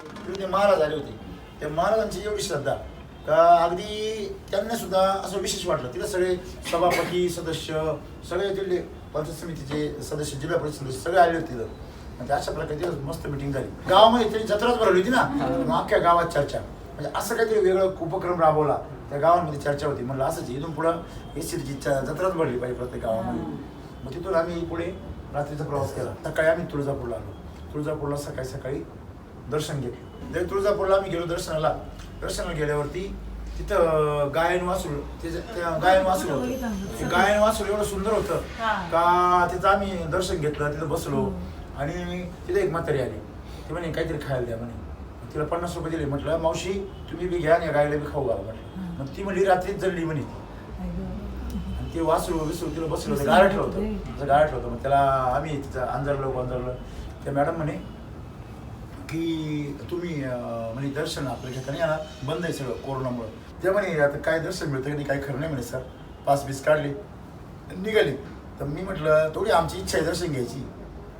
तिथे ते महाराज आले होते. त्या महाराजांची एवढी श्रद्धा का अगदी त्यांना सुद्धा असं विशेष वाटलं. तिथे सगळे सभापती सदस्य सगळे तिथले पंचायत समितीचे सदस्य जिल्हा परिषद सदस्य सगळे आले होते तिथं. म्हणजे अशा प्रकारे तिथं मस्त मिटिंग झाली. गावामध्ये त्यांनी जत्राच भरवली होती ना, मग अख्ख्या गावात चर्चा. म्हणजे असं काहीतरी वेगळं उपक्रम राबवला. त्या गावांमध्ये चर्चा होती. म्हणलं असंच इथून पुढं एसीची जत्राच भरली पाहिजे प्रत्येक गावामध्ये. मग तिथून आम्ही पुढे रात्रीचा प्रवास केला. सकाळी आम्ही तुळजापूरला आलो. तुळजापूरला सकाळी दर्शन घेतलं. जरी तुळजापूरला आम्ही गेलो दर्शनाला गेल्यावरती तिथं गायन वासुळ गायन वासुळ होतं. ते गायन वासुळ एवढं सुंदर होतं का तिथं आम्ही दर्शन घेतलं. तिथं बसलो आणि तिथे एक म्हातारी आली. ती म्हणे काहीतरी खायला द्या म्हणे. तिला 50 रुपये दिले. म्हटलं मावशी तुम्ही बी घ्या आणि गायला बी खाऊ घाला म्हटलं. मग ती म्हणली रात्रीच जळली म्हणे. आणि ते वासरू तिला बसलं होतं गारठलं होतं. मग त्याला आम्ही तिथं अंजरलं. त्या मॅडम म्हणे की तुम्ही म्हणजे दर्शन आपल्या ठिकाणी ना बंद आहे सगळं कोरोनामुळं. ते म्हणे आता काय दर्शन मिळतं की काही खरं नाही म्हणे सर. पास बीस काढले निघाले. तर मी म्हटलं थोडी आमची इच्छा आहे दर्शन घ्यायची,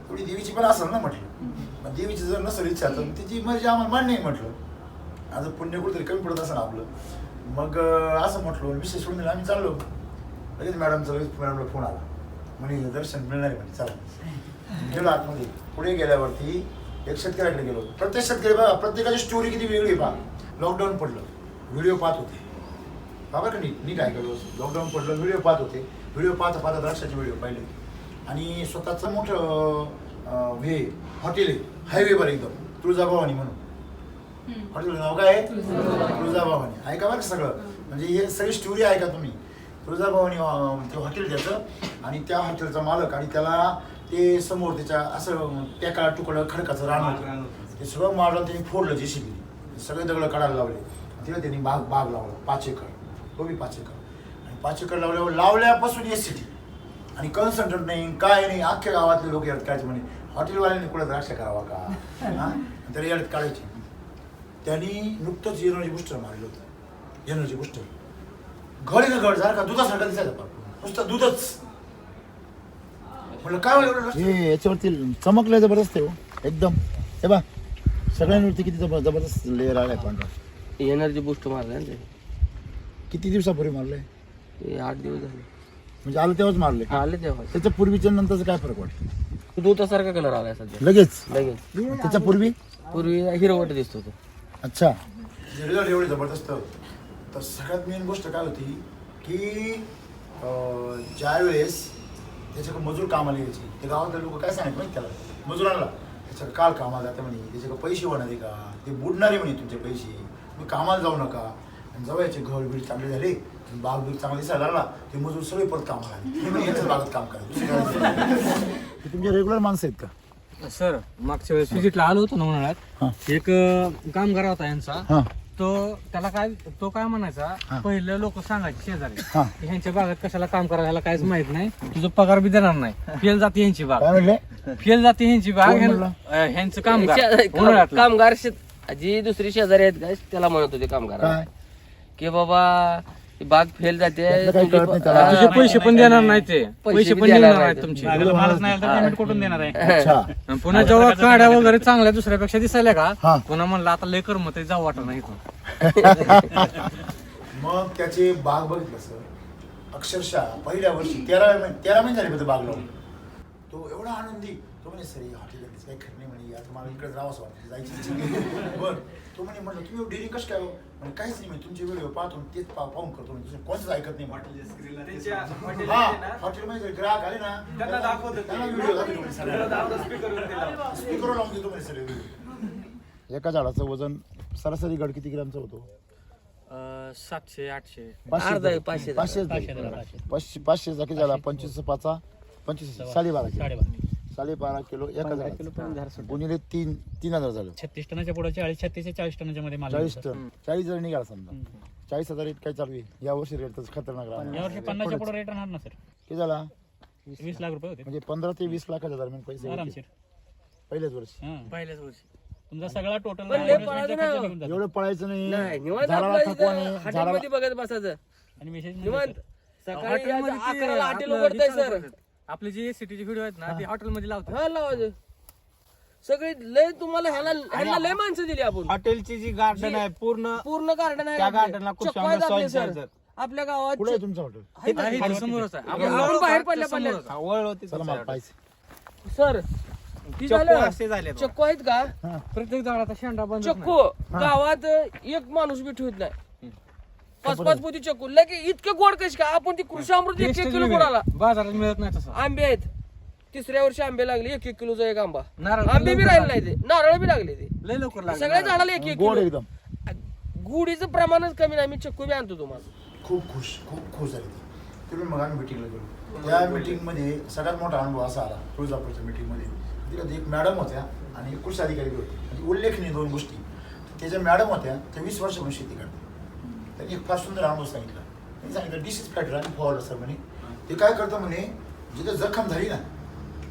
थोडी देवीची पण असेल ना म्हटलं. मग देवीची जर नसेल इच्छा तर तिची मर्जी आम्हाला मान्य आहे म्हटलं. आज पुण्य कुठेतरी कमी पडत असं आपलं. मग असं म्हटलं विशेष सोडून आम्ही चाललो. लगेच मॅडमला फोन आला म्हणे दर्शन मिळणार आहे म्हणे चला. गेलो आतमध्ये. पुढे गेल्यावरती एक शेतकऱ्याकडे गेलो. प्रत्येक शेतकरी बघा प्रत्येकाची स्टोरी किती वेगळी पहा. लॉकडाऊन पडलं व्हिडिओ पाहत होते बाबा का नीट ऐकलं. लॉकडाऊन पडलं व्हिडिओ पाहत होते. व्हिडिओ पाहता द्राक्षाचे व्हिडिओ पाहिले आणि स्वतःचं मोठं हॉटेल आहे हायवेवर एकदम तुळजाभवानी म्हणून. हॉटेलचं नाव काय आहे तुळजाभवानी. ऐका बरं सगळं म्हणजे हे सगळी स्टोरी ऐका तुम्ही. तुळजाभवानी ते हॉटेल त्याचं आणि त्या हॉटेलचा मालक आणि त्याला ते समोर त्याच्या असं टेका तुकडं खडकाचं रान होतं. ते सगळं मारून त्यांनी फोडलं जेसीबी. सगळे दगडं काढायला लावले. तिला त्यांनी बाग लावला 5 एकर. तो बी 5 एकर. आणि 5 एकर लावल्यापासून एसीटी आणि कन्सल्टंट नाही काय नाही. अख्ख्या गावातले लोक यात काढायचे म्हणे हॉटेलवाल्यांनी कुठं द्राक्ष करावा का हां तर यात काढायचे. त्यांनी नुकतंच एनर्जी बुस्टर मारलं होतं. एनर्जी बुस्टर घड सारखा दुधासारखा दिसायचा नुसतं दूधच. म्हटलं काय हे याच्यावरती चमकलं जबरदस्त आहे एकदम. हे बा सगळ्यांवरती किती जबरदस्त लेअर आलाय पांढरा. एनर्जी बूस्ट मारलाय ना. किती दिवसापूर्वी मारलंय? ते 8 दिवस झाले. म्हणजे आलं तेव्हाच मारले? आले तेव्हा. त्याच्या पूर्वीच्या नंतरचा काय फरक वाटतो? दुधासारखा कलर आलाय सध्या लगेच. लगेच. पूर्वी हिरवट दिसतो तो. अच्छा. रिझल्ट एवढे जबरदस्त. तर सगळ्यात मेन गोष्ट काय होती की ज्या वेळेस त्याच्याकडे मजूर कामाला यायची. ते गावातले लोक काय सांगायचे माहिती त्याला मजुरांना त्याच्याकडे काल कामाला जाते म्हणे. त्याच्याकडे पैसे होणारे का ते बुडणारे म्हणे तुमचे पैसे. तुम्ही कामाला जाऊ नका. आणि जेव्हा याचे घर बीड चांगले झाले बाग बीग चांगला दिसायला लागला ते मजूर सगळे परत कामाला आले. मी याच्याच बागेत काम करायचं. तुमचे रेग्युलर माणसं आहेत का? सर मागच्या वेळेस विजिटला आलो होतो ना उन्हाळ्यात. एक कामगार होता यांचा. त्याला काय म्हणायचा पहिलं लोक सांगायचे शेजारी ह्यांच्या बागात कशाला काम करायला ह्याला काहीच माहित नाही तुझं पगार बी देणार नाही. फेल जाते ह्यांची बाग. फेल जाते ह्यांची बाग. ह्यांचं कामगार जी दुसरी शेजारी आहेत का त्याला म्हणत होते कामगार की बाबा बाग फेल जाते तुझे पैसे पण देणार नाही. ते पैसे पण देणार नाही तुमचे. पेमेंट कुठून देणार आहे. पुन्हा जेव्हा काड्या वगैरे चांगल्या दुसऱ्यापेक्षा दिसायला का पुन्हा म्हणलं आता लय कर्म ते जाऊ वाटत नाही इथून. मग त्याचे बाग बघितलं सर अक्षरशः पहिल्या वर्षी 13 महिने झाले बाग लावून. तो एवढा आनंदी. तो म्हणे सर हॉटेल काही खरं नाही म्हणे आता मला इकडे जावंच वाटतं जायची. बरं तो म्हणे तुम्ही डेअरिंग कसं काय म्हणजे काहीच नाही म्हणजे तुमचे व्हिडिओ पाहतो तेच पाहून करतो म्हणजे कोणतंच ऐकत नाही. हॉटेलमध्ये ग्राहक आले ना त्यांना व्हिडिओ स्पीकरवर लावून देतो म्हणे सर व्हिडिओ. एका झाडाचं वजन सरासरी गड किती ग्रामचा होतो? 700 800 500 किती झाला? 25 5 12.5 किलो 1000 किलो गुणिले 3000 झालं. 36 टनाच्या पुढे 36 ते 40 टनाच्या मध्ये 40 टन 40 जर निघाला समजा 40,000 रेट काय चालू आहे या वर्षी? रेट तर खतरनाक राहणार. यावर्षी 50च्या पुढे रेट राहणार ना सर. किती झाला? 20 लाख रुपये होते म्हणजे 15 ते 20 लाखाच्या दरम्यान पैसे आरामशीर पहिल्याच वर्षी. पहिल्याच वर्षी तुमचा सगळा टोटल एवढं पळायचं नाही. बघत बसायचं आणि मेसेज हॉटेल उघडताय सर. आपले जे सिटीचे व्हिडिओ आहेत ना ते हॉटेलमध्ये लावतात. लावायचं सगळी लय तुम्हाला ह्यांना लय माणसं दिली आपण. हॉटेलची जी गार्डन आहे पूर्ण पूर्ण गार्डन आहे त्या आपले. गार्डनला खूप चक्क आहेत चांगलं आपले soil सर. charger. आपल्या गावात कुठे आहे तुमचं हॉटेल? आहे समोरच आहे. आपण बाहेर पडल्या वळ होती चला मला पाहिजे. सर ती चक्कू झालं असे झाले चक्कू आहेत का? प्रत्येक झाडाचा शेंडा बंद चक्कू गावात एक माणूस बी ठेवत नाही. 5-5 पोती चक्कू लगे इतके गोड कशी काय? आपण ती कृषी अमृत 1 किलो गोडाला बाजारात मिळत नाही तसं. आंबे आहेत. तिसऱ्या वर्षी आंबे लागले 1 किलोचा एक आंबा. नारळ आंबे बी राहिले नाही ते, नारळ बी लागले ते. लय लवकर लागलं. सगळ्या झाडाला 1 गोड किलो. एकदम. गुढीचं प्रमाणच कमी नाही. मी चक्कू बी आणतो तुम्हाला. खूप खुश झाली ती. तुम्ही मग आम्ही मिटिंगला गेलो. त्या मिटिंगमध्ये सगळ्यात मोठा अनुभव असा आला तुळजापूरच्या मिटिंगमध्ये. तिला एक मॅडम होत्या आणि एक कृषी अधिकारी होते. म्हणजे उल्लेखनीय 2 गोष्टी. त्याच्या मॅडम होत्या त्या 20 वर्षापासून शेती करतात. त्यांनी एक फार सुंदर अनुभव सांगितला. त्यांनी सांगितलं डिसीज फॅक्टर आणि फवारलं सर म्हणे. ते काय करतं म्हणे, जिथे जखम झाली ना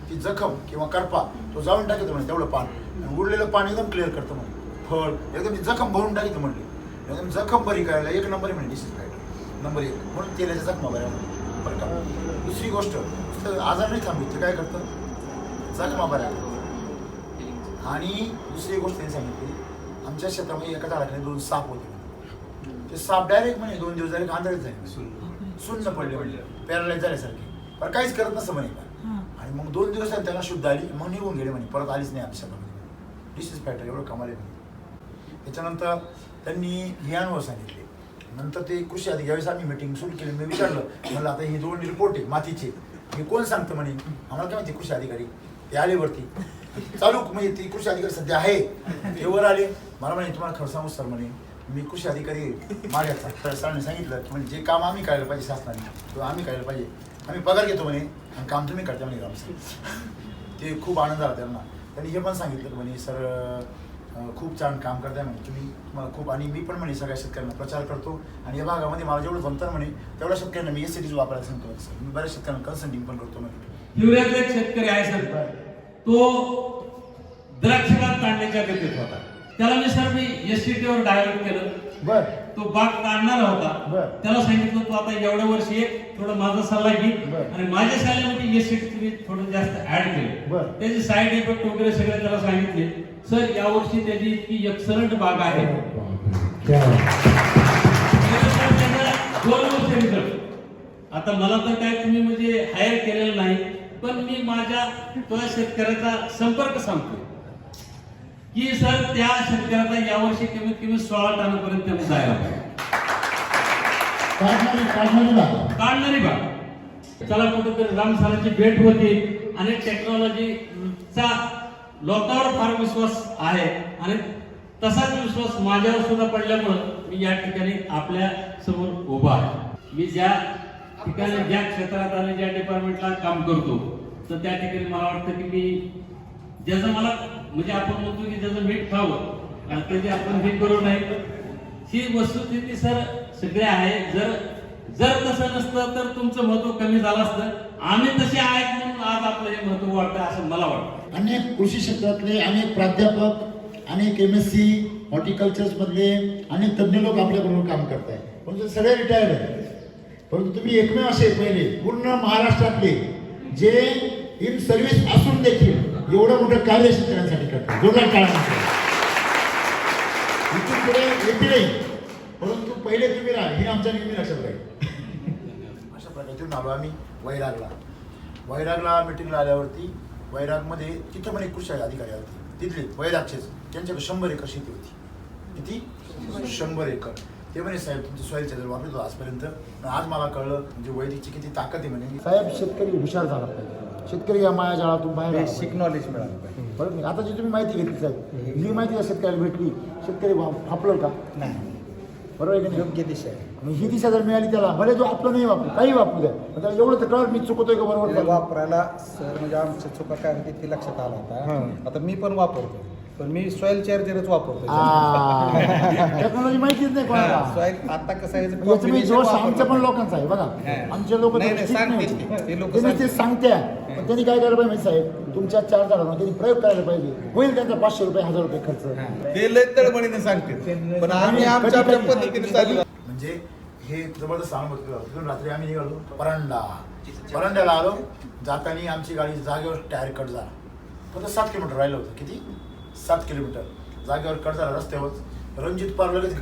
ती जखम किंवा करपा तो जाऊन टाकतो म्हणे तेवढं पाणी, आणि उरलेलं पाणी एकदम क्लिअर करतं म्हणे. फळ एकदम ती जखम भरून टाकतो म्हणले. एकदम जखम बरी करायला 1 नंबर म्हणे डिसीज फॅक्टर नंबर 1 म्हणून तेलाच्या जखमा बऱ्या म्हणे. बरं का. दुसरी गोष्ट आजार नाही थांबवत. ते काय करतं, जखमा बऱ्या. आणि दुसरी गोष्ट त्यांनी सांगितली, आमच्या शेतामध्ये एका झाडाखाली 2 साप होते. ते साप डायरेक्ट म्हणे 2 दिवस डायरेक्ट आंधळीच झाले, सुन्न पडले म्हणजे पॅरालाइज झाल्यासारखे. पण काहीच करत नसतं म्हणे का. आणि मग 2 दिवस त्यांना शुद्ध आली, मग निघून गेले म्हणे, परत आलीच नाही आमच्या शेतामध्ये. डिसीज फॅक्टर एवढं कमाले म्हणे. त्याच्यानंतर त्यांनी हे अनुभव सांगितले. नंतर ते कृषी अधिकारी ज्यावेळेस आम्ही मिटिंग सुरू केली, मी विचारलं म्हणलं आता हे 2 रिपोर्ट आहे मातीचे, हे कोण सांगतं म्हणे. आम्हाला काय माहिती कृषी अधिकारी. ते आले वरती चालू, म्हणजे ती कृषी अधिकारी सध्या आहे ते वर आले. मला म्हणे तुम्हाला खरं सांगू सर म्हणे, मी कृषी अधिकारी माझ्या सरांनी सांगितलं की म्हणजे जे काम आम्ही करायला पाहिजे शासनाने किंवा आम्ही करायला पाहिजे, आम्ही पगार घेतो म्हणे आणि काम तुम्ही करता म्हणे ग्रामसभेत. ते खूप आनंद झाला त्यांना. त्यांनी हे पण सांगितलं म्हणे सर खूप छान काम करताय म्हणे तुम्हाला खूप. आणि मी पण म्हणे सगळ्या शेतकऱ्यांना प्रचार करतो आणि या भागामध्ये मला जेवढं जमतं म्हणे तेवढ्या शेतकऱ्यांना मी SCTs वापरायला सांगतो सर. मी बऱ्याच शेतकऱ्यांना कन्सल्टिंग पण करतो म्हणे. हिवऱ्यातला एक शेतकरी आहे सर, तो द्राक्षबाग काढण्याच्या गतीत होता. त्याला मी SCTवर डायव्हर्ट केलं. बर. तो बाग काढणार होता. त्याला सांगितलं तू आता एवढ्या वर्षी थोडा माझा सल्ला घे आणि माझ्या सल्ल्यामध्ये SCT तुम्ही थोडं जास्त ऍड केलं. त्याचे साईड इफेक्ट वगैरे सगळे त्याला सांगितले. सर यावर्षी त्याची इतकी एक्सलंट बाग आहे. 2 वर्ष रिझल्ट. आता मला तर काय तुम्ही म्हणजे हायर केलेलं नाही, पण मी माझ्या तो शेतकऱ्याचा संपर्क सांगतो की सर त्या शेतकऱ्याचा यावर्षी कमीत कमी 16 टनापर्यंत त्यांना जायला काढणारी बाग. चला कुठेतरी राम सरांची भेट होती आणि टेक्नॉलॉजीचा लोकांवर फार विश्वास आहे आणि तसाच विश्वास माझ्यावर सुद्धा पडल्यामुळं मी या ठिकाणी आपल्या समोर उभा आहे. मी ज्या ठिकाणी ज्या क्षेत्रात आणि ज्या डिपार्टमेंटला काम करतो तर त्या ठिकाणी मला वाटतं की मी ज्याचं मला म्हणजे आपण म्हणतो की ज्याचं मीठ खावं त्याची आपण हे करू नाही. ही वस्तुस्थिती सर सगळे आहे. जर तसं नसतं तर तुमचं महत्व कमी झालं असतं. आम्ही तसे आहेत म्हणून आज आपलं हे महत्व वाटतं असं मला वाटतं. अनेक कृषी क्षेत्रातले अनेक प्राध्यापक, अनेक MSc हॉर्टिकल्चर्स मधले अनेक तज्ञ लोक आपल्याबरोबर काम करत आहेत, परंतु सगळे रिटायर्ड आहेत. परंतु तुम्ही एकमेव असे पहिले पूर्ण महाराष्ट्रातले जे इन सर्व्हिस असून देखील एवढं मोठं कार्य शेतकऱ्यांसाठी करतात. जोरदार काळामध्ये इथून पुढे येतीलही, परंतु पहिले तुम्ही राहा हे आमच्या नेहमी लक्षात राहील. अशा प्रकारे आलो आम्ही वैरागला मिटिंगला आल्यावरती वैरागमध्ये तिथं पण एक कृषी अधिकारी होते तिथले वैरागचेच. त्यांच्याकडे 100 एकर शेती होती. किती? 100 एकर. ते म्हणे साहेब तुमचं सॉईल चार्जर वापरतो आजपर्यंत. आज मला कळलं म्हणजे वैदिकची किती ताकद आहे म्हणे. साहेब शेतकरी हुशार झाला पाहिजे. शेतकरी या मायाजाळातून बाहेर बेसिक नॉलेज मिळालं पाहिजे. बरोबर नाही. आता जी तुम्ही माहिती घेतली साहेब, जी माहिती शेतकऱ्याला भेटली, शेतकरी फापलं का नाही, बरोबर आहे की नाही? योग्य दिशा आहे. आणि ही दिशा जर मिळाली त्याला भले जो आपलं नाही वापरू काही वापरू द्या, त्याला एवढं तर कळत मी चुकतोय का बरोबर ते वापरायला सर म्हणजे आमच्या चुका काय होती ती लक्षात आला होता. आता मी पण वापरतो, पण मी सॉइल चार्जरच वापरतो. टेक्नॉलॉजी माहितीच नाही कोणाला. सॉइल आता कसं आहे याचं मी जोश आमच्या पण लोकांचा आहे बघा. आमचे लोक ते सांगते, पण त्यांनी काय करायला पाहिजे साहेब, तुमच्या 4 झाडांना त्यांनी प्रयोग करायला पाहिजे. होईल त्यांचा 500 रुपये 1000 रुपये खर्च. ते लय तळमळीने सांगते, पण आम्ही आमच्या पद्धतीने चालू. म्हणजे हे जबरदस्त अनुभव केला. रात्री आम्ही निघालो परांड्याला आलो. जाताना आमची गाडी जागेवर टायर कट झाला. फक्त 7 किलोमीटर राहिलं होतं. किती? 7 किलोमीटर. जागेवर कट झाला रस्त्यावर. रणजित पार लगेच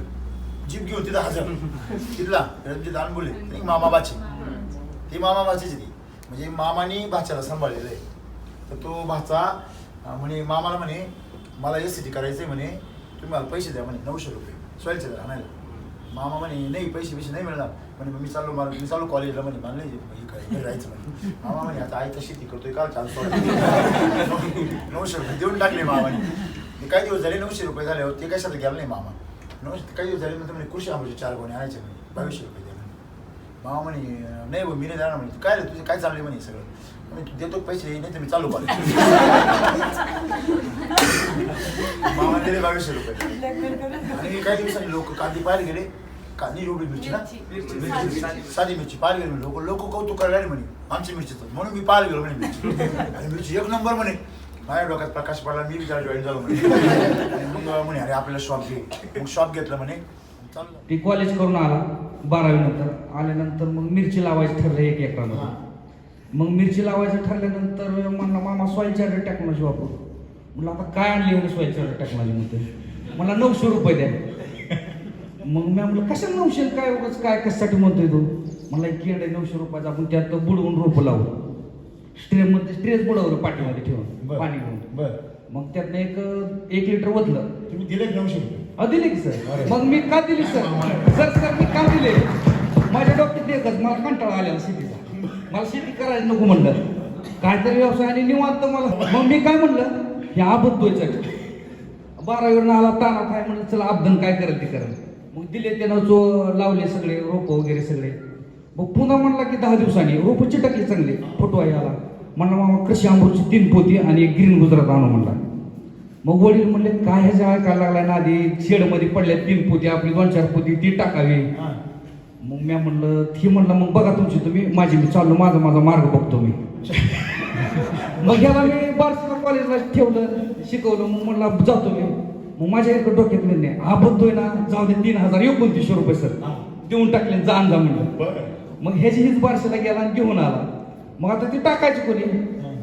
जीप घेऊन तिथं हजर. तिथला रणजित अनबोले ती मामाबाची, ती मामाबाचीच ती, म्हणजे मामानी भाच्याला सांभाळलेलं आहे. तर तो भाचा म्हणे मामाला म्हणे मला SCT करायचं आहे म्हणे, तुम्ही मला पैसे द्या म्हणे 900 रुपये सोयलचे जर आणायला. मामा म्हणे नाही पैसे नाही मिळणार म्हणे. मी चालू कॉलेजला म्हणे, मला नाही राहायचं म्हणे. मामा म्हणे आता आई तर शेती करतोय का 900 रुपये देऊन टाकले मामाने. ते काही दिवस झाले 900 रुपये झाले होते, ते कशाला गेला नाही मामा. काही दिवस झाले नंतर म्हणे कृषी आंबोचे 4 गोणे आणायचे म्हणे, 2200 रुपये द्या म्हणे. मामा म्हणे नाही भाऊ मी नाही जाणार म्हणे. काय तुझे काय चालले म्हणे सगळं म्हणे, तू देतो पैसे नाही तर मी चालू कॉलेज. मामा दिले 2200 रुपये. आणि काही दिवसांनी लोक कांदी पाहायला गेले, कांदी एवढी मिरची ना, साधी मिरची पाहायला गेले लोक कौतुक करायला लागले म्हणे आमची मिरचीचं. म्हणून मी पाहायला गेलो म्हणे मिरची, आणि मिरची 1 नंबर म्हणे. माझ्या डोक्यात प्रकाश पडला, मी विचार जॉईन झालो म्हणे. आणि मग म्हणे अरे आपल्याला शॉप घे. मग शॉप घेतलं म्हणे. चाललं ती कॉलेज करून आला 12वी नंतर. आल्यानंतर मग मिरची लावायचं ठरलं 1 एकरामध्ये. मग मिरची लावायचं ठरल्यानंतर म्हणला मामा सॉईल चार्जर टेक्नॉलॉजी वापरू. म्हणलं आता काय आणली म्हणे सॉईल चार्जर टेक्नॉलॉजीमध्ये. मला 900 रुपये द्या. मग मी म्हणलं कशाला 900 काय उगाच काय कशासाठी म्हणतोय तू. मला एक केड आहे 900 रुपयाचा, आपण त्यात बुडवून रोपं लावू. स्ट्रेस बुडवलं पाठीमध्ये ठेवून पाणी घेऊन. मग त्यातनं एक लिटर ओतलं. तुम्ही दिले 900 रुपये? दिले की सर. मग मी का दिली सर मी का दिले. माझ्या डोक्यात एकच, मला कंटाळा आलेला शेतीचा. मला शेती करायला नको म्हणलं, काहीतरी व्यवसायाने निवांत मला. मग मी काय म्हणलं हे आबद्धोयचं. 12वीवरून आला तानात आहे म्हणलं चला अबधन काय करेल ते करेल. मग दिले त्यानं लावले सगळे रोपं वगैरे सगळे. मग पुन्हा म्हणला की 10 दिवसांनी रोपं चिटकले चांगले, फुटवा आला. म्हणला मामा कृषी अमृतची 3 पोती आणि 1 ग्रीन गुजरात आणू म्हणला. मग वडील म्हणले काय ह्याच्या ऐकायला लागलाय ना, आधी शेडमध्ये पडल्या 3 पोती, आपली 2-4 पोती ती टाकावी. मग मी म्हणलं ती म्हणलं मग बघा तुमची तुम्ही, माझी मी चाललो, माझा मार्ग बघतो मी. मग ह्याला मी बारसीला कॉलेजला ठेवलं, शिकवलं. मग म्हणलं जातो मी. मग माझ्या एक डोक्यात म्हणणे आबद्धोय ना, जाऊ दे 3029 रुपये सर देऊन टाकले, जा म्हणलं. मग ह्याची हीच बारसीला गेला आणि घेऊन आला. मग आता ती टाकायची कोणी.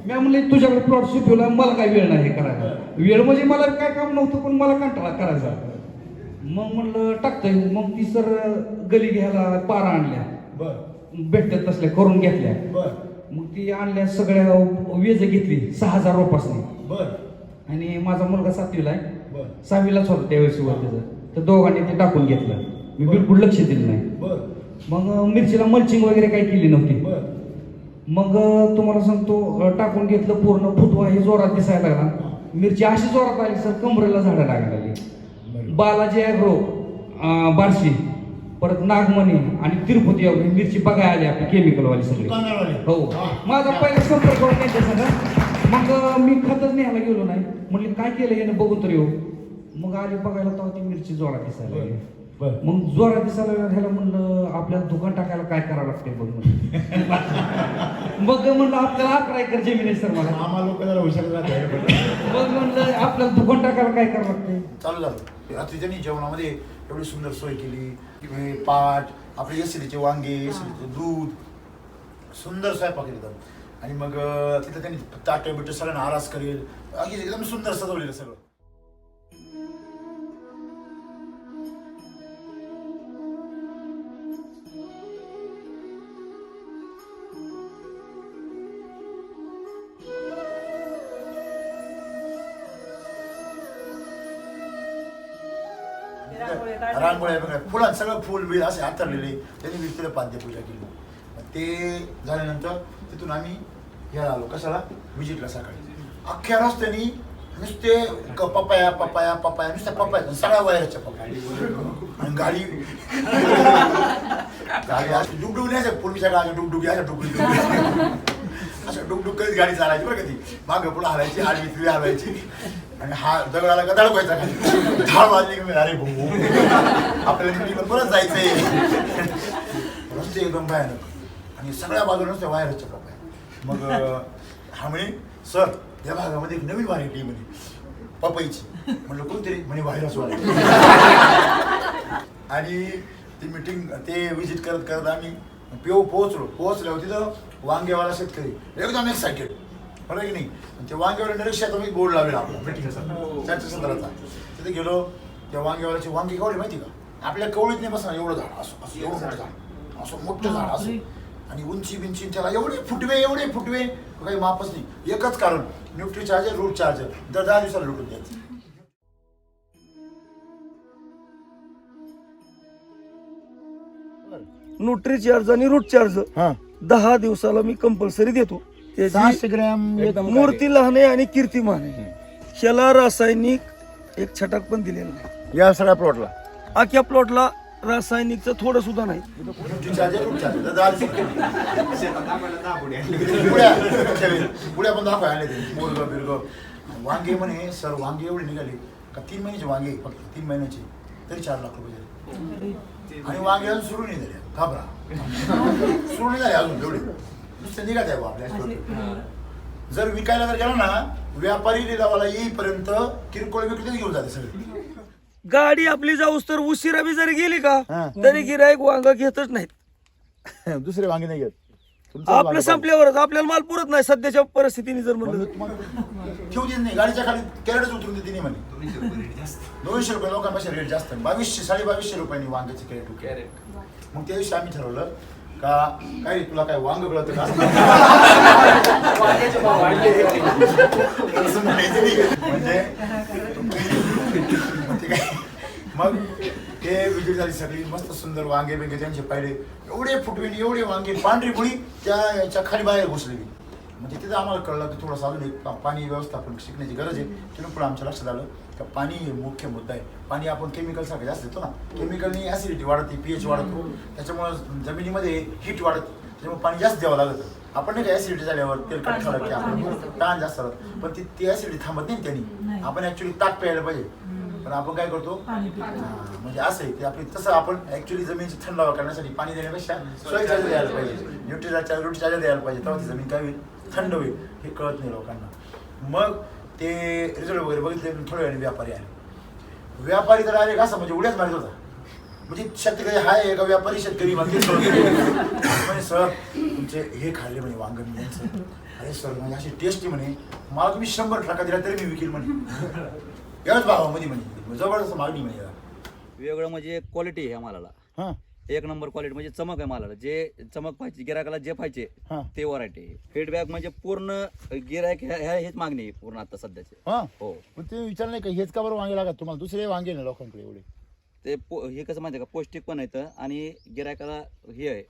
मी म्हणले तुझ्याकडे प्लॉट शिकवला, मला काय वेळ नाही हे करायला. वेळ म्हणजे मला काय काम नव्हतं, पण मला कंटाळा करायचा. मग म्हणलं टाकतोय. मग ती सर गली घ्यायला पारा आणल्या, भेटतात तसल्या करून घेतल्या. मग ती आणल्या सगळ्या वेज घेतली 6000 रुपयासनी. आणि माझा मुलगा 7वीला आहे, 6वीलाच होता त्यावेळेस त्याचं. तर दोघांनी ते टाकून घेतलं. मी बिलकुल लक्ष दिलं नाही. मग मिरचीला मल्चिंग वगैरे काही केली नव्हती. मग तुम्हाला सांगतो टाकून घेतलं पूर्ण, फुटवा हे जोरात दिसायला लागला. मिरची अशी जोरात आली सर कमरेला झाडं लागायला लागली. बालाजी ॲग्रो बार्शी, परत नागमणी आणि तिरुपती मिरची बघायला आली आपली केमिकलवाली सगळी. हो, माझा पहिला संपर्क करून त्यांच्या संग. मग मी खतच न्यायला गेलो नाही. म्हणले काय केलं याने बघून तर येऊ. मग आली बघायला तेव्हा ती मिरची जोरात दिसायला लागली. मग जोरात दिसायला ह्याला म्हणलं आपल्याला दुकान टाकायला काय करावं लागते बघ म्हणलं. मग म्हणलं आपल्याला 11 एकर जमीन आहे सर मला. मग म्हणलं आपल्याला दुकान टाकायला काय करावं लागते. चालू झालं. रात्री त्यांनी जेवणामध्ये एवढी सुंदर सोय केली. पाट, आपले SCTचे वांगे, SCTचे दूध, सुंदर स्वयंपाक एकदम. आणि मग तिथं त्यांनी ताटं बिटं सगळ्यांना आरास करेल, अगदी एकदम सुंदर सजवलेलं सगळं. रांगोळ्या बघा, फुलात सगळं फुल बिल असे हातरलेले. त्यांनी व्यक्तीला पाद्यपूजा केली. ते झाल्यानंतर तिथून आम्ही ह्याला आलो, कशाला, विजिटला. सकाळी अख्ख्या रस्त्यानी नुसते पपाया पपाया पपाया, नुसत्या पपाया, सगळ्या वायरच्या पपाया. आणि गाडी अशी डुकडुक न्यायचं, पूर्वीच्या गाड्या डुकडुक यायच्या, डुकडुक अशा डुकडुक कधीच गाडी चालायची बरं का. ती मागं पुढं हलायची, आडवी तिवी हलायची. आणि हा दगडाला का दडवायचा खाली, झाड वाजली की अरे भाऊ आपल्याला परत जायचंय. रस्ते एकदम भयानक आणि सगळ्या बाजूला नुसत्या वायरच्या पपाया. मग हा म्हणे सर या भागामध्ये एक नवीन व्हरायटी म्हणे पपईची. म्हटलं कोणतरी म्हणे व्हायरस वाढ. आणि ती मिटिंग ते विजिट करत करत आम्ही पोहोचल्यावर तिथं वांगेवाला शेतकरी एकदम एक्सायटेड. बरोबर आहे की नाही. आणि ते वांगेवाले निरीक्षक मी बोर्ड लावलेला आपला मीटिंगचा त्याच्या संदर्भाचा. तिथे गेलो त्या वांगेवाल्याची वांगी केवढी माहिती का, आपल्या कवळीत नाही बसणार एवढं झाड असं असं एवढं मोठं झाड असं मोठं झाड असं आणि उंची बिंची त्याला एवढे फुटवे काही मापच नाही. एकच कारण न्यूट्री चार्जर रूट चार्जर दर 10 दिवसाला लुटून द्यायचं. न्यूट्री चार्ज आणि रूट चार्ज 10 दिवसाला मी कंपल्सरी देतो. 600 ग्रॅम मूर्ती लहान आहे आणि कीर्ती महान आहे. ह्याला रासायनिक एक छटाक पण दिलेलं नाही. या सगळ्या प्लॉटला अख्या प्लॉटला रासायनिकचं थोडं सुद्धा नाही. न्यूट्री चार्जर रूट चार्जर दर 10 पुढ्या पण दाखवा आले ते मुरग बिरग. वांगे म्हणे सर वांगे एवढे निघाले का 3 महिन्याचे वांगे फक्त 3 महिन्याचे तरी 4 लाख रुपये झाले. आणि वांगे अजून सुरू नाही झाले. घाबरा सुरू नाही झाले अजून एवढे नुसते निघत आहे आपल्या. जर विकायला जर गेला ना व्यापारी लिलावाला येईपर्यंत किरकोळ विक्रेते घेऊन जाते सगळे. गाडी आपली जाऊस तर उशिरा बी जरी गेली का तरी गिराईक वांग घेतच नाहीत. दुसरे वांगे नाही घेत. आपलं संपल्यावरच आपल्याला माल पुरत नाही सध्याच्या परिस्थितीने जर म्हणलं ठेवू देत नाही. गाडीच्या खाली कॅरेटच उतरून देते नाही म्हणे. 200 रुपये लोकांपेक्षा रेट जास्त 2200-2250 रुपयांनी वांग्याचे कॅरेट. मग त्या दिवशी आम्ही ठरवलं का काय रे, तुला काय वांग कळतं का असं म्हणायचं नाही. म्हणजे ते काय मग ते विजय झाली सगळी मस्त सुंदर वांगे बिंगे त्यांचे पाहिले एवढे फुटवेली एवढे वांगे पांढरी पुळी त्याच्या खाली बाहेर घुसलेली. म्हणजे तिथं आम्हाला कळलं की थोडंसं अजून एक पाणी व्यवस्थापन शिकण्याची गरज आहे. तिथून पुढे आमच्या लक्षात आलं का पाणी हे मुख्य मुद्दा आहे. पाणी आपण केमिकल सारखं जास्त देतो ना, केमिकलनी ॲसिडिटी वाढते, pH वाढतो, त्याच्यामुळं जमिनीमध्ये हीट वाढते, त्याच्यामुळे पाणी जास्त द्यावं लागतं. आपण नाही का ॲसिडिटी झाल्यावर तेलकट खाल्लं की आपण ताण जास्त आलं पण ती ॲसिडिटी थांबत नाही त्यांनी. आपण ॲक्च्युली ताक प्यायला पाहिजे पण आपण काय करतो म्हणजे असं आहे ते आपली तसं आपण ॲक्च्युली जमिनीची थंडावा करण्यासाठी पाणी देण्यापेक्षा सोय चार्जर द्यायला पाहिजे, न्यूट्रीचा रूट चार्जर द्यायला पाहिजे, तेव्हा ती जमीन काय होईल थंड होईल. हे कळत नाही लोकांना. मग ते रिझल्ट वगैरे बघितले थोड्या वेळाने व्यापारी आले. व्यापारी तर आले असं म्हणजे उड्याच मारित होता. म्हणजे शेतकरी हाय का व्यापारी शेतकरी म्हणजे सर तुमचे हे खाल्ले म्हणे वांग मी सर. अरे सर म्हणजे अशी टेस्टी म्हणे मला तुम्ही 100 दिला तरी मी विकेल म्हणे एवढंच भावामध्ये म्हणजे जबरदस्त मागणी म्हणजे. वेगळं म्हणजे क्वालिटी आहे मालाला. 1 नंबर क्वालिटी म्हणजे चमक आहे मालाला. जे चमक पाहिजे गिरायकाला जे पाहिजे ते व्हरायटी आहे. फीडबॅक म्हणजे पूर्ण गिरायक हेच मागणी आहे पूर्ण आता सध्याचे. हो पण ते विचार नाही का हेच का बरं वांगे लागत तुम्हाला दुसरे वांगे नाही लोकांकडे एवढे. ते हे कसं माहिती आहे का पौष्टिक पण येतं आणि गिरायकाला हे आहे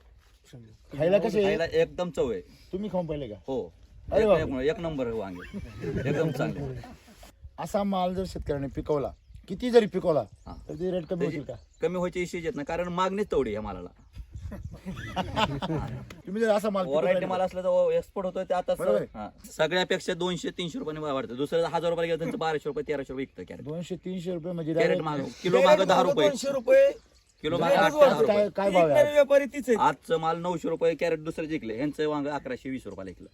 खायला कसे खायला एकदम चव आहे. तुम्ही खाऊन पाहिले का? हो अरे बापरे. 1 नंबर वांगे एकदम चांगले. असा माल जर शेतकऱ्याने पिकवला किती जरी पिकवला तर ते रेट कमी होतील का? कमी व्हायची इश्यूज येत नाही कारण मागणीच तेवढी ह्या मालाला. तुम्ही जर असा माल व्हरायटी माल असला तर एक्सपोर्ट होतोय ते आता बरोबर सगळ्यापेक्षा 200-300 रुपयांनी वाढतं. दुसऱ्या 1000 रुपये गेलं त्यांचं 1200 रुपये 1300 रुपये विकतं कॅरेट. 200-300 रुपये म्हणजे कॅरेट direct माग किलो माग 10 रुपये 200 रुपये किलो माग 8-10 रुपये. काय भाव आहे? व्यापारी तीच आहे. आजचं माल 900 रुपये कॅरेट दुसरं जिंकले ह्यांचं वांग 1120 रुपयाला विकलं.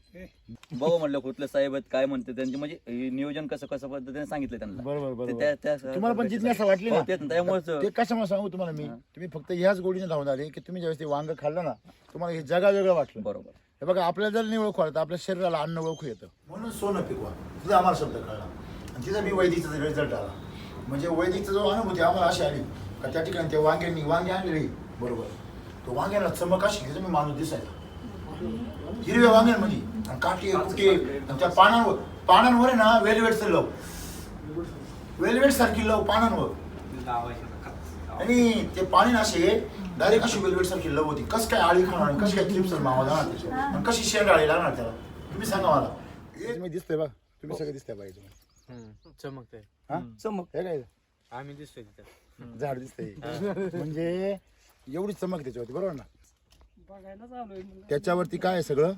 बघू म्हणलं कुठले साहेब आहेत काय म्हणते त्यांचे म्हणजे हे नियोजन कसं पद्धतीने सांगितलं त्यांना. बरोबर ते तुम्हाला पण जिज्ञासा वाटली ना? हो, तेच ना, त्यामुळेच ते कशामुळे सांगू तुम्हाला मी तुम्ही फक्त ह्याच गोडीने धावून आले की तुम्ही ज्यावेळेस ते वांग खाल्लं ना तुम्हाला हे जगा वेगळं वाटलं. बरोबर. हे बघा आपल्याला जर नाही ओळखू आलं तर आपल्या शरीराला अन्न ओळखू येतं. म्हणून सोनं पिकवा तुझा आम्हाला शब्द कळला आणि तिचा मी वैदिकचा रिझल्ट आला. म्हणजे वैदिकचा जो अनुभूती आम्हाला अशी आली का त्या ठिकाणी ते वांगे आणले बरोबर तो वांग्याला चमक अशी त्याचा मी माणूस दिसायचा हिरव्या वांग्यांमध्ये आणि काटे कुटे त्या पानांवर आहे ना वेलवेट सारखी लव पानांवर आणि ते पाणी असे डायरेक्ट अशी वेलवेट सारखी लव होती. कस काय आळी खाणार कशी काय क्लिप्स मावा जाणार त्याच्यावर आणि कशी शेंड आळी लागणार त्याला तुम्ही सांगा मला. मी दिसतंय बा तुम्ही सगळं दिसतंय पाहिजे चमकते हा चमक हे काय आम्ही दिसतोय तिथं. झाड दिसतंय म्हणजे एवढी चमक त्याच्यावरती बरोबर ना. त्याच्यावरती काय आहे सगळं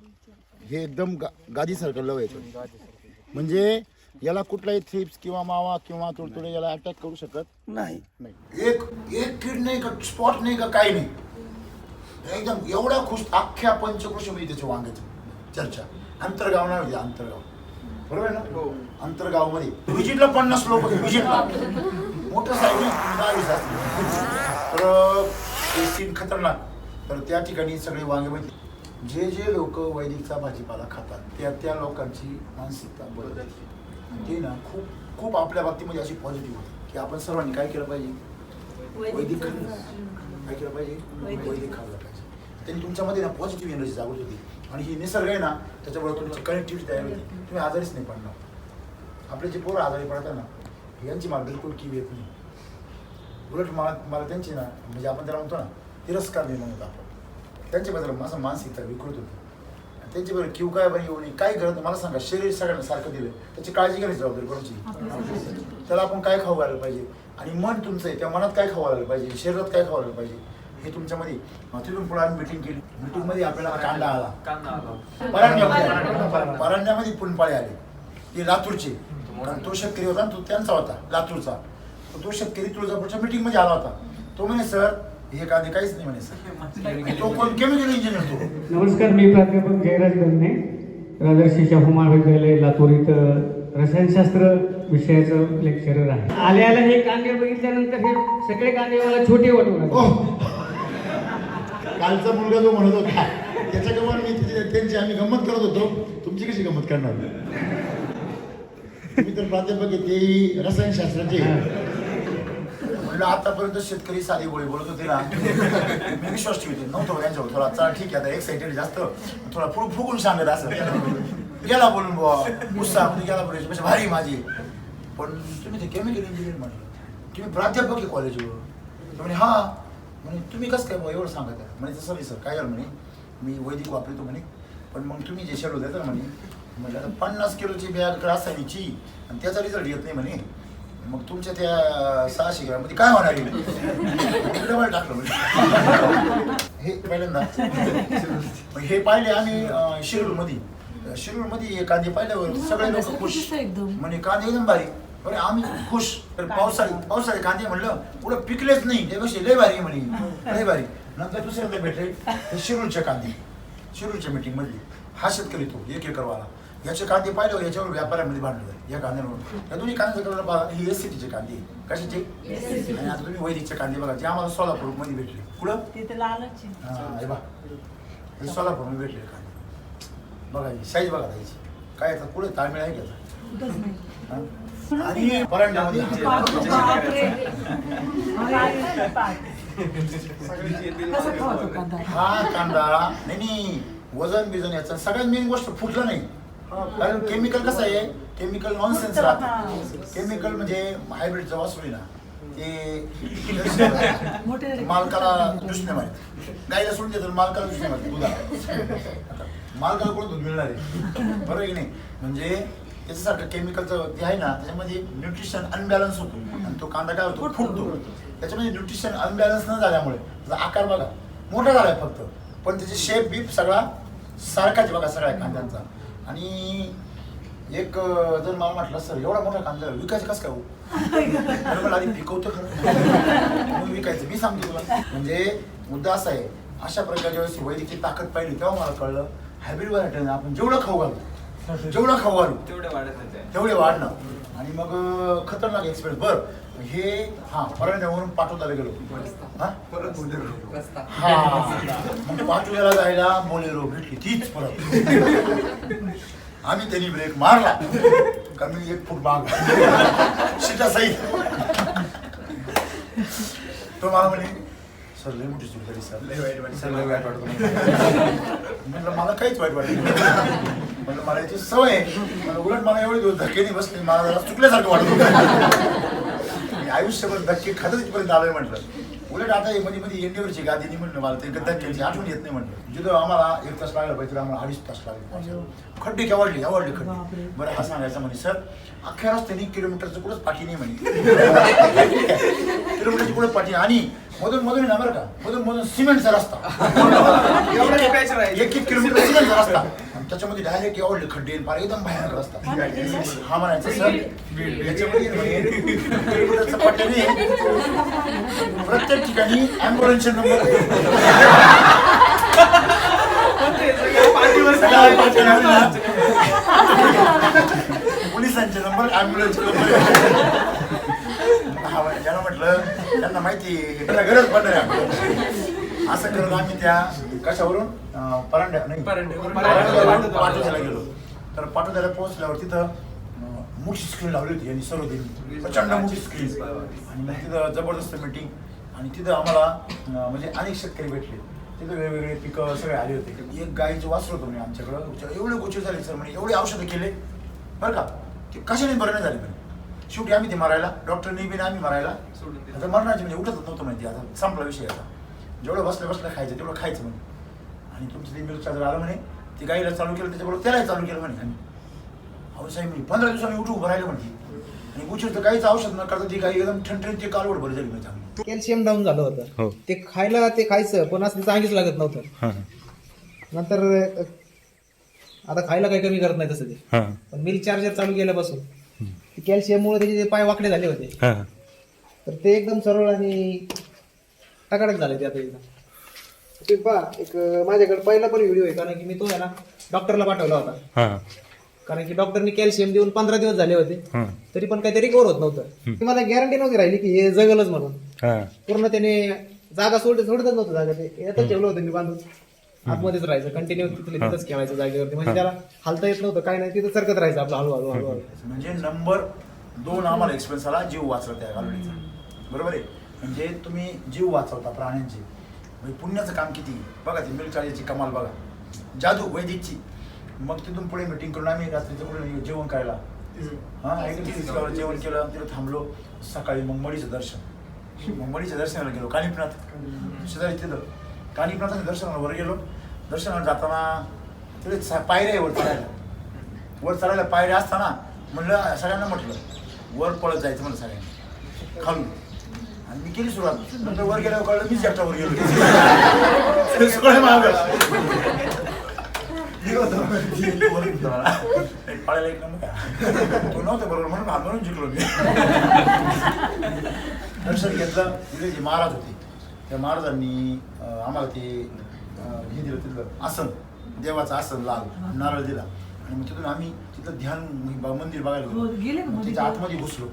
हे एकदम गादीसारखं लव याच्यावर म्हणजे याला कुठलाही थ्रिप्स किंवा मावा किंवा तुडतुडे याला अटॅक करू शकत नाही. एक कीड नाही का स्पॉट नाही का काही नाही एकदम एवढा खुश अख्ख्या पंचकृषीमध्ये त्याच्या वांग्याचं चर्चा. आंतरगाव नाव आहे आंतरगाव बरोबर आहे ना. आंतरगावमध्ये व्हिजिटला 50 लोक व्हिजिटला मोठं साहेब तर ते सीन खतरनाक. तर त्या ठिकाणी सगळे वांगे माहिती जे जे लोक वैदिकचा भाजीपाला खातात त्या लोकांची मानसिकता बदलते. ते ना खूप खूप आपल्या बाबतीमध्ये अशी पॉझिटिव्ह होती की आपण सर्वांनी काय केलं पाहिजे, वैदिक खाल्लं. काय केलं पाहिजे, वैदिक खाल्लं पाहिजे. त्यांनी तुमच्यामध्ये ना पॉझिटिव्ह एनर्जी जागृत होती आणि ही निसर्ग आहे ना त्याच्याबरोबर तुमची कनेक्टिव्हिटी तयार होती. तुम्ही आजारीच नाही पडणार. आपले जे पोरं आजारी पडतात ना यांची मला बिलकुल किव येत नाही. उलट मला त्यांची ना म्हणजे आपण त्याला म्हणतो ना तिरस्कार निर्माण होता. आपण त्यांच्याबद्दल माझं मानसिकता विकृत होती. त्यांच्याबरोबर किव काय बरं येऊ नये काय करत मला सांगा. शरीर सगळ्यांना सारखं दिलं त्याची काळजी घ्यायची जबाबदारी कोणाची. त्याला आपण काय खाऊ घालायला पाहिजे आणि मन तुमचं आहे त्या मनात काय खाऊ घालायला पाहिजे, शरीरात काय खाऊ घालायला पाहिजे हे तुमच्यामध्ये. तिथून पुढे आम्ही मिटिंग केली. मिटिंगमध्ये आपल्याला कांदा आला. परांड्यामध्ये पुनपाळे आले ते लातूरचे. कारण तो शेतकरी होता तो त्यांचा होता लातूरचा. तो शेतकरी तुळजापूरच्या मिटिंगमध्ये आला होता. तो म्हणे सर हे कांदे काहीच नाही म्हणे सर. तो कोण केमिकल इंजिनियर तो. नमस्कार, मी प्राध्यापक जयराज गंगणे, राजर्षी शाहू महाविद्यालय लातूर इथं रसायनशास्त्र विषयाचं लेक्चरर आहे. आल्याला हे कांदे बघितल्यानंतर हे सगळे कांदे मला छोटे वाटू लागले. कालचा मुलगा जो म्हणत होता त्याच्याकडून मी त्यांची आम्ही गंमत करत होतो. तुमची कशी गंमत करणार. तुम्ही तर प्राध्यापक आहे तेही रसायनशास्त्राचे. म्हणलं आतापर्यंत शेतकरी साधी गोळी बोलत होते ना मी विश्वास ठेवते नव्हतं त्यांच्यावर. थोडा चला ठीक आहे आता एक्साइटेड जास्त थोडा फुगून सांगत असं गेला बोलून बुवा उत्साह म्हणजे गेला बोलायची म्हणजे भारी माझी. पण तुम्ही ते केमिकल इंजिनियर म्हटलं तुम्ही प्राध्यापक आहे कॉलेजवर. म्हणे हा म्हणे तुम्ही कसं काय बुवा एवढं सांगत आहे म्हणे. तसं नाही सर काय झालं म्हणे मी वैदिक वापरतो म्हणे पण मग तुम्ही जे शेड्यूल देता म्हणे म्हणजे आता 50 किलोची बॅग रासायनिकची आणि त्याचा रिझल्ट येत नाही म्हणे. मग तुमच्या त्या 600 ग्रॅममध्ये काय होणार आहे डबल टाकलं म्हणजे. हे पहिल्यांदा हे पाहिले आम्ही शिरूरमध्ये कांदे पाहिल्यावर सगळे लोक खुश म्हणे कांदे एकदम भारी. अरे आम्ही खुश. तर पावसाळे कांदे म्हणलं पुढं पिकलेच नाही त्यापेक्षा लय भारी म्हणे लय भारी. नंतर दुसऱ्यांदा भेटले शिरूरचे कांदे शिरूरच्या मीटिंग मधली. हा शेतकरी तो 1 एकरवाला याचे कांदे पाहिल्यावर याच्यावर व्यापाऱ्यामध्ये भांडलं या कांद्यांवर. या दोन्ही कांद्याचं कलर बघा ही एससीटीचे कांदे कशाचे आणि आता तुम्ही वैदिकचे कांदे बघा जे आम्हाला सोलापूरमध्ये भेटले. कुठं हे बघा हे सोलापूरमध्ये भेटले कांदे बघा साईज बघा त्याची काय आता पुढे ताळमेळ आहे का. आणि परांड्यामध्ये हा कांदा नाही वजन बिजन याचं सगळ्यात मेन गोष्ट फुटलं नाही. कारण केमिकल कसं आहे केमिकल नॉनसेन्स राहतं. केमिकल म्हणजे हायब्रिडचं वासरू ना ते मालकाला दुसणे माहिती. गाईला सोडून देतात मालकाला दुसणे माहिती. दुधा मालकाला कोण दूध मिळणार आहे बरोबर की नाही. म्हणजे त्याच्यासारखं केमिकलचं जे आहे ना त्याच्यामध्ये न्यूट्रिशन अनबॅलन्स होतो आणि तो कांदा काय होतो फुटतो. त्याच्यामध्ये न्यूट्रिशन अनबॅलन्स न झाल्यामुळे त्याचा आकार बघा मोठा झालाय फक्त पण त्याची शेप बीप सगळा सारखाच बघा सगळ्या कांद्यांचा. आणि एक जर मला म्हटलं सर एवढा मोठा कांदा विकायचं कसं काय हो मला आधी पिकवतं खरं मग विकायचं. मी सांगतो तुला म्हणजे मुद्दा असा आहे अशा प्रकारच्या वेळेस वैदिकची ताकद पाहिली तेव्हा मला कळलं हायब्रिड व्हरायटी आपण जेवढं खाऊ घालू तेवढे वाढणं. आणि मग खतरनाक एक्सपिरियन्स. बरं हे हा परांड्यावरून पाठवताला गेलो हा मग पाठवल्याला जायला बोलेरो भेटली तीच परत. आम्ही त्यांनी ब्रेक मारला कमी 1 फूट माग शिटा सहित. तो मला म्हणे सर लय मोठी चूक झाली सर लय वाईट वाटतो. म्हटलं मला काहीच वाईट वाटत म्हटलं मला याची सवय आहे. उलट मला एवढे दिवस धक्के नाही बसले मला जरा चुकल्यासारखं वाटत. मी आयुष्यभर धक्के खातच इथपर्यंत आलोय म्हटलं. उलट आता मध्ये एंडीवरची गादी नाही म्हणलं मला ते धक्क्याची आठवण येत नाही म्हटलं. जिथं आम्हाला 1 तास लागला पाहिजे आम्हाला 2.5 तास लागले. खड्डे आवडले खड्डे. बरं हा सांगायचं म्हणे सर अख्ख्या रस्त्याने किलोमीटरचं कुठंच पाठी नाही म्हणे. किलोमीटरची कुठं पाठी आणि मधून ना बरं का मधून सिमेंटचा रस्ता 1 किलोमीटर सिमेंटचा रस्ता त्याच्यामध्ये डायरेक्ट एवढले खड्डे फार एकदम भयानक रस्ता. हा म्हणायचं सर याच्यामध्ये किलोमीटरचा पाट्याने प्रत्येक ठिकाणी ॲम्ब्युलन्सचे नंबर पोलिसांचे नंबर ॲम्ब्युलन्सचे नंबर. हा ज्यांना म्हटलं त्यांना माहिती त्यांना गरज पडणार आहे असं करत आम्ही त्या कशावरून परांड्या नाही पाटोद्याला गेलो. तर पाटोद्याला पोहोचल्यावर तिथं मोठी स्क्रीन लावली होती यांनी सर्व त्यांनी प्रचंड मोठी स्क्रीन आणि मग तिथं जबरदस्त मीटिंग आणि तिथं आम्हाला म्हणजे अनेक शेतकरी भेटले. तिथं वेगवेगळे पिकं सगळे आले होते. एक गाईचं वासर होतं म्हणे आमच्याकडं, एवढे गोष्टी झाले सर म्हणे, एवढे औषधं केले बरं का, ते कशाने बरं नाही झाले म्हणे. शेवटी आम्ही ते मारायला डॉक्टरनी बी आम्ही मारायला आता मरणाची म्हणजे उठतच नव्हतं माहिती. आता संपला विषय. आता जेवढं बसलं खायचं तेवढं खायचं म्हणे. आणि तुमचं ते मिल्क चार्जर आलं म्हणे, ते गाईला चालू केलं त्याच्याबरोबर त्यालाही चालू केलं म्हणे. आणि अहो साहेब म्हणे 15 दिवसांनी उठून उभं राहिलं म्हणते. आणि गुचीर तर काहीच औषध न करता ती गाई एकदम ठणठणीत ते कालवड भर झाली म्हणजे चांगली. कॅल्शियम डाऊन झालं होतं. ते खायला ते खायचं पण असं चांगलीच लागत नव्हतं. नंतर आता खायला काही कमी करत नाही तसं ते. पण मिल्क चार्जर चालू केल्यापासून कॅल्शियम मुळे त्याचे पाय वाकडे झाले होते. तर ते एकदम सरळ आणि टकाटक झाले ते आता एकदम. ते पहा एक माझ्याकडे पहिला पण व्हिडिओ आहे, कारण की मी तो आहे ना डॉक्टरला पाठवला होता. कारण की डॉक्टरनी कॅल्शियम देऊन 15 दिवस झाले होते तरी पण काही रिकवर होत नव्हतं. मला गॅरंटी नव्हती राहिली की हे जगलच म्हणून. पूर्ण त्याने जागा सोडतच नव्हतं. जागा ते यातच ठेवलं होतं मी बांधून. आतमध्येच राहायचं कंटिन्यू तिथंच खेळायचं जागेवरती. म्हणजे त्याला हालता येत नव्हतं काय नाही, तिथं सरकत राहायचं आपलं हळूहळू हळूहळू. म्हणजे नंबर 2 आम्हाला एक्सपिरियन्स आला जीव वाचला त्या गालडीचा. बरोबर आहे. म्हणजे तुम्ही जीव वाचवता प्राण्यांचे, म्हणजे पुण्याचं काम किती बघा. ती मिल्क चार्जरची कमाल बघा, जादू वैदिकची. मग तिथून पुढे मिटिंग करून आम्ही रात्रीचं पुढे जेवण करायला जेवण केलं, तिथं थांबलो. सकाळी मग मडीचं दर्शन, मग मडीच्या दर्शनाला गेलो. कानिपनाथ शेजारी तिथं कानिपनाथाच्या दर्शनाला वर गेलो. दर्शनाला जाताना तिथे पायऱ्या आहे वर चढायला पायऱ्या असताना म्हणलं सगळ्यांना म्हटलं वर पळत जायचं म्हणलं सगळ्यांना खालून. आणि मी केली सुरुवात. नंतर वर गेल्यावर कळलं मीच एकटा वर गेलो. पाळायला एक नंबर तो नव्हतं बरोबर म्हणून म्हणून जिंकलो मी. दर्शन घेतलं. तिथे जे महाराज होते त्या महाराजांनी आम्हाला ते हे दिलं, तिथलं आसन, देवाचं आसन लाल नारळ दिला. आणि मग तिथून आम्ही तिथं ध्यान मंदिर बघायला गेलो. तिच्या आतमध्ये घुसलो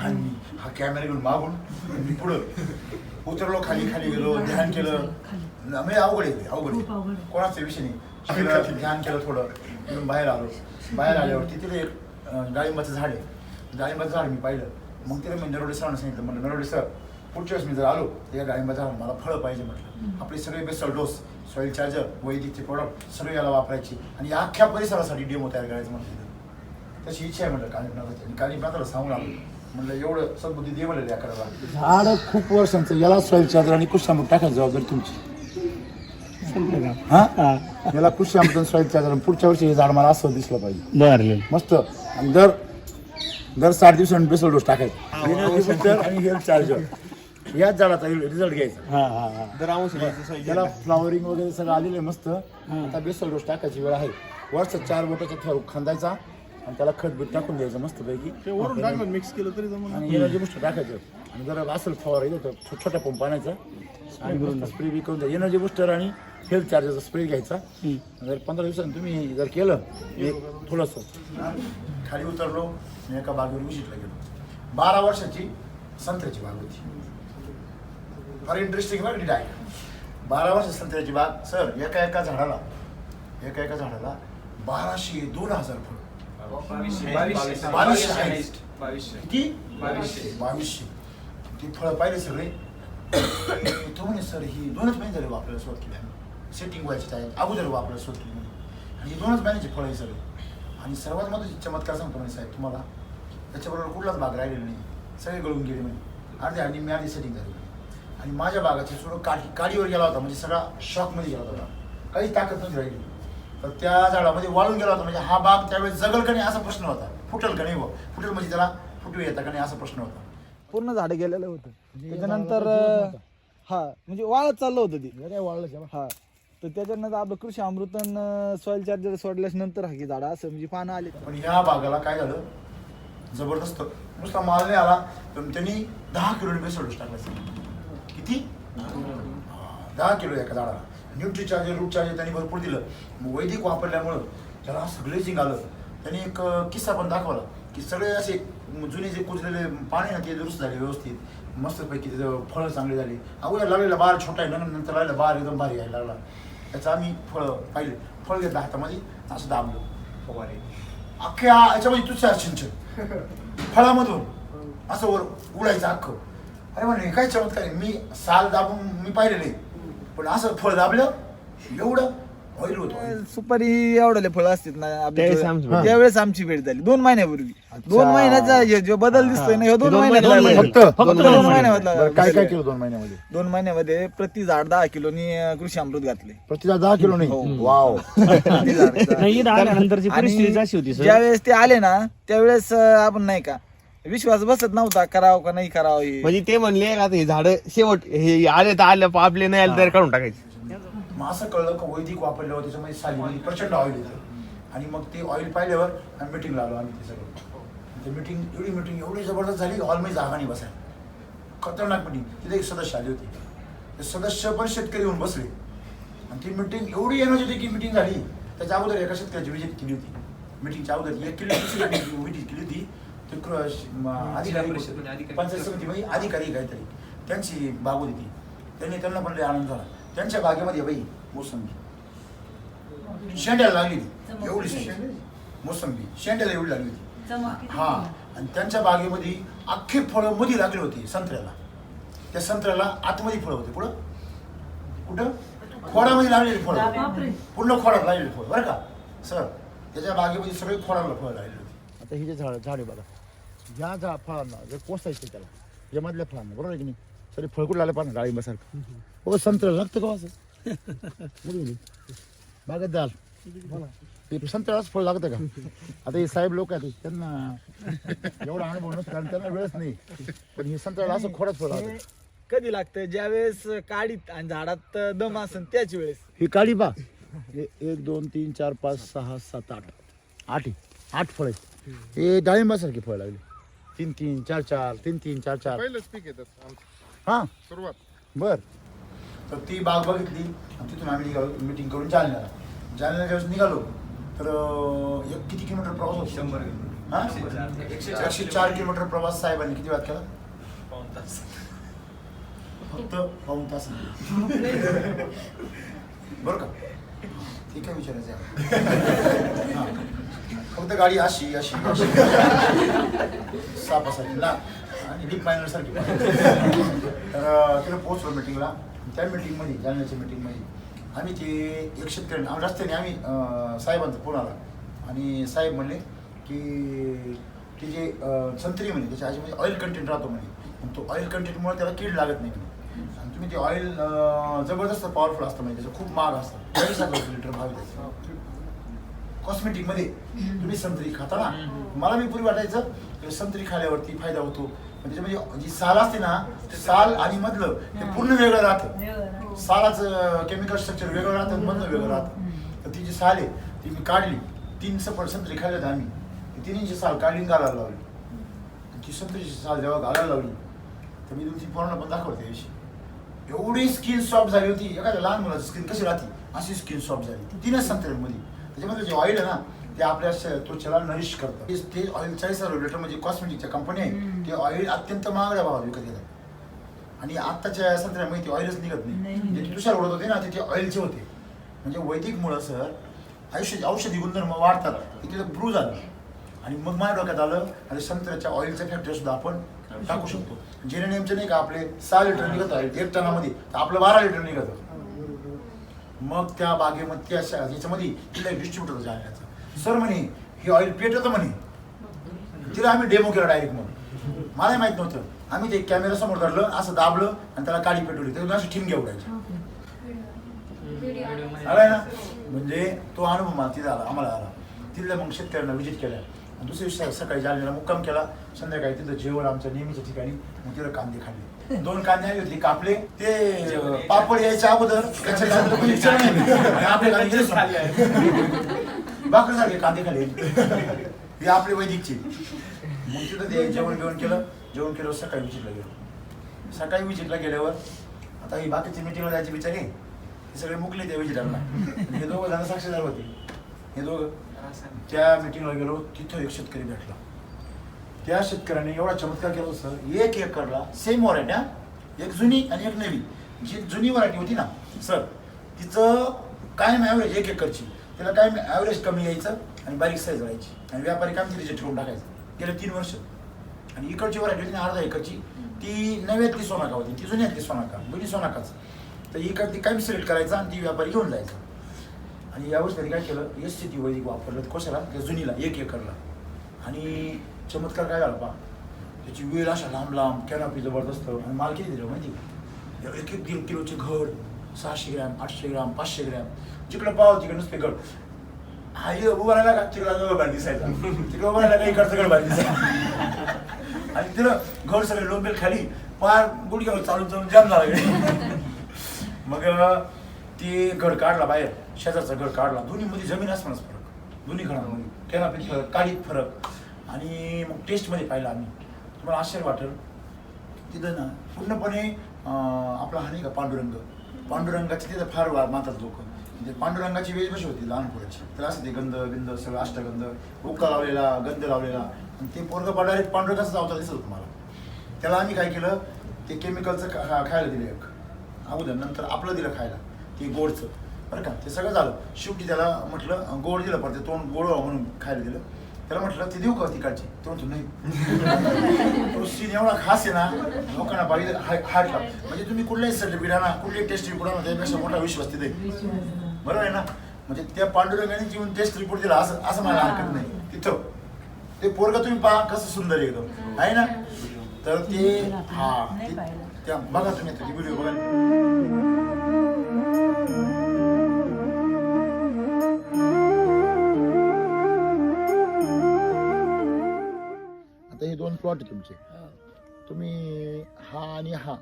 आणि हा कॅमेरा घेऊन मागून मी पुढं उतरलो. खाली गेलो, ध्यान केलं. म्हणजे अवघड कोणाचा विषय नाही. ध्यान केलं थोडं, बाहेर आलो. बाहेर आल्यावरती तिथे एक डाळिंबाचं झाड आहे. डाळिंबाचं झाड मी पाहिलं. मग तिथे मी नरोडे सरांना सांगितलं, म्हणलं नरोडे सर पुढच्या वेळेस मी जर आलो तर या डाळिंबाचं झाड मला फळं पाहिजे म्हटलं. आपले सगळे बेसल डोस, सॉईल चार्जर, वैदिकचे प्रोडक्ट सगळे याला वापरायची आणि अख्ख्या परिसरासाठी डेमो तयार करायचं म्हटलं. तशी इच्छा आहे म्हटलं कानिपनाथाची. आणि कानिपनाथाला सांगून आलो म्हणलं एवढं सद्बुद्धी दे म्हणलं या करायला. झाड खूप वर्षांचं, याला सॉईल चार्जर आणि कुशामृत टाकायची जबाबदारी तुमची. हा याला कुशामृत सॉईल चार्जर. पुढच्या वर्षी हे झाड मला असं दिसलं पाहिजे मस्त. आणि दर 60 दिवसांनी बेसल डोस टाकायचा आणि हेल्थ चार्जर. याच झाडाचा रिझल्ट घ्यायचा. त्याला फ्लॉवरिंग वगैरे सगळं आलेलं आहे मस्त. आता बेसल डोस टाकायची वेळ आहे. वरचा 4 बोटाचा थर खांदायचा आणि त्याला खत बीट टाकून द्यायचं मस्त पैकी. मिक्स केलं तरी आणि एनर्जी बुस्टर टाकायचं. आणि जर असेल फवार येईल तर छोटा पंप आणायचा आणि स्प्रे बी करून द्या. एनर्जी बुस्टर आणि हेल्थ चार्जरचा स्प्रे घ्यायचा. जर 15 दिवसांनी तुम्ही जर केलं एक थोडंसं. खाली उतरलो, मी एका बागेवर विजिटला गेलो. 12 वर्षाची संत्र्याची बाग होती. फार इंटरेस्टिंग बाग आहे. 12 वर्ष संत्र्याची बाग सर. एका झाडाला 1200-2000 फळ. 2200 ती फळं पाहिले सगळे. तो म्हणे सर ही 2च महिने झाले वापरायला सुरुवात केली आम्ही. सेटिंग व्हायची आहे अगोदर वापरायला सुरुवात केली म्हणे. आणि ही 2च महिन्याची फळं आहे सगळे. आणि सर्वात महत्त्वाची चमत्कार सांगतो म्हणे साहेब तुम्हाला, त्याच्याबरोबर कुठलाच बाग राहिलेला नाही. सगळे गळून गेले म्हणे. अर्धी मी आधी सेटिंग झाली. आणि माझ्या बागाची सुरू काडीवर गेला होता. म्हणजे सगळा शॉकमध्ये गेला होता. काही ताकद नव्हती राहिली. तर त्या झाडामध्ये वाळून गेला होता. म्हणजे हा बाग त्यावेळेस जगल का नाही असा प्रश्न होता. फुटेल का नाही व फुटेल म्हणजे त्याला फुटू येतं का नाही असा प्रश्न होता. पूर्ण झाडं गेलेलं होतं. त्याच्यानंतर हा म्हणजे वाळत चाललं होतं ते वाळलं. हा तर त्याच्यानंतर आपलं कृषी अमृतन सॉईल चार्जर सोडल्यास नंतर हा की झाडं असं म्हणजे पानं आली. पण ह्या बागाला काय झालं जबरदस्त. नुसता माल नाही आला पण त्यांनी 10 किलो बेसल डोस टाकायचा. किती 10 किलो एका झाडाला. न्यूट्री चार्जर रूट चार्जर त्यांनी भरपूर दिलं. मग वैदिक वापरल्यामुळं त्याला सगळे जिंग आलं. त्यांनी एक किस्सा पण दाखवला की सगळे असे जुने जे कुजलेले पाणी ना ते दुरुस्त झाले व्यवस्थित. मस्तपैकी त्याचं फळं चांगली झाली. अगोदर लागलेला बार छोटा आहे ना, नंतर लागला बार एकदम भारी यायला लागला. त्याचं आम्ही फळं पाहिले, फळ घेतलं हातामध्ये असं दाबलो फवारे अख्ख्या याच्यामध्ये तुझ्या सिंचन फळामधून असं वर उडायचं अख्खं. अरे म्हणलं काय चमत्कार आहे. मी साल दाबून मी पाहिलेलं आहे, पण असं फळ दाबलं एवढं ऑइल होतं. सुपारी एवढे फळ असतात ना त्यावेळेस आमची भेट झाली 2 महिन्यापूर्वी. 2 महिन्याचा जो बदल दिसतोय ना, ह्यो 2 महिन्यात फक्त 2 महिन्यात. काय काय केलं 2 महिन्यामध्ये? 2 महिन्यामध्ये प्रति झाड 10 किलोनी कृषी अमृत घातले. प्रति 10 किलो नाही? वाव. ज्यावेळेस ते आले ना त्यावेळेस आपण नाही का विश्वास बसत नव्हता करावं का नाही करावं हे. म्हणजे ते म्हणले आता हे झाड शेवट हे आले तर आले, आपले नाही आले तर काढून टाकायचे. मग असं कळलं का वैदिक वापरल्यावर त्याच्यामध्ये सालीमध्ये प्रचंड ऑइल येतं. आणि मग ते ऑइल पाहिल्यावर आम्ही मिटिंगला आलो. आम्ही ते सगळं ते मिटिंग एवढी जबरदस्त झाली, हॉलमध्ये जागा नाही बसायला. खतरनाक मिटिंग. तिथे एक सदस्य आले होते, ते सदस्य पण शेतकरी येऊन बसले. आणि ती मिटिंग एवढी एनर्जेटिक मिटिंग झाली. त्याच्या अगोदर एका शेतकऱ्याची विजिट केली होती. मिटिंगच्या अगोदर 1 किलो विजिट केली होती. ते अधिकारी पंचायत समितीमध्ये अधिकारी काहीतरी त्यांची बाग होती ती. त्यांना पण लय आनंद झाला. त्यांच्या बागेमध्ये बाई मोसंबी शेंड्याला लागली होती, एवढी मोसंबी शेंड्याला एवढी लागली होती. हा, आणि त्यांच्या बागेमध्ये अख्खे फळं मध्ये लागले होते संत्र्याला. त्या संत्र्याला आतमध्ये फळं होते. पुढं कुठं खोडामध्ये लागलेली फळं, पूर्ण खोडात लागलेली फळं बरं का सर. त्याच्या बागेमध्ये सगळे खोडाला फळं लागलेली होती. आता ही जे झाड आहे बघा, या फळांना जर कोसायचं त्याला, या मधल्या फळांना बरोबर आहे की नाही, सगळे फळ कुठं लागले पाहा डाळिंबासारखं. हो संत्र्याला लागतं का असं बागेत द्याल ते संत्र्यालाच फळ लागतं का? आता हे साहेब लोक आहेत त्यांना एवढा अनुभव नसतो कारण त्यांना वेळच नाही. पण हे संत्र्याला असं खोडच फळ लागतं. कधी लागतं ज्यावेळेस काडीत आणि झाडात दम असेल त्याच वेळेस. ही काळी पा 1 2 3 4 5 6 7 8 8 फळ आहेत. हे डाळिंबासारखे फळ लागले 3 3 4 4 3 3 4 4 पहिलंच पीक येतात हां सुरुवात. बर. तर ती बाग बघितली आणि तिथून आम्ही निघालो मिटिंग करून जालन्याला. ज्यावेळेस निघालो तर किती किलोमीटर प्रवास होतो? 100. हां 104 किलोमीटर प्रवास साहेबांनी किती वेळात केला? फक्त पाऊण तास. बरं का? ते काय विचारायचं आहे? हां फक्त गाडी अशी अशी अशी सापासारखी ना आणि डीप मायनर सारखी. तर तिला पोहोचलो मिटिंगला. त्या मिटिंगमध्ये जालन्याच्या मिटिंगमध्ये आम्ही ते एक शेतकरी रस्त्याने आम्ही साहेबांचा फोन आला आणि साहेब म्हणले की ते जे संत्री म्हणे त्याच्या आजीमध्ये ऑइल कंटेंट राहतो म्हणे, आणि तो ऑइल कंटेंटमुळे त्याला कीड लागत नाही म्हणे. आणि तुम्ही ते ऑइल जबरदस्त पॉवरफुल असतं म्हणजे त्याचं खूप महाग असतं. 40,000 लिटर भाव आहे कॉस्मेटिकमध्ये. तुम्ही संत्री खाता ना, मला मी पूर्वी वाटायचं संत्री खाल्यावरती फायदा होतो. त्याच्यामध्ये जी साल असते ना ते साल आणि मधलं ते पूर्ण वेगळं राहतं. सालाचं केमिकल स्ट्रक्चर वेगळं राहतं, मधलं वेगळं राहतं. तर ती जी साल आहे ती मी काढली. 3 सफर संत्री खाल्ल्यात आम्ही. 3 साल काढली घालायला लावली. ती संत्रीची साल जेव्हा घालायला लावली तर मी 2-3 पोरांना पण दाखवते त्याविषयी. एवढी स्किन सॉफ्ट झाली होती. एखाद्या लहान मुलाची स्किन कशी राहते अशी स्किन सॉफ्ट झाली 3च संत्र्यांमध्ये. त्याच्यामध्ये जे ऑइल आहे ना ते आपल्या त्वचेला नरिश करतं. ते ऑइल 40,000 लिटर म्हणजे कॉस्मेटिकच्या कंपनी आहे. ते ऑइल अत्यंत महागड्या भावात विकत येतात. आणि आत्ताच्या संत्र्यामध्ये ते ऑइलच निघत नाही. जे तुषार उडत होते ना ते ऑइलचे होते. म्हणजे वैदिकमुळं सर औषधी गुणधर्म वाढतात. तिथे ब्रू झालं आणि मग माझ्या डोक्यात आलं आणि संत्र्याच्या ऑइलच्या फॅक्टरी सुद्धा आपण टाकू शकतो. जेनेमचे नाही का आपले 6 लिटर निघत आहे 1 टनामध्ये, तर आपलं 12 लिटर निघतं. मग त्या बागेमध्ये याच्यामध्ये तिला एक डिस्ट्रीब्युटर जाण्याचा सर म्हणे हे ऑइल पेटवतं म्हणे. तिला आम्ही डेमो केला डायरेक्ट. म्हणून मला माहित नव्हतं. आम्ही ते कॅमेरा समोर धरलं असं दाबलं आणि त्याला काडी पेटवली. त्यातून अशी ठिणग्या उडायची. आलाय ना म्हणजे तो अनुभव मला तिथं आला आम्हाला आला. तिथल्या मग शेतकऱ्यांना व्हिजिट केल्या. आणि दुसऱ्या दिवशी सकाळी जालन्याला मुक्काम केला. संध्याकाळी तिथं जेवण आमच्या नेहमीच्या ठिकाणी. मग तिथं कांदे खाल्ले. 2 कांदे आले होते कापले. ते पापड यायच्या अगोदर आपले कांदे बाकरसारखे कांदे खाल्ले. हे आपले वैदिकचे. मग तिथं ते जेवण केलं. सकाळी विजिटला गेलो. सकाळी विजिटला गेल्यावर आता ही बाकीची मिटिंगला जायची विचार आहे हे सगळे मुकले त्या विजिटांना. हे 2 जण साक्षीदार होते. हे 2 त्या मिटिंगला गेलो. तिथं एक शेतकरी भेटला. त्या शेतकऱ्याने एवढा चमत्कार केला सर, 1 एकरला सेम व्हरायटी, एक जुनी आणि एक नवी. जी जुनी व्हरायटी होती ना सर, तिचं कायम ॲव्हरेज 1 एकरची, त्याला कायम ॲव्हरेज कमी यायचं आणि बारीक साईज राहायची, आणि व्यापारी काम ती रिजेक्ट करून टाकायचं गेले 3 वर्ष. आणि इकडची व्हरायटी होती ना 1/2 एकरची, ती नव्यातली सोनाका होती, ती जुन्यातली सोनाका, दोन्ही सोनाकाच. तर इकडं ती कायम सिलेक्ट करायचा आणि ती व्यापारी घेऊन जायचा. आणि यावेळेस त्यांनी काय केलं, SCT वैदिक वापरलं कशाला, त्या जुनीला 1 एकरला. आणि चमत्कार काय झाला पहा, त्याची वेळ अशा लांब लांब, कॅनॉपी जबरदस्त, आणि माल किती दिलं माहिती, 1-1 किलोचे घड, 600 ग्रॅम, 800 ग्रॅम, 500 ग्रॅम, जिकडं पाव तिकडे नुसते घड. हा ये उभा राहिला का तिकडं गड दिसायचा, तिकडं उभा राहिला का इकडचं गड दिसायचा. आणि तिला घड सगळे लोंबेल खाली पार गुडघ्यावर चालून चालून जाम झाला. मग ते घड काढला बाहेर, शेजारचा घड काढला, दोन्हीमध्ये जमीन आसमानच फरक, दोन्ही घडामध्ये कॅनॉपीत फरक, काळीत फरक. आणि मग टेस्टमध्ये पाहिलं आम्ही, तुम्हाला आश्चर्य वाटेल, तिथं ना पूर्णपणे आपला हा नाही का पांडुरंगाची तिथं फार मानतात लोक. म्हणजे पांडुरंगाची वेज कशी होती लहान पोराची, तर असं ते गंध बिंद सगळं अष्टगंध, उक्का लावलेला, गंध लावलेला, आणि ते पोरगं डायरेक्ट पांडुरंगाचाच अवतार दिसत होतं मला. त्याला आम्ही काय केलं, ते केमिकलचं खायला दिलं एक अगोदर, नंतर आपलं दिलं खायला ते गोडचं, बरं का. ते सगळं झालं, शेवटी त्याला म्हटलं गोड दिलं, पण ते तोंड गोड म्हणून खायला दिलं. त्याला म्हटलं ते देऊ का तिकडची, तो म्हणतो नाही. तो सीन एवढा खास आहे ना, लोकांना बघितलं हार्ट. म्हणजे तुम्ही कुठल्याही सर्टिफिकेट आणा, कुठल्याही टेस्ट रिपोर्ट आणा, त्यापेक्षा मोठा विश्वास तिथे, बरोबर आहे ना. म्हणजे त्या पांडुरंगाने जीवन टेस्ट रिपोर्ट दिला असं मला हरकत नाही. तिथं ते पोरगं तुम्ही पहा कसं सुंदर एकदम आहे ना. तर ते त्या बघा तुम्ही व्हिडिओ बघा. आता हे 2 प्लॉट आहे तुमचे, तुम्ही हा आणि हा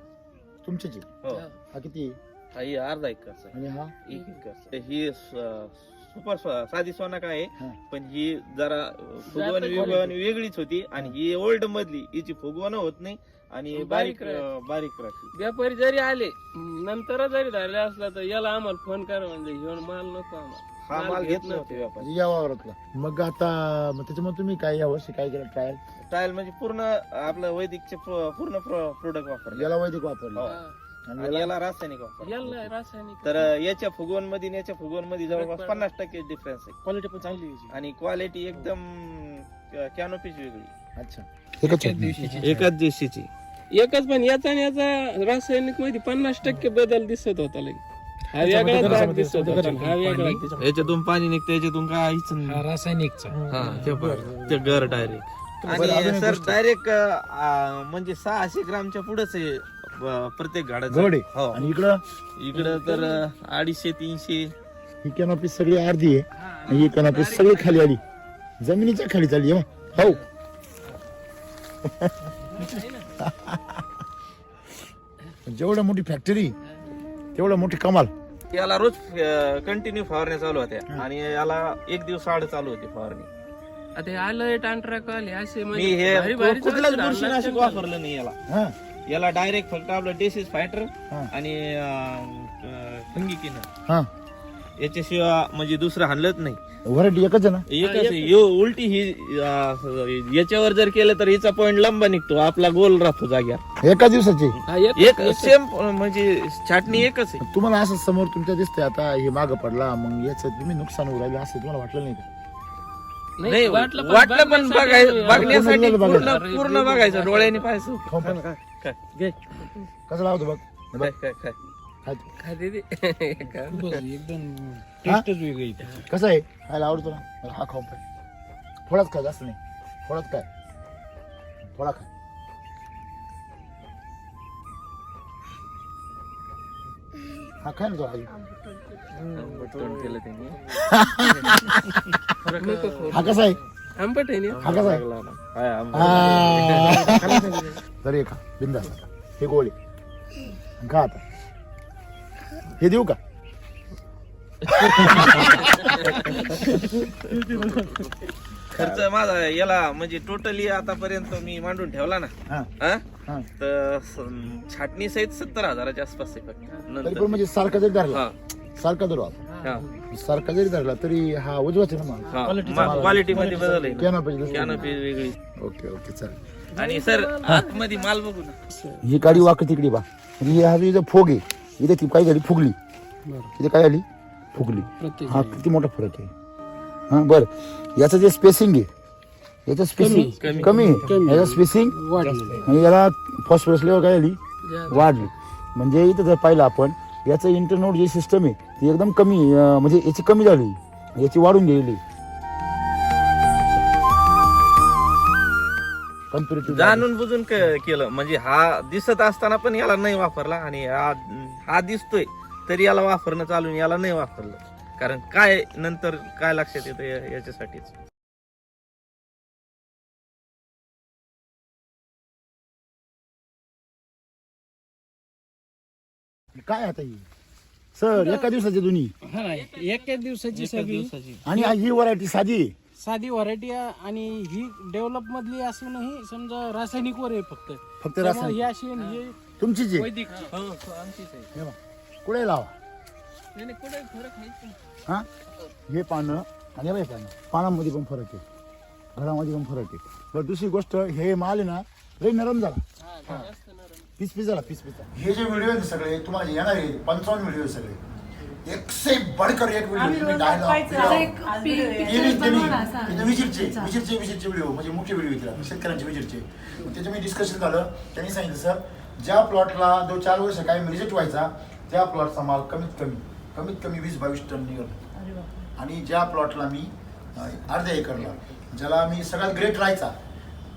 तुमचेच आहे. हा किती आहे? ही 1/2 एकरचा आणि हा 1 एकरचा. ही सुपर साधी सोनाका आहे, पण ही जरा फुगवण वेगळीच होती, आणि ही ओल्ड मधली, हिची फुगवण होत नाही आणि बारीक राहते. व्यापारी जरी आले नंतर जरी धरले असला तर याला आम्हाला फोन करा, म्हणजे घेऊन माल नको आम्हाला, हा माल घेत नव्हते व्यापारी या वावरातला. मग आता त्याच्यामुळे तुम्ही काय यावर्षी काय केलं, ट्रायल म्हणजे पूर्ण आपलं वैदिकचे पूर्ण प्रोडक्ट वापरले. याला वैदिक वापरलं आणि याला रासायनिक वापरलं. याला रासायनिक. तर याच्या फुगवण मध्ये आणि याच्या फुगवण मध्ये जवळपास 50% डिफरन्स आहे. क्वालिटी पण चांगली आहे. आणि क्वालिटी एकदम कॅनोपीच वेगळी. अच्छा, एकाच दिवशीची. एकच, पण याचा आणि याचा रासायनिक मध्ये 50% बदल दिसत होता लगे. हा वेगळा भाग दिसत होता, हा वेगळा. याच्यातून पाणी निघतं, याच्यातून काहीच रासायनिकचा ते गर डायरेक्ट. आणि सर डायरेक्ट म्हणजे 600 ग्रामच्या पुढेच आहे प्रत्येक झाडाचं. हो. आणि इकडं तर 250-300. ही कॅनॉपी सगळी अर्धी आहे, आणि ही कॅनॉपी सगळी खाली आली, जमिनीच्या खाली चालली. हो जेवढं मोठी फॅक्टरी तेवढं मोठी कमाल. याला रोज कंटिन्यू फवारण्या चालू होत्या, आणि याला 1 दिवस आड चालू होती फवारणी. आता आलं टांट्रॅक आले असे, मी हे कुठलंच बुरशीनाशक वापरलं नाही याला. याला डायरेक्ट फक्त आपलं डिसीज फायटर आणि फंगी किनर, याच्याशिवाय म्हणजे दुसरं हाणलंच नाही. व्हरायटी एकच आहे ना, एकच आहे. उलटी ही याच्यावर जर केलं तर हिचा पॉइंट लंबा निघतो, आपला गोल राहतो जाग्यावर. एका दिवसाची एक सेम म्हणजे छाटणी एकच आहे. तुम्हाला असं समोर तुमच्या दिसतंय आता हे मागं पडला, मग याचं तुम्ही नुकसान होऊ राहिलं असं तुम्हाला वाटलं नाही का? नाही वाटलं, पण बघण्यासाठी पूर्ण बघायचं, डोळ्याने पाहायचं. कसं लावतो बघ, एकदम टेस्टच वेगळी. कसं आहे, खायला आवडतो ना. हा खाऊ पाय, थोडाच खा, जास्त नाही, थोडाच काय, थोडा खा. हा खाय ना तो अजून. हा कसा आहे, आंबट आहे ना. हा कसा आहे, तरी खा बिंदास. हे गोळी खा. आता हे देऊ का? खर्च माझा याला म्हणजे टोटली आतापर्यंत मी मांडून ठेवला ना, तर छाटणी सहित 70,000च्या आसपास आहे फक्त. म्हणजे सारखा जर धरला, सारखा धरू सारखा जरी धरला तरी हा उजवाच आहे ना माल क्वालिटी मध्ये बदल आहे कॅनोपी वेगळी. ओके ओके चालेल. आणि सर आतमध्ये माल बघू ना. ही गाडी वाकडी तिकडे बा म्हणजे हा जो इथं फोग आहे इथे ती काय झाली फुगली इथे काय झाली फुगली हा किती मोठा फरक आहे. हा बरं याचं जे स्पेसिंग आहे याचं स्पेसिंग कमी आहे याचं स्पेसिंग आणि याला फॉस्फरस लेवल काय झाली वाढली. म्हणजे इथं जर पाहिलं आपण याचं इंटरनोड जी सिस्टम आहे ती एकदम कमी म्हणजे याची कमी झाली याची वाढून गेली. जाणून बुजून केलं म्हणजे हा दिसत असताना पण याला नाही वापरला आणि हा दिसतोय तरी याला वापरणं चालून याला नाही वापरलं. कारण काय नंतर काय लक्षात येतं याच्यासाठीच. काय आता ही सर एका दिवसाची दोन्ही एका दिवसाची सगळी आणि ही व्हरायटी साधी आहे. साधी व्हरायटी आणि ही डेव्हलप मधली असूनही समजा रासायनिक वर आहे फक्त रासायनिक ही अशी हे तुमची जी वैदिक आमचीच आहे. कुठे लावा नाही कुठे फरक आहे. हा हे पानं आणि हे पानं पानामध्ये पण फरक आहे घरामध्ये पण फरक आहे. बरं दुसरी गोष्ट हे माल आहे ना लई नरम झाला पीस झाला पीस हे जे व्हिडिओ आहेत सगळे तुम्हाला येणार आहे 55 व्हिडिओ सगळे एक से बढ़कर एक व्हिडिओ विजिटचे व्हिडिओ म्हणजे मोठे व्हिडिओ येतील शेतकऱ्यांचे विजिटचे त्याच्यामध्ये डिस्कशन झालं. त्यांनी सांगितलं सर ज्या प्लॉटला 2-4 वर्ष काय रिजेक्ट व्हायचा त्या प्लॉटचा माल कमीत कमी 20-22 टन निघाला. आणि ज्या प्लॉटला मी अर्ध्या एकरला ज्याला मी सगळ्यात ग्रेट राहायचा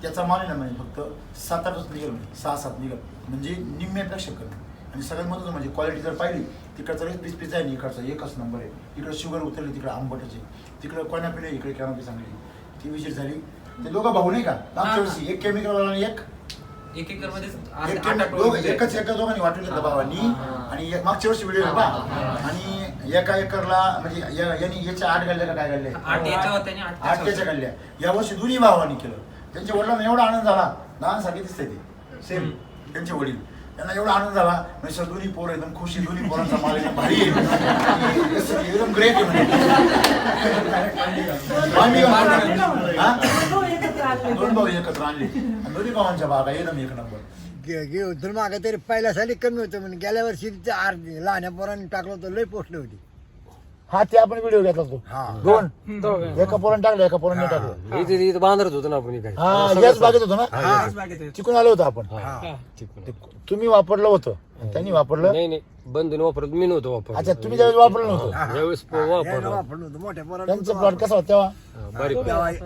त्याचा माल आहे ना म्हणजे फक्त 7-8च निघेल 6-7 निघेल म्हणजे निम्म्यापेक्षा कमी. आणि सगळ्यात महत्त्वाचं म्हणजे क्वालिटी जर पाहिली तिकडचा रेट पीस आहे इकडचा एकच नंबर आहे. इकडे शुगर उतरली तिकडे आंबटचे तिकडे कोण्या पिढी इकडे कॅनोपी चांगली ती विजिट झाली. ते दोघं भाऊ नाही का मागच्या वर्षी एक केमिकल आणि एक एकर मध्ये एकच दोघांनी वाटून घेतलं भावांनी. आणि मागच्या वर्षी व्हिडिओ बा आणि एका एकरला म्हणजे यांनी याच्या 8 गाडल्या का काय गाडल्या 8 त्याच्या गाडल्या या वर्षी दोन्ही भावांनी केलं. त्यांच्या वडिलांना एवढा आनंद झाला लहानसाठी दिसते ते सेम त्यांचे वडील त्यांना एवढा आनंद झाला म्हणजे दोन्ही पोरं एकदम खुशी दोन्ही पोरांचा माल एकदम भारी आहे एकदम ग्रेट आहे दोन भाऊ एकत्र आणले आणि दोन्ही भावांच्या बागा एकदम एक नंबर. मागे तरी पहिल्या साली कमी होतं म्हणजे गेल्या वर्षी लहान्या पोरांनी टाकलं होतं लय पोचले होती. हा ते आपण व्हिडिओ घेतला तो दोन एका पोरांनी टाकलं एका पोरांनी टाकलं बांधत होतो ना आपण हा याच बागेत होतो ना चिकून आलो होतो आपण तुम्ही वापरलं होतं त्यांनी वापरलं नाही बंधून वापरत मी नव्हतो वापर. अच्छा तुम्ही ज्यावेळेस वापरलं नव्हतं ज्यावेळेस वापरलं मोठ्या पोरांनी त्यांचा प्लॉट कसा होता तेव्हा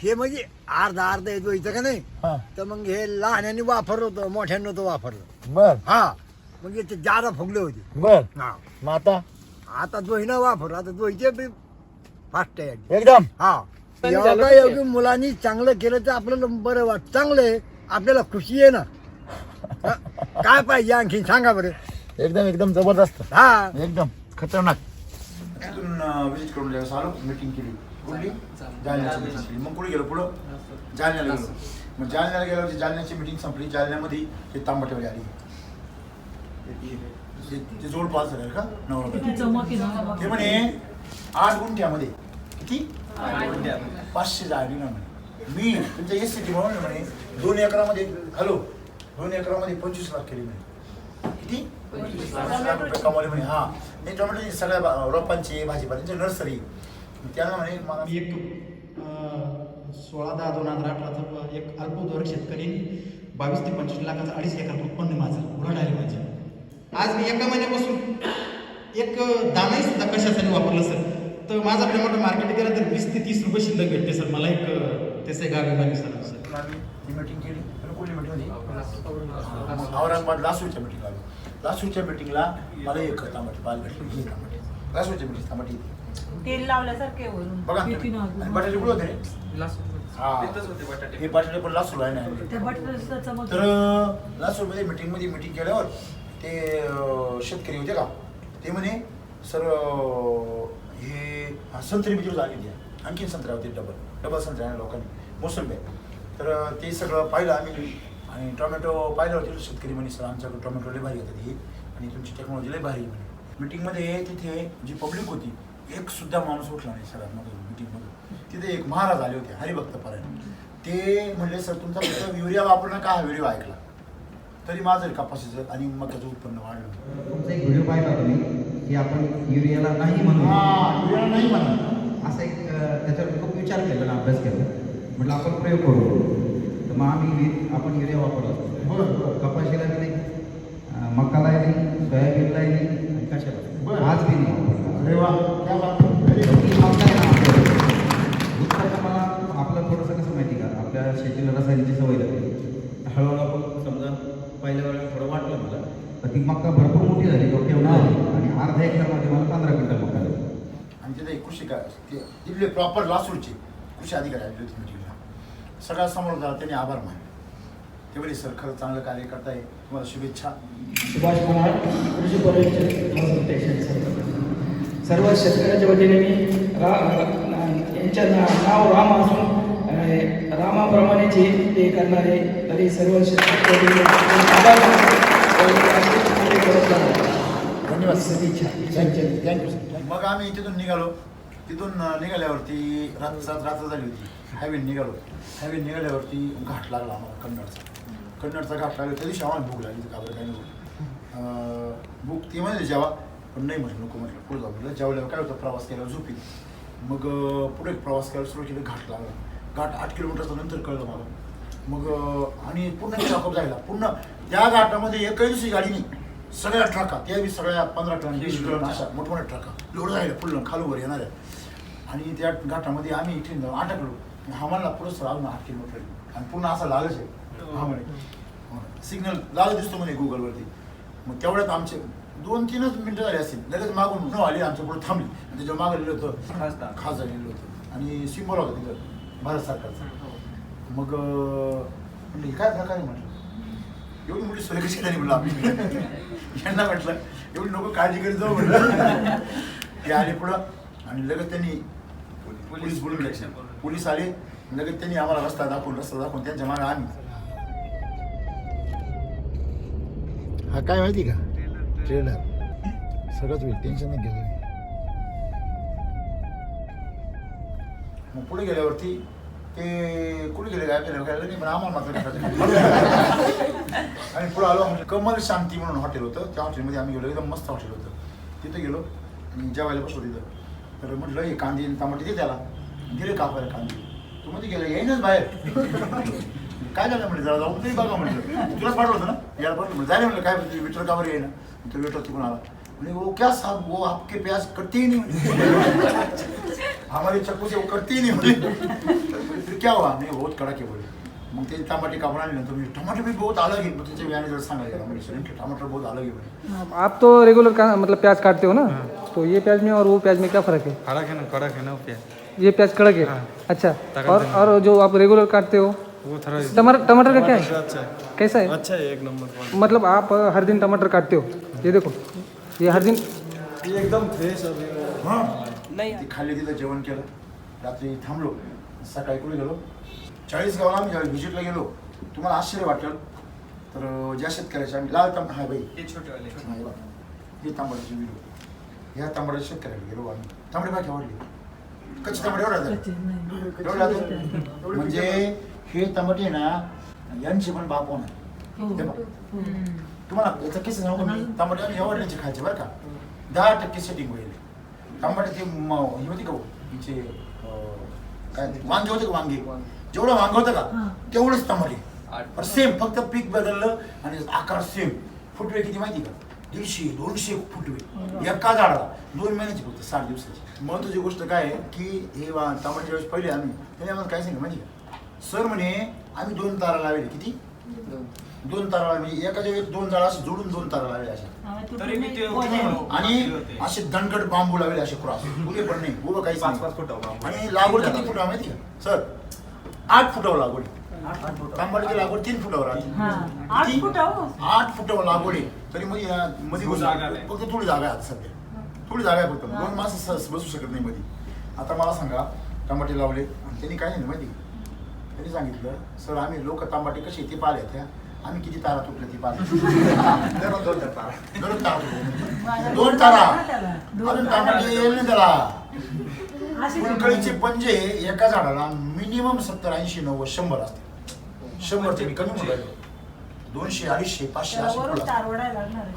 हे म्हणजे अर्धा येतो इथं का नाही तर मग हे लहान्यांनी वापरलं होतं मोठ्यानं नव्हतं वापरलं. बर हा म्हणजे ते जादा फुगले होते. बर मग आता दोही न वापर आता दोहीचे फास्ट आहे एकदम हा योग्य मुलांनी चांगलं केलं तर आपल्याला बरं वाट चांगलं आहे आपल्याला खुशी आहे ना. काय पाहिजे आणखी सांगा बरं. एकदम जबरदस्त हा एकदम खतरनाक. तिथून विजिट करून ज्यावेळेस आलो मीटिंग केली कुठली जालन्याची मीटिंग केली. मग कुठे गेलो पुढं जालन्याला गेलो. मग जालन्याला गेल्यावर जालन्याची मीटिंग संपली. जालन्यामध्ये हे तांबटेवाडी आली ते जोड पास झालं का नवरा ते म्हणे 8 गुंठ्यामध्ये किती 500 झाडी ना म्हणे मी तुमच्या एस सी म्हणून म्हणे 2 एकरामध्ये 2 एकरामध्ये 25 लाख केली म्हणे किती 25 लाख रुपये कमावले म्हणे. हा मी टोमॅटोची सगळ्या रोपांची भाजीपाल्यांची नर्सरी त्यांना म्हणे मला एक 16/10/2018 एक अल्पधोरण शेतकरी 22 ते 25 लाखाचं 2.5 एकर उत्पन्न माझं बुलढाणा म्हणजे आज मी एका महिन्यापासून एक दाणही सुद्धा कशासाठी वापरलं सर तर माझा टोमॅटो मार्केट गेला तर 20 ते 30 रुपये शिल्लक भेटते सर मला एक त्याचे गावी सर आम्ही मीटिंग केली कुठली मीटिंग होती औरंगाबाद लासूरच्या मीटिंगला आलो. लासूरच्या मीटिंगला मला एक टमाटे पाल भेटले लासूरच्या मीटिंग टमाटे तेल लावल्यासारखे बघा आणि बटाटे कुठे होते हे बटाटे पण लासूर आहे ना. तर लासूरमध्ये मीटिंग केल्यावर ते शेतकरी होते का ते म्हणे सर हे संत्री बिजूळ आली द्या आणखीन संत्रा होते डबल संत्रा आहे लोकांनी मोसंबी. तर ते सगळं पाहिलं आम्ही आणि टोमॅटो पाहिलं होते. शेतकरी म्हणे सर आमच्याकडे टोमॅटो लय भारी येतात ही आणि तुमची टेक्नॉलॉजी लय भारी म्हणे. मीटिंगमध्ये तिथे जी पब्लिक होती एक सुद्धा माणूस उठला नाही सगळ्यात मीटिंगमध्ये. तिथे एक महाराज आले होते हरिभक्त परायण. ते म्हणले सर तुमचा फक्त युरिया वापरणं का हा व्हिडिओ ऐकला तरी माझं कपाशीचं आणि मक्याचं उत्पन्न वाढलं. तुमचा एक व्हिडिओ पाहिला तुम्ही की आपण युरियाला नाही म्हणू, युरियाला नाही म्हणा असं एक त्याच्यावर खूप विचार केला ना, अभ्यास केला. म्हटलं आपण प्रयोग करू. तर मग आपण युरिया वापरला. कपाशीला बी नाही, मकाला नाही, सोयाबीनला नाही आणि कशाला आज बी नाही. मला आपलं थोडंसं कसं माहिती का, आपल्या शेतीला रसायनाची सवय लागली. हळूहळू आपण समजा पहिल्या वेळेला थोडं वाटलं मला, तर ती मक्का भरपूर मोठी झाली, डोक्यावर झाली आणि अर्धा एकरमध्ये मला 15 क्विंटल मक्का झाली. आणि तिथे कृषी काय तिथले प्रॉपर लासूरचे कृषी अधिकारी आले होते मीटिंगला. सगळ्या समोर झाला त्यांनी आभार मानले. ते म्हणजे सर खरं चांगलं कार्य करताय, तुम्हाला शुभेच्छा. सुभाष पवार, कृषी परिषद सर्व शेतकऱ्याच्या वतीने मी यांच्या नाव राम असून रामाप्रमाणेचे ते करणारे तरी सर्व शेतकरी धन्यवाद. थँक्यू. मग आम्ही तिथून निघालो. तिथून निघाल्यावरती रात्र झाली होती. हायवे निघाल्यावरती घाट लागला आम्हाला कन्नडचा घाट लागला. त्या दिवशी आम्हाला भूक लागली. काबर काही नको भूक ती म्हणजे जेवा, पण नाही म्हटलं नको म्हटलं पुढे जाऊ म्हटलं. जेवल्यावर काय होतं प्रवास केला झोपी. मग पुढे प्रवास करायला सुरू केलं. घाट लागला. घाट 8 किलोमीटरचा नंतर कळलं मला. मग आणि पूर्ण चॉकअप झाला. पूर्ण त्या घाटामध्ये एकही दुसरी गाडी नाही. सगळ्या ट्रका त्या बी सगळ्या 15 टन 20 टन अशा मोठमोठ्या ट्रका लोड झाल्या फुल खालूवर येणाऱ्या. आणि त्या घाटामध्ये आम्ही इथे जाऊन अटकलो. हा म्हणला पुढं सर अजून 8 किलोमीटर आणि पूर्ण असा लालच आहे. हा म्हणे सिग्नल लाल दिसतो म्हणे गुगलवरती. मग तेवढ्यात आमचे 2-3 मिनिटं झाली असतील. लगेच मागून न आली आमच्या पुढे थांबली. त्याच्या मागं लिहिलं होतं खासदार लिहिलं होतं आणि सिम्बॉल होतं तिथं भारत सरकारचं. मग म्हणजे काय प्रकारे म्हटलं एवढी मोठी सोय कशी झाली म्हटलं आपली. यांना म्हटलं एवढी नको काळजी करीत जाऊ म्हटलं. ते आले पुढं आणि लगेच त्यांनी पोलीस बोलून घ्यायचे. पोलीस आले लगेच त्यांनी आम्हाला रस्ता दाखवून त्यांच्या मागे आम्ही. हा काय माहिती का ट्रेलर सगळंच होईल, टेन्शन नाही घ्यायचं. मग पुढे गेल्यावरती ते कुठे गेले काय केलं काय नाही पण आम्हाला मात्र आणि पुढे आलो. कमल शांती म्हणून हॉटेल होतं. त्या हॉटेलमध्ये आम्ही गेलो. एकदम मस्त हॉटेल होतं. तिथं गेलो आणि जेवायला बसलो तिथं. तर म्हटलं हे कांदे टमाटे दे त्याला. गेले कापायला कांदे. तू मध्ये गेला येईनच बाहेर. काय झालं म्हटलं जरा जाऊन तरी बघा म्हटलं. तुलाच पाठवलं होतं ना याला पाठवलं जायला म्हटलं काय वेटर कावर येईना. तो वेटर तिकडून आला म्हणजे वो क्या साहब वो आपके प्याज करते ही नहीं. हमारे चक्कू से वो करते ही नहीं. फिर क्या हुआ नहीं बहुत कड़क है बोले. मग ते टमाटे कापून आणले नंतर टमाटर भी बहुत अलग है. मग त्याच्या व्याने जर सांगायला म्हणजे टमाटर बहुत अलग है बोले. आप तो रेगुलर का मतलब प्याज काटते हो ना, तो ये प्याज में और वो प्याज में क्या फर्क है? कड़क है ना प्याज. ये प्याज कड़क है. अच्छा. और जो आप रेगुलर काटते हो वो थोड़ा टमाटर का क्या है? अच्छा है. कैसा है? अच्छा है, एक नंबर. मतलब आप हर दिन टमाटर काटते हो? ये देखो ये हर दिन एकदम फ्रेश आहे. हां नाही ती खाली तिथं जेवण केलं. रात्री थांबलो. सकाळी कुठे गेलो 40 गावाला आम्ही ज्यावेळी व्हिजिटला गेलो. तुम्हाला आश्चर्य वाटेल तर ज्या शेतकऱ्याचे आम्ही लाल तांबडा हा बाई हे छोटेवाले हे तांबड्याचे व्हिडिओ ह्या तांबड्याच्या शेतकऱ्याला गेलो आम्ही. तांबडे बाकी वाढले. कच्चे तांबडे एवढा म्हणजे हे तांबटे ना यांचे पण बाप होणार. तुम्हाला याचा किस्सा सांगू मी. तांबटे आम्ही एवढ्याचे खायचे बरं का. 10% सेटिंग होईल. तांबटे ते हे होते का हिचे काय वांगे होते का वांगे जेवढं वांग होतं का तेवढंच टमाटे सेम फक्त पीक बदललं आणि आकार सेम. फुटवे किती माहिती का 150-200 फुटवे एका झाडाला 2 महिन्याची फक्त 60 दिवसाची. महत्वाची गोष्ट काय आहे की हे टमाटे वेळेस पहिले आम्ही त्याने आम्हाला काय सांगितलं माहिती का सर म्हणे आम्ही 2 तारा लावले. किती 2 तारा म्हणजे एकाच्या वेळेस 2 झाडं असे जोडून 2 तारा लावले अशा आणि असे दणकट बांबू लावले असे क्रॉस. उभे पण नाही उभं काहीच नाही. आणि लागवड किती फुटावं माहिती का सर 8 फुटावर लागवड. तांबडीची लागवड 3 फुटावर राहते. 8 फुटावर लागवड आहे तरी मध्ये फक्त थोडी जागा आहे. सध्या थोडी जागा आहे फक्त 2 माणसं बसू शकत नाही मध्ये. आता मला सांगा टमाटे लावले आणि त्यांनी काय नाही माहिती त्यांनी सांगितलं सर आम्ही लोक तांबाटे कसे ते पाहिले त्या आम्ही किती तारा तुटल्या ती पाहिजे दररोज तारा तुटल्या. 2 तारा अजून टमाटे येईल नाही त्याला. फुलकळीचे पंजे एका झाडाला मिनिमम 70, 80, 90, 100 असते. 100 ते कमी मुलं 200, 250, 500 असे फुलं.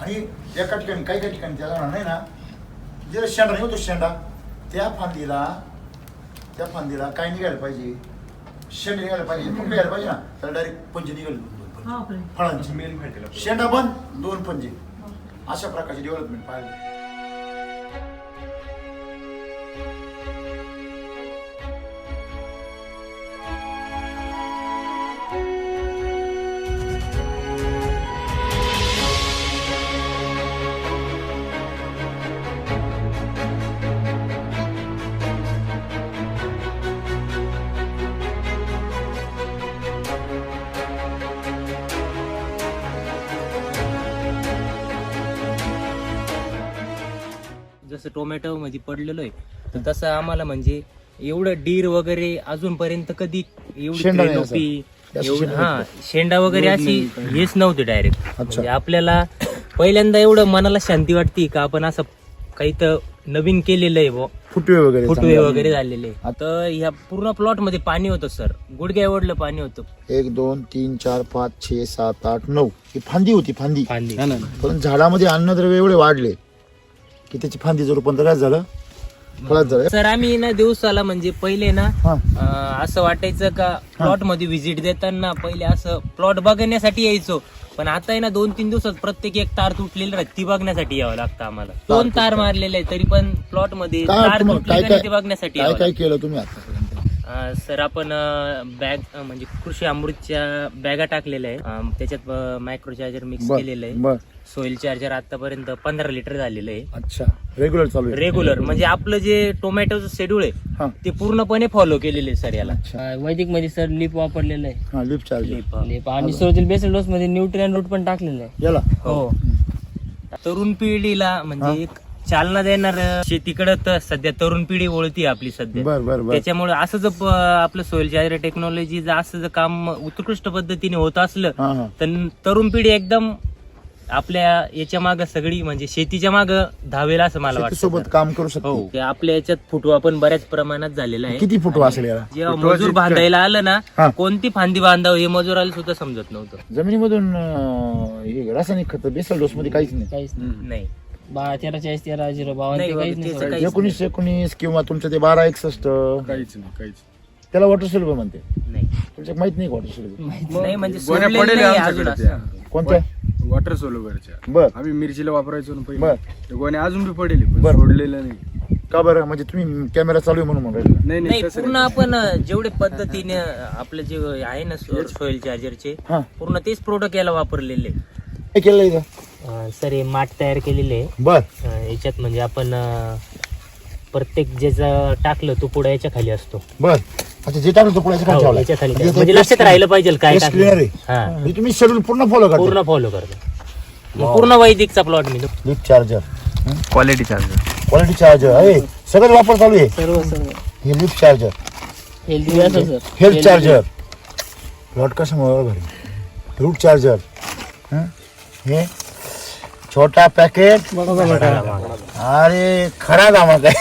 आणि एका ठिकाणी काही ठिकाणी त्या झाडा नाही ना जे शेंडा नाही होतो शेंडा त्या फांदीला काय निघायला पाहिजे, शेंड निघायला पाहिजे, फुलं यायला पाहिजे ना, तर डायरेक्ट पंजे निघाले फळांची. शेंडा बंद 2 पंजे अशा प्रकारची डेव्हलपमेंट पाहिजे. जसं टोमॅटो मध्ये पडलेलो आहे तर तसं आम्हाला म्हणजे एवढं डीर वगैरे अजूनपर्यंत कधी एवढी शेंडा नाही canopy, असा. एवढं शेंडा वगैरे अशी हेच नव्हती डायरेक्ट. म्हणजे आपल्याला पहिल्यांदा एवढं मनाला शांती वाटते का आपण असं काही तर नवीन केलेलं आहे बुवा. फुटवे वगैरे झालेले. तर ह्या पूर्ण प्लॉट मध्ये पाणी होतं सर, गुडघ्या एवढलं पाणी होतं. 1 2 3 4 5 6 7 8 9 ही फांदी होती फांदी. पण झाडामध्ये अन्नद्रव्य एवढे वाढले की त्याची फांदीचं रूपांतर काय झालं, फळात झालं. सर आम्ही ना दिवसाला म्हणजे पहिले ना असं वाटायचं का प्लॉट मध्ये व्हिजिट देताना पहिले असं प्लॉट बघण्यासाठी यायचो, पण आता आहे ना 2-3 दिवसात प्रत्येक एक तार तुटलेली राहते ती बघण्यासाठी यावं लागतं आम्हाला. 2 तार मारलेले आहे तरी पण प्लॉट मध्ये तार तुटली का नाही ते बघण्यासाठी यावं काय लागतं. केलं तुम्ही आता? सर आपण बॅग म्हणजे कृषी अमृतच्या बॅगा टाकलेल्या आहे, त्याच्यात मायक्रो चार्जर मिक्स केलेलं आहे. सोईल चार्जर आतापर्यंत 15 लिटर झालेलं आहे. अच्छा, रेग्युलर चालू आहे. रेग्युलर म्हणजे आपलं जे टोमॅटोचं शेड्यूल आहे ते पूर्णपणे फॉलो केलेले आहे सर याला. वैदिक मध्ये सर लिप वापरलेलं आहे. लिप चार्जर लिप आणि सोतील बेसल डोस मध्ये न्यूट्रिएंट रूट पण टाकलेलं आहे याला. हो. तरुण पिढीला म्हणजे एक चालना देणार शेतीकडे तर सध्या तरुण पिढी वळती आपली सध्या. त्याच्यामुळे असं जर आपलं सोईल चार्जर टेक्नॉलॉजी जर असं जर काम उत्कृष्ट पद्धतीने होत असलं तर तरुण पिढी एकदम आपल्या याच्या माग सगळी म्हणजे शेतीच्या माग धावेल असं मला वाटतं. सोबत काम करू शकतो. आपल्या याच्यात फुटवा पण बऱ्याच प्रमाणात झालेला आहे. किती फुटवा असेल याला? जेव्हा मजूर बांधायला आलं ना कोणती फांदी बांधावं हे मजूराला सुद्धा समजत नव्हतं. जमिनीमधून हे रासायनिक खत बेसल डोस मध्ये काहीच नाही. नाही 1340 19 किंवा तुमचं ते 1261 काहीच नाही. त्याला वॉटर सोल्युबल म्हणते. नाही तुमच्या माहित नाही वॉटर सोल्युबल नाही म्हणजे गोण्या सोडलेलं पडेल नाही आमच्याकडे अजून त्या. असं. कोणत्या? वॉटर सोल्युबलच्या. बर. आम्ही मिरचीला वापरायचो ना बर. पहिले. ते गोण्या अजून बी पडेल पण बर. सोडलेलं नाही. का बरं? म्हणजे तुम्ही कॅमेरा चालू आहे म्हणून म्हणून नाही पूर्ण आपण जेवढे पद्धतीने आपलं जे आहे ना सोईल चार्जरचे पूर्ण तेच प्रोडक्ट याला वापरलेले. काय केलं इथं? सर हे माठ तयार केलेले आहे. बर. याच्यात म्हणजे आपण प्रत्येक ज्याचं टाकलं तो पुढे याच्या खाली असतो. बर. अच्छा, जे टाकलं तो पुढे खाली ठेवला. याच्या खाली म्हणजे लक्षात राहिलं पाहिजे काय टाकलं. म्हणजे तुम्ही शेड्यूल पूर्ण फॉलो करता. पूर्ण फॉलो करतो. पूर्ण वैदिकचा प्लॉट मी लिप charger, quality charger, quality charger आहे सगळं वापर चालू आहे. सर्व हे लिप चार्जर, हेल्थ चार्जर, प्लॉट कशामुळे भारी, रूट चार्जर, हे छोटा पॅकेट. अरे खरा दामा काय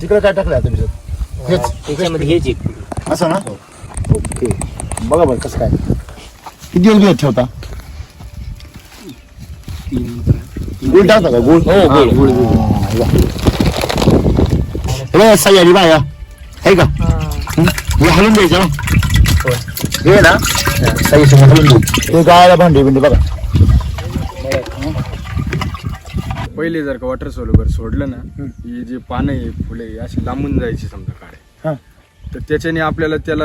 तिकडे काय टाकलं आता त्याच्यामध्ये हेच एक असं ना. ओके, बघा बरं कसं काय किती दिवस घेत ठेवता? गुळ टाकता का? गुळ सह्यारी बाया आहे का? हे हलून द्यायचं हे ना सही समोर हलून द्यायचं. ते गायला भांडी बिंडी बघा. पहिले जर का वॉटर सोल्युबल सोडलं ना ही जे पानं आहे फुले अशी लांबून जायची समजा काळे, तर त्याच्याने आपल्याला त्याला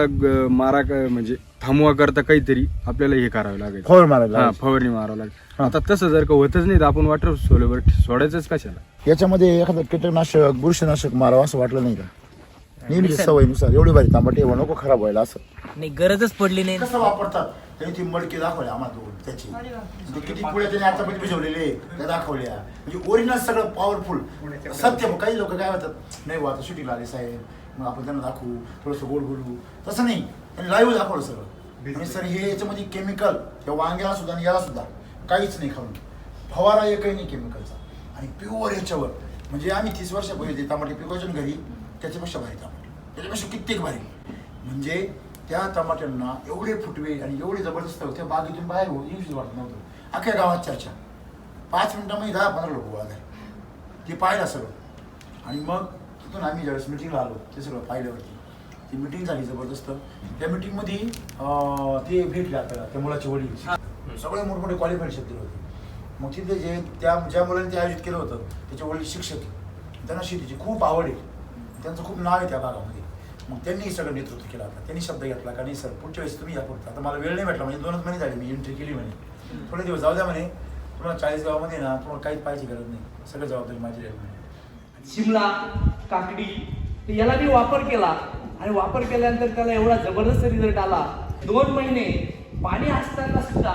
मारा म्हणजे थांबवा करता काहीतरी आपल्याला हे करावं लागेल, फवारणी मारावं लागेल. आता तसं जर का होतच नाही तर आपण वॉटर सोल्युबल सोडायचंच कशाला? याच्यामध्ये एखादं कीटकनाशक बुरशीनाशक मारावं असं वाटलं नाही का? नेहमीच्या सवयीनुसार एवढी भारी तांबट नको खराब व्हायला असं नाही, गरजच पडली नाही. कसं वापरतात त्यांनी ती मडकी दाखवल्या आम्हाला दोन त्याची किती पुढे त्यांनी आतापर्यंत भिजवलेले त्या दाखवल्या. म्हणजे ओरिजिनल सगळं पॉवरफुल सत्य. काही लोक काय म्हणतात नाही आता शूटिंग आले साहेब मग आपण त्यांना दाखवू थोडंसं गोड बोलू, तसं नाही त्यांनी लाईव्ह दाखवलं सगळं. आणि सर हे याच्यामध्ये केमिकल त्या वांग्याला सुद्धा आणि याला सुद्धा काहीच नाही खाऊन फवारा एकही नाही केमिकलचा आणि प्युअर याच्यावर म्हणजे आम्ही 30 वर्षापूर्वी ते टमाटे पिकवायचे घरी त्याच्यापेक्षा भारी टमाटे त्याच्यापेक्षा कित्येक भारी म्हणजे त्या टमाट्यांना एवढे फुटवे आणि एवढे जबरदस्त त्या बागेतून बाहेर येऊच वाटत नव्हतं अख्ख्या गावात चर्चा 5 मिनिटांमध्ये 10-15 लोक गोळा झाले ते पाहिलं सगळं आणि मग तिथून आम्ही ज्यावेळेस मिटिंगला आलो ते सगळं पाहिल्यावरती ती मिटिंग झाली जबरदस्त त्या मिटिंगमध्ये ते भेटले आपल्याला त्या मुलाचे वडील सगळे मोठमोठे क्वालिफाईड शेतकरी होते मग तिथे जे ज्या मुलांनी ते आयोजित केलं होतं त्याचे वडील शिक्षक त्यांना शेतीची खूप आवड आहे त्यांचं खूप नाव आहे त्या भागामध्ये मग त्यांनी सगळं नेतृत्व केलं आता त्यांनी शब्द घेतला का नाही सर पुढच्या वेळेस तुम्ही या पुढचा आता मला वेळ नाही भेटला म्हणजे 2च महिने झाले मी एंट्री केली म्हणे थोडे दिवस जाऊ द्या म्हणे तुम्हाला 40 गावामध्ये ना तुम्हाला काहीच पाहायची गरज नाही सगळं जबाबदारी माझी राहील म्हणे शिमला काकडी याला मी वापर केला आणि वापर केल्यानंतर त्याला एवढा जबरदस्त रिझल्ट आला 2 महिने पाणी असताना सुद्धा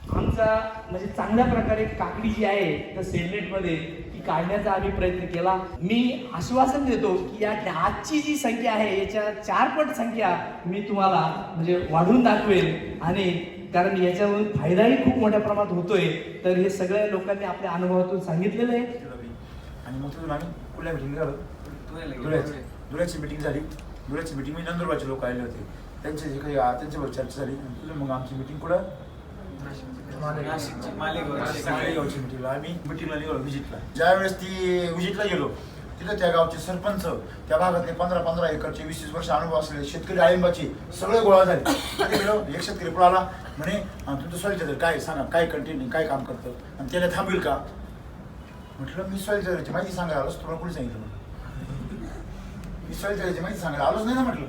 आमचा म्हणजे चांगल्या प्रकारे काकडी जी आहे त्या सेडनेटमध्ये ती काढण्याचा आम्ही प्रयत्न केला मी आश्वासन देतो की या आजची जी संख्या आहे याच्या 4 पट संख्या मी तुम्हाला म्हणजे वाढवून दाखवेल आणि कारण याच्यावरून फायदाही खूप मोठ्या प्रमाणात होतोय तर हे सगळ्या लोकांनी आपल्या अनुभवातून सांगितलेलं आहे आणि मग तिथून आम्ही कुठल्या मिटिंग झालो धुळ्याची मिटिंग झाली धुळ्याची मिटिंग मी नंदुरबारचे लोक आले होते त्यांचे जे काही त्यांच्यावर चर्चा झाली मग आमची मिटिंग कुठं मालेगावची मिटिंगला आम्ही मिटिंगला निघालो विजिटला ज्यावेळेस ती विजिटला गेलो तिथं त्या गावचे सरपंच त्या भागातले 15-15 एकरचे 20-20 वर्ष अनुभव असलेले शेतकरी डाळिंबाचे सगळे गोळा झाले गेलो एक शेतकरी पुढे आला म्हणे तुमचं सॉइल काय सांगा काय कंटिन्यू काय काम करतं आणि त्याला थांबेल का म्हटलं मी सॉइल चार्जरची माहिती सांगायला आलोच तुला कोणी सांगितलं मी सॉइल चार्जरची माहिती सांगायला आलोच नाही ना म्हटलं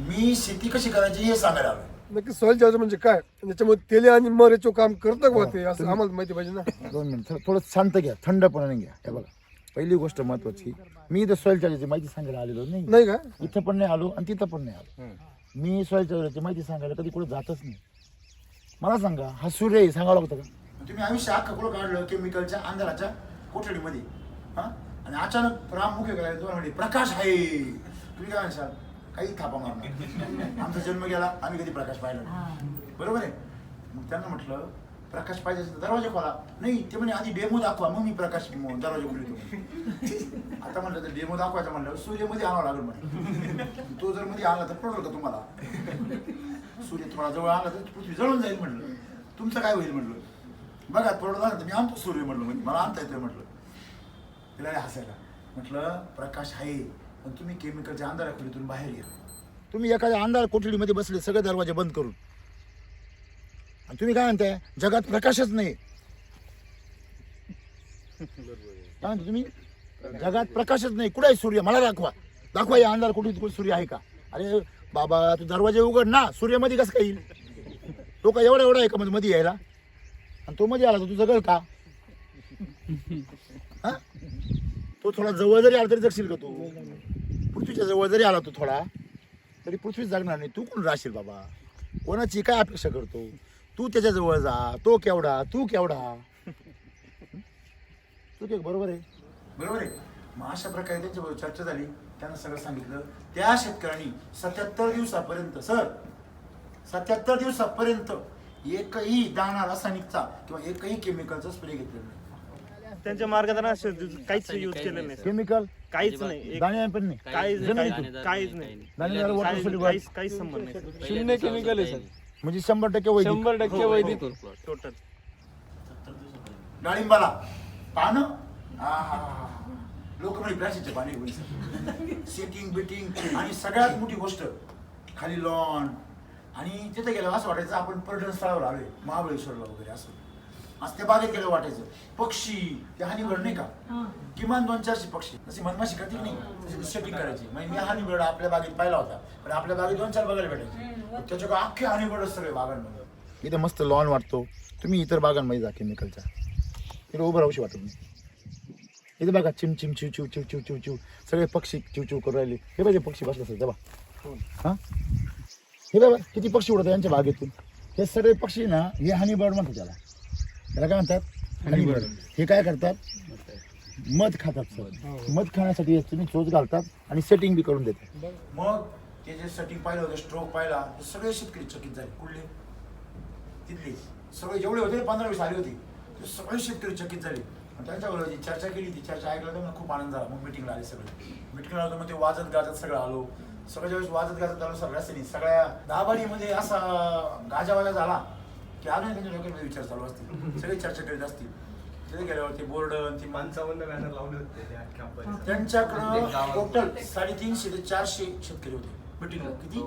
मी शेती कशी करायची हे सांगायला आलो नक्की सॉइल चार्जर म्हणजे काय त्याच्यामध्ये तेले आणि मरेचो काम करतं का ते असं आम्हाला माहिती पाहिजे ना 2 मिनिट थोडं शांत घ्या थंडपणाने घ्या हे बघा पहिली गोष्ट महत्वाची मी इथं सॉइल चार्जरची माहिती सांगायला आलेलो नाही का इथं पण नाही आलो आणि तिथं पण नाही आलो मी सॉइल चार्जरची माहिती सांगायला कधी कुठे जातच नाही मला सांगा हा सूर्य आहे सांगावं लागतं का तुम्ही आयुष्य अख्खं कुठं काढलं केमिकलच्या अंधाराच्या कोठडीमध्ये हा आणि अचानक राम मुख्य करायला दोन प्रकाश आहे तुम्ही काय म्हणशाल काही थापा मारणार आमचा जन्म गेला आम्ही कधी प्रकाश पाहिला बरोबर आहे मग त्यांना म्हटलं प्रकाश पाहिजे असेल तर दरवाजा खोला नाही ते म्हणे आधी डेमो दाखवा मग मी प्रकाश दरवाजा खोलतो आता म्हटलं तर डेमो दाखवायचा म्हटलं सूर्यमध्ये आणावं लागेल म्हटलं तो जर मध्ये आला तर पडल का तुम्हाला सूर्य तुम्हाला जवळ आला तर पृथ्वी जळून जाईल म्हटलं तुमचं काय होईल म्हटलं बघा पडलं झालं तर मी आणतो सूर्य म्हटलं म्हणजे मला आणता येतोय म्हटलं तिला हसायला म्हटलं प्रकाश आहे पण तुम्ही केमिकलच्या अंधारा खोलीतून बाहेर या तुम्ही एखाद्या अंधार कोठडीमध्ये बसले सगळे दरवाजे बंद करून आणि तुम्ही काय म्हणताय जगात प्रकाशच नाही काय म्हणता तुम्ही जगात प्रकाशच नाही कुठे आहे सूर्य मला दाखवा या अंधार कोठडीत कुठे सूर्य आहे का अरे बाबा तू दरवाजे उघड ना सूर्यमध्ये कसं काय येईल तो का एवढा आहे का म्हणजे मध्ये यायला आणि तो मध्ये आला तर तू जगल का हा तो थोडा जवळ जरी आला तरी जगशील का तू पृथ्वीच्या जवळ जरी आला तो थोडा तरी पृथ्वी जगणार नाही तू कोण राहशील बाबा कोणाची काय अपेक्षा करतो तू त्याच्या जवळ जा तो केवढा तू केवढा तू के बरोबर आहे मग अशा प्रकारे त्यांच्याबरोबर चर्चा झाली त्यांना सगळं सांगितलं त्या शेतकऱ्यांनी 77 दिवसापर्यंत 77 दिवसापर्यंत एकही दाणा रासायनिकचा किंवा एकही केमिकलचा स्प्रे घेतलेला नाही त्यांच्या मार्गदर्शनात काहीच यूज केलं नाही केमिकल काहीच नाही दाणे पण नाही काहीच नाही काहीच संबंध नाही शून्य केमिकल आहे सर म्हणजे 100% वैदिक टोटल डाळिंबाला पानं लोक म्हणजे प्लास्टिकचे पाणी होईल सेटिंग बिटिंग आणि सगळ्यात मोठी गोष्ट खाली लॉन आणि तिथे गेलं असं वाटायचं आपण पर्यटन स्थळावर आलोय महाबळेश्वरला वगैरे असं त्या बागेत गेलं वाटायचं पक्षी ते हानीबर्ड नाही का किमान 200-400 पक्षी जशी मधमाशी करतील नाही तशी सेटिंग करायची म्हणजे मी हानीबर्ड आपल्या बागेत पाहिला होता पण आपल्या बागेत 2-4 बघायला भेटायचे त्याच्या अख्खे हानीबर्ड सगळे बागांमध्ये इथं मस्त लॉन वाटतो तुम्ही इतर बागांमध्ये जा केमिकलच्या तिथे उभं राहूशी वाटत नाही इथे बघा चिम चिम चिव चिव चिव चिव चिव चिव सगळे पक्षी चिव चिव करून राहिले हे पाहिजे पक्षी बसले असेल तेव्हा हां हे बघा किती पक्षी उडतात यांच्या बागेतून हे सगळे पक्षी ना हे हनीबर्ड म्हणतात त्याला काय म्हणतात हनीबर्ड हे काय करतात मध खातात सर मध खाण्यासाठी तुम्ही चोच घालतात आणि सेटिंग बी करून देतात मग ते जे सेटिंग पाहिलं होतं, स्ट्रोक पाहिला, ते सगळे शेतकरी चकित झाले. कुठले? तिथले सगळे जेवढे होते 15-20 आले होते, ते सगळे शेतकरी चकित झाले. त्यांच्याबरोबर जी चर्चा केली, ती चर्चा ऐकलं तर मला खूप आनंद झाला. मग मिटिंगला आले सगळे. मिटिंगला आलो मग ते वाजत गाजत सगळं आलो. सगळं ज्यावेळेस वाजत गाजत आलो सगळ्या सगळ्या दाबाडीमध्ये असा गाजावाला झाला की अजून त्यांच्या डोक्यामध्ये विचार चालू असतील, सगळे चर्चा करीत असतील. तिथे गेल्यावर ते बोर्ड ती 55 बॅनर लावले होते. त्यांच्याकडं टोटल 350 ते 400 शेतकरी होते मिटिंगला. किती?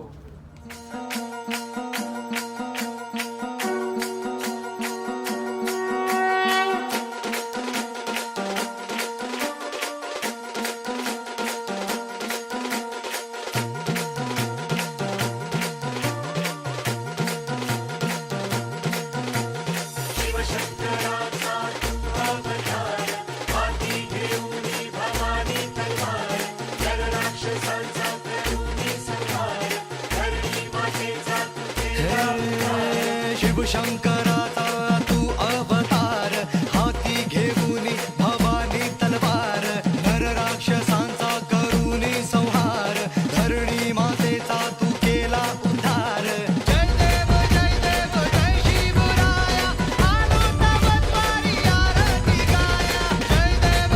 शिवशंकराचा तू अवतार, हाती घेऊन भवानी तलवार, नर राक्षसांचा करूनी संहार, धरणी मातेचा तू केला उद्धार. जय देव जय शिवराया, आलो तवद्वारी आरती गाया. जय देव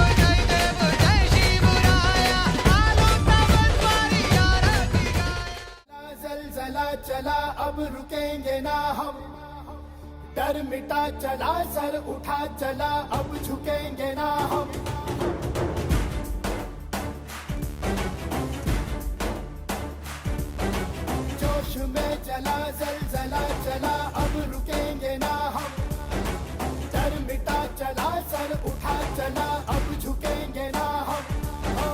जय शिवराया, आलो तवद्वारी आरती गाया. ज़लज़ला चला अब रुकेंगे ना हम, डर मिटा चला सर उठा चला अब झुकेंगे ना हम. जोश में चला ज़लज़ला चला अब रुकेंगे ना हम, डर मिटा चला सर उठा चला अब झुकेंगे ना हम. ओ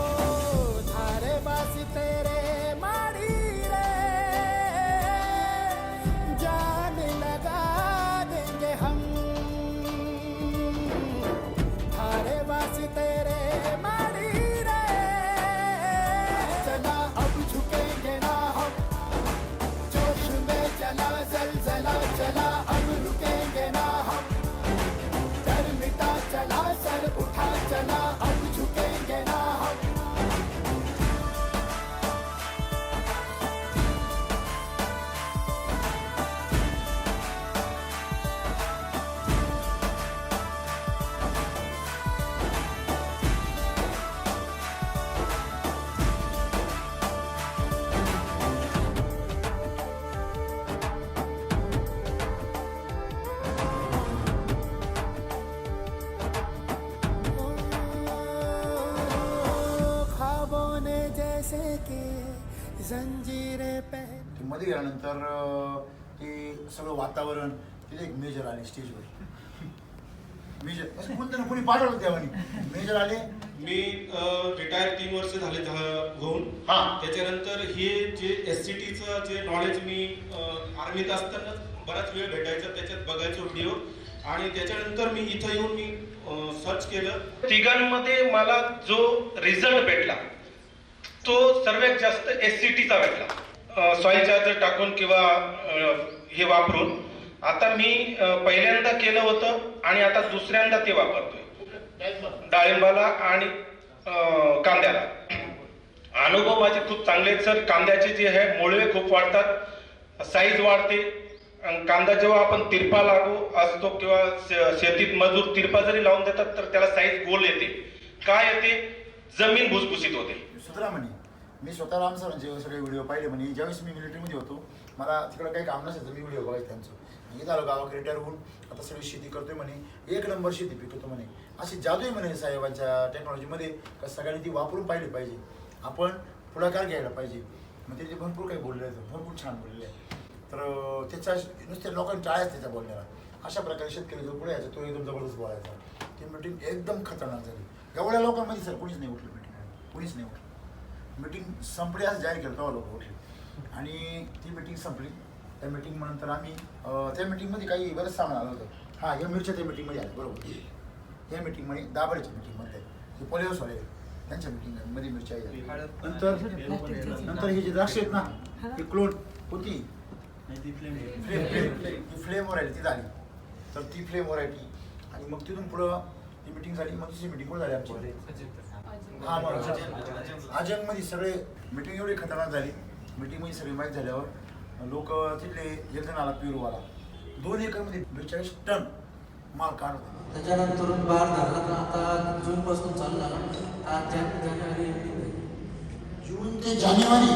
थारे बास तेरे माड़ी रे, जान लगा देंगे हम. थारे बास तेरे माड़ी रे, चला अब झुकेंगे ना हम. जोश में चला ज़लज़ला चला अब रुकेंगे ना हम, डर मिटा चला सर उठा चला अब झुकेंगे ना हम. ख्वाबों ने जैसे के जंजीरें पहन. ते मध्ये गेल्यानंतर ते सगळं वातावरण, तिथे एक मेजर आले स्टेजवर. मेजर असं कोणतं ना कोणी पाठवलं तेव्हा मेजर आले. मी रिटायर 3 वर्ष झाले होऊन. त्याच्यानंतर हे जे SCTचं जे नॉलेज मी आर्मीत असताना बराच वेळ भेटायचा, त्याच्यात बघायचो व्हिडिओ. आणि त्याच्यानंतर मी इथं येऊन मी सर्च केलं. तिघांमध्ये मला जो रिझल्ट भेटला तो सर्वात जास्त SCTचा भेटला, सॉइल चार्जर टाकून किंवा हे वापरून. आता मी पहिल्यांदा केलं होतं आणि आता दुसऱ्यांदा ते वापरतोय डाळिंबाला आणि कांद्याला. अनुभव माझे खूप चांगले आहेत सर. कांद्याचे जे आहे मुळवे खूप वाढतात, साईज वाढते. कांदा जेव्हा आपण तिरपा लागू असतो किंवा शेतीत मजूर तिरपा जरी लावून देतात तर त्याला साईज गोल येते. काय येते? जमीन भुसभुशीत होते. सुधरा म्हणे, मी स्वतः राम सरांचे सगळे व्हिडिओ पाहिले म्हणे. ज्यावेळेस मी मिलिटरीमध्ये होतो, मला तिकडं काही काम नसायचं, मी व्हिडिओ बघायचे त्यांचं. मी झालो गावाकडे रिटायर होऊन आता सगळी शेती करतोय म्हणे, 1 नंबर शेती पिकवतो म्हणे. अशी जादू आहे म्हणे साहेबांच्या टेक्नॉलॉजीमध्ये, का सगळ्यांनी ती वापरून पाहिली पाहिजे. आपण पुढाकार घ्यायला पाहिजे. मग ते भरपूर काही बोलले आहेत, भरपूर छान बोलले आहे. तर त्याच्या नुसत्या लोकांनी टाळायचं त्याच्या बोलण्याला. अशा प्रकारे शेतकरी जो पुढे यायचा तो एकदम जबरदस्त बोलायचा. ती मिटिंग एकदम खतरनाक झाली. एवढ्या लोकांमध्ये सर कोणीच नाही उठलं मिटिंग, कोणीच नाही उठलं. मिटिंग संपली असं जाहीर केलं तेव्हा लोक उठले आणि ती मिटिंग संपली. त्या मिटिंग नंतर आम्ही त्या मिटिंगमध्ये काही बरंच सामान आलं होतं. हां, या मिरच्या त्या मिटिंगमध्ये आले बरोबर. या मिटिंगमध्ये दाभाडेच्या मिटिंगमध्ये ते पोलिओसवाले त्यांच्या मिटिंगमध्ये मिरच्या नंतर हे जे द्राक्ष आहेत ना, ती क्लोन होती, फ्लेम व्हरायटी ती झाली. तर ती फ्लेम व्हरायटी आणि मग तिथून पुढं ती मिटिंग झाली. मग तिची मिटिंग पण झाली आमची. हां, बरोबर. अजंगमध्ये सगळे मिटिंग एवढी खतरनाक झाली मीटिंगमध्ये सगळी माहीत झाल्यावर लोक तिथले एक जण आला प्युरोवाला 2 एकरमध्ये 42 टन माल काढत होता. त्याच्यानंतर बाहेर धरला तर आता जून पासून चालू झाला. आज जानेवारी जून ते जानेवारी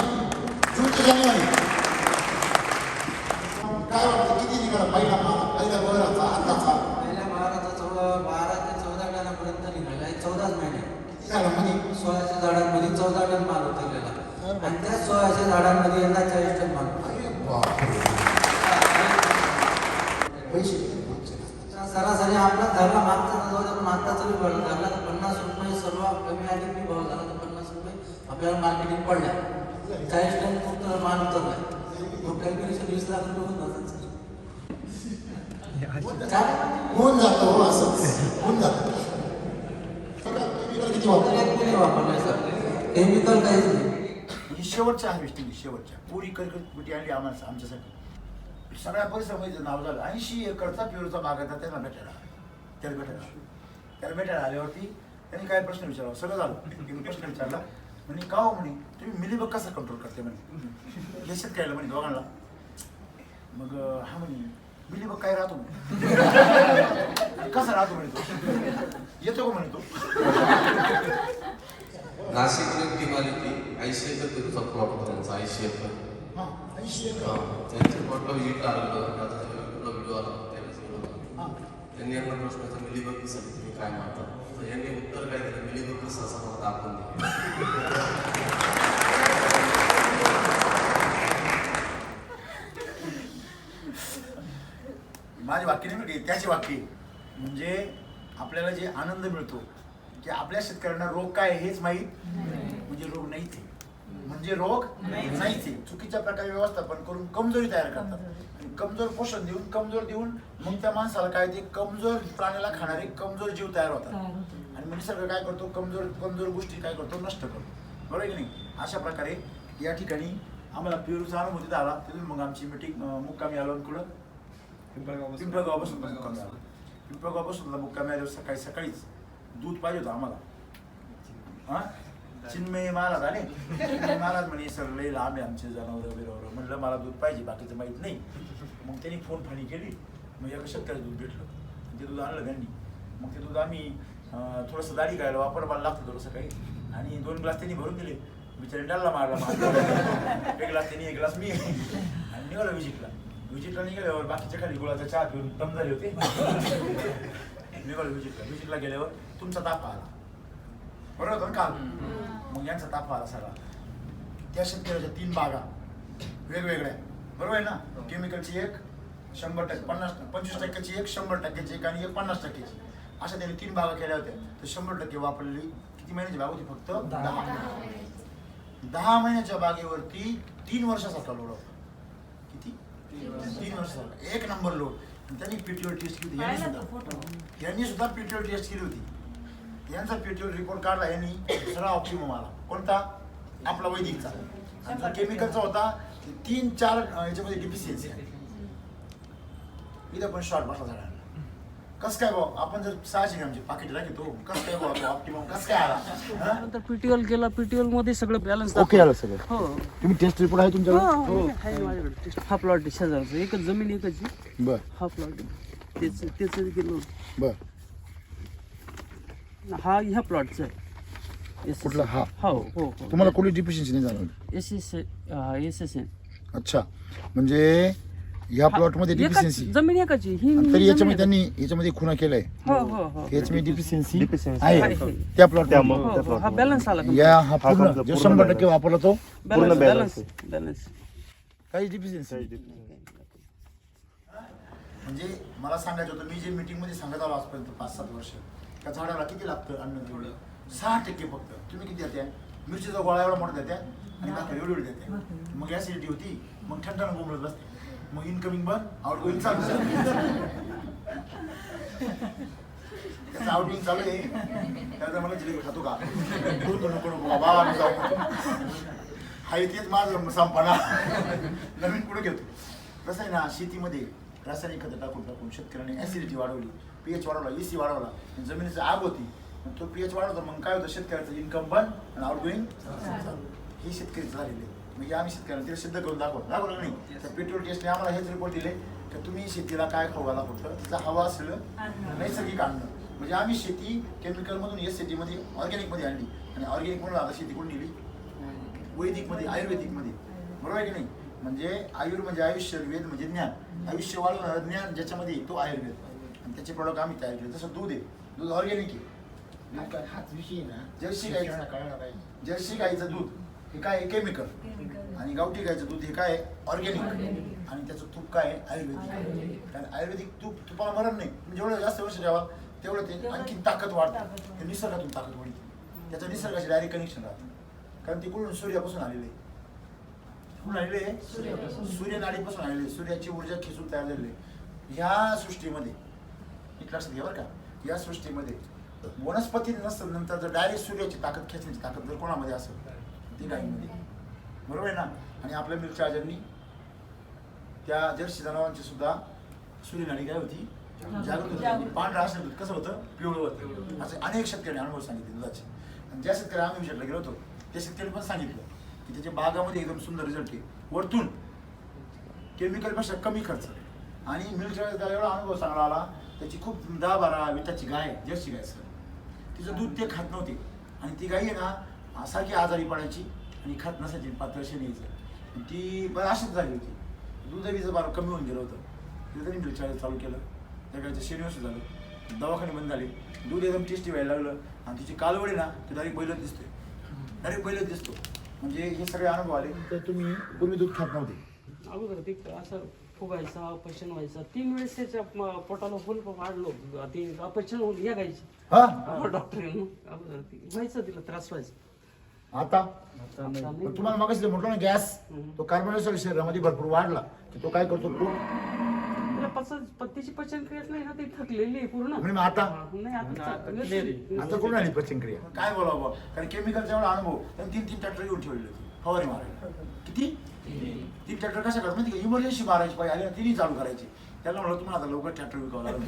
काय वाटतं किती निघाला पहिला बहराचा आताचा? पहिल्या बहाराचा 12 ते 14 टनापर्यंत निघाला. 14 महिने झाला म्हणजे 1600 झाडांमध्ये 14 टन माल उतरलेला आणि त्या 1600 झाडांमध्ये यंदा 40 टन माल. सरासरी आपला धरला मागचा जाऊ दे पण आता जरी धरला तर 50 रुपये सर्व कमी अधिक भाव झाला तर 50 रुपये आपल्याला मार्केटिंग पडल्या. 40 टन फक्त माल उतरला. कॅल्क्युलेशन 20 लाख रुपये होऊन जातं हो असं होऊन जातं. वापरलाय सर केमिकल काहीच नाही. ही शेवटच्या हार्वेस्टिंग शेवटच्या पुरी करकट आणली आम्हाला आमच्यासाठी. सगळ्या परिसरामध्ये नाव झालं. 80 एकरचा प्युरोचा बाग आहे त्याला भेटायला आल्यावरती त्यांनी काय प्रश्न विचारला. सगळं झालं प्रश्न विचारला म्हणे का हो म्हणे तुम्ही मिलीबग कसा कंट्रोल करते म्हणे हे शेतकऱ्याला म्हणे दोघांना. मग हा म्हणे मिलीबग काय राहतो म्हणे कसा राहतो म्हणे तो येतो का म्हणे तो. नाशिक टीम आली ती 80 एकर पेरूचा प्लॉट होता त्यांचा. 80 एकर त्यांच्या प्लॉटला व्हिजिट आलेलं व्हिडिओ आला त्यांनी यांना प्रश्नाचा मिलीबग कसं तुम्ही काय मानता तर यांनी उत्तर काय दिलं मिलीबग कसं असं मला दाखवून माझे वाक्य नाही म्हणजे त्याचे वाक्य म्हणजे आपल्याला जे आनंद मिळतो की आपल्या शेतकऱ्यांना रोग काय हेच माहीत म्हणजे रोग नाहीच आहे म्हणजे रोग नाहीच आहे. चुकीच्या प्रकारे व्यवस्थापन करून कमजोरी तयार करतात आणि कमजोर पोषण देऊन कमजोर देऊन मग त्या माणसाला काय ते कमजोर प्राण्याला खाणारे कमजोर जीव तयार होतात आणि मग निसर्ग काय करतो कमजोर गोष्टी काय करतो नष्ट करतो. बरोबर की नाही. अशा प्रकारे या ठिकाणी आम्हाला प्युरोचा अनुभूती आला. तिथून मग आमची मिटिंग मुक्कामी आलो कुठं पिंपळगावापासून मुक्कामी आलो. पिंपळगावापासून मुक्कामी आलो. सकाळीच दूध पाहिजे होतं आम्हाला. चिन्मय महाराज आले. महाराज म्हणे सर लई लांब आहे आमचे जनावर बिरावर. म्हटलं मला दूध पाहिजे बाकीचं माहीत नाही. मग त्यांनी फोन फाणी केली. मग एका शेतकऱ्याचं दूध भेटलं ते दूध आणलं त्यांनी. मग ते दूध आम्ही थोडंसं दाढी करायला वापरायला लागतं थोडंसं काही आणि 2 ग्लास त्यांनी भरून दिले. बिचारी डालला मारला. 1 ग्लास त्यांनी 1 ग्लास मी आणि निघालो विजिटला निघाल्यावर बाकीच्या खाली गुळाचा चहा पिऊन दम झाले होते. निघालो विजिटला गेल्यावर तुमचा ताप आला. बरोबर होतं काल. मग यांचा ताप आला सगळा. त्या शेतकऱ्याच्या 3 बागा वेगवेगळ्या बरोबर आहे ना. केमिकलची एक 100% 25% एक 100% एक आणि एक 50%. अशा त्यांनी 3 बागा केल्या होत्या. तर 100% वापरलेली किती महिन्याची बाग होती फक्त 10 महिन्याच्या बागेवरती 3 वर्षाचा लोड होता. किती 3 वर्षाचा 1 नंबर लोड. त्यांनी पीटीओ टेस्ट केली होती. यांनी सुद्धा पीटीओ टेस्ट केली होती. यांचा पीटीओ रिपोर्ट काढला यांनी दुसरा ऑप्टिमम आला. कोणता आपला वैदिकचा. आणि जो केमिकलचा होता 3-4 याच्यामध्ये डिफिशियन्सी आहे. इथं पण शॉर्ट बसला झाला. कसं काय भाऊ आपण जर 600 ग्रॅमचे पाकिट राखतो कसं काय भाऊ ऑप्टिमम कसं काय आला. नंतर पीटीएल केला. पीटीएल मध्ये सगळं बॅलन्स ओके आलं सगळं. हो तुम्ही टेस्ट रिपोर्ट आहे तुमच्याकडे. हो आहे माझ्याकडे. हा प्लॉट शेजारचा एकच जमीन एकच. बर हा प्लॉट तेच केलं. बर हा ह्या प्लॉटचा आहे. कुठला हा. हो तुम्हाला कोणी डिफिशियन्सी नाही जाणवली. SSN. अच्छा म्हणजे या प्लॉट मध्ये डिफिशियन्सी जमीन एकाची ही. तरी याच्यामध्ये त्यांनी याच्यामध्ये खुणा केलाय. हो याच्यामध्ये डिफिशियन्सी आहे त्या प्लॉट. हा बॅलन्स आला. या हा पूर्ण जो 100% वापरला तो पूर्ण बॅलन्स. काही डिफिशियन्सी म्हणजे मला सांगायचं होतं. मी जे मीटिंग मध्ये सांगत आलो आजपर्यंत 5-7 वर्ष त्या झाडाला किती लागतं अन्न तेवढं 6% फक्त. तुम्ही किती देत्या. मिरचीचा गोळा एवढा मोठा देत्या आणि बाकी एवढी देत्या. मग ऍसिडिटी होती. मग ठणठण बोंबलत बसते. मग इनकमिंग बंद आउटगोईंग चालू. त्याचं आउटगोईंग चालू आहे. त्याचा मला जिलेबी खातो का नको बाबा हा तेच माझं संपणा नवीन पुढे घेतो. कसं आहे ना शेतीमध्ये रासायनिक खतं टाकून शेतकऱ्यांनी ऍसिडिटी वाढवली. pH वाढवला. EC वाढवला. जमिनीची आग होती. तो pH वाढवतो मग काय होतं शेतकऱ्याचं इन्कम बंद आणि आउटगोईंग हे शेतकरीचं झालेलं आहे. म्हणजे आम्ही शेतकऱ्यांना तिला सिद्ध करून दाखवलं नाही. तर पेट्रोल टेस्टने आम्हाला हेच रिपोर्ट दिले की तुम्ही शेतीला काय खाऊ घाला, फक्त तिचा हवा असलं नैसर्गिक अन्न. म्हणजे आम्ही शेती केमिकलमधून SCT मध्ये ऑर्गॅनिकमध्ये आणली आणि ऑर्गॅनिक म्हणून आता शेती कोण नेली वैदिकमध्ये, आयुर्वेदिकमध्ये. बरोबर आहे की नाही? म्हणजे म्हणजे आयुष्य, वेद म्हणजे ज्ञान, आयुष्य वाढवणारं ज्ञान ज्याच्यामध्ये तो आयुर्वेद, आणि त्याचे प्रोडक्ट आम्ही तयार केले. जसं दूध आहे, दूध ऑर्गॅनिक आहे. हाच विषय ना, जर्सी गाईचं दूध हे काय आहे केमिकल, आणि गावठी गाईचं दूध हे काय आहे ऑर्गॅनिक, आणि त्याचं तूप काय आहे आयुर्वेदिक. कारण आयुर्वेदिक तुपाला मरण नाही, म्हणजे जेवढं जास्त वर्ष द्यावा तेवढं ते आणखी ताकद वाढतं. ते निसर्गातून ताकद वाढते, त्याचं निसर्गाशी डायरेक्ट कनेक्शन राहतं. कारण ते कुठून सूर्यापासून आलेले आहे, कुठून आलेले आहे सूर्यनाडीपासून आलेले, सूर्याची ऊर्जा खेचून तयार झालेली. ह्या सृष्टीमध्ये एक लक्षात घ्या बरं का, या सृष्टीमध्ये वनस्पती नसतं, नंतर जर डायरेक्ट सूर्याची ताकद खेचण्याची ताकद जर कोणामध्ये असेल ती गाईमध्ये. बरोबर आहे ना? आणि आपल्या मिल्क चार्जरनी त्या जर्सी जनावरांची सुद्धा सूर्यनाडी काय होती जागृत होती. पांढरा असं दूध कसं होतं पिवळं होतं. असे अनेक शेतकऱ्यांनी अनुभव सांगितले दुधाचे. आणि ज्या शेतकऱ्या आम्ही विचारला गेलो होतो त्या शेतकऱ्यांनी पण सांगितलं की त्याच्या बागामध्ये एकदम सुंदर रिझल्ट आहे, वरतून केमिकलपेक्षा कमी खर्च. आणि मिल्क चार्जरचा एवढा अनुभव चांगला आला, त्याची खूप 10-12 विटाची गाय, जर्सी गाय सर, तिचं दूध ते खात नव्हते. आणि ती गाई आहे ना सारखी आजारी पडायची आणि खात नसायची, पातळशी न्यायचं. ती बरं अशीच झाली होती, दूधबीचं बार कमी होऊन गेलं होतं. तिथं त्यांनी मिल्क चार्जर चालू केलं, त्या गायचं शनिवर्ष झालं, दवाखाने बंद झाले, दूध एकदम टेस्टी व्हायला लागलं. आणि तिची कालवडी ना ती डायरेक्ट बैलच दिसते, डायरेक्ट बैलच दिसतो. म्हणजे हे सगळे अनुभव आले. तर तुम्ही पूर्वी दूध खात नव्हते, अगोदर ते असं फुगायचा, अपचन व्हायचा, 3 वेळेस त्याच्या पोटाला फुल वाढलो, ते अपचन होऊन या गायची डॉक्टर व्हायचं, तिला त्रास व्हायचा. आता तुम्हाला मागाशी म्हटलं ना गॅस, तो कार्बन डायऑक्साईड शरीरामध्ये भरपूर वाढला की तो काय करतो, पत्तीची पचन क्रियाच नाही ना, ती थकलेली आहे पूर्ण. म्हणजे आता आता कोण आली पचनक्रिया काय बोलावं. कारण केमिकलचा एवढा अनुभव, त्यांनी 3 ट्रॅक्टर घेऊन ठेवलेली होती फवारी मारायला. किती 3 ट्रॅक्टर कशा करतात माहिती का, इमर्जन्सी मारायची पाहिजे आली तिन्ही चालू करायची. त्याला म्हणलं तुम्हाला आता लवकर ट्रॅक्टर विकावं लागेल,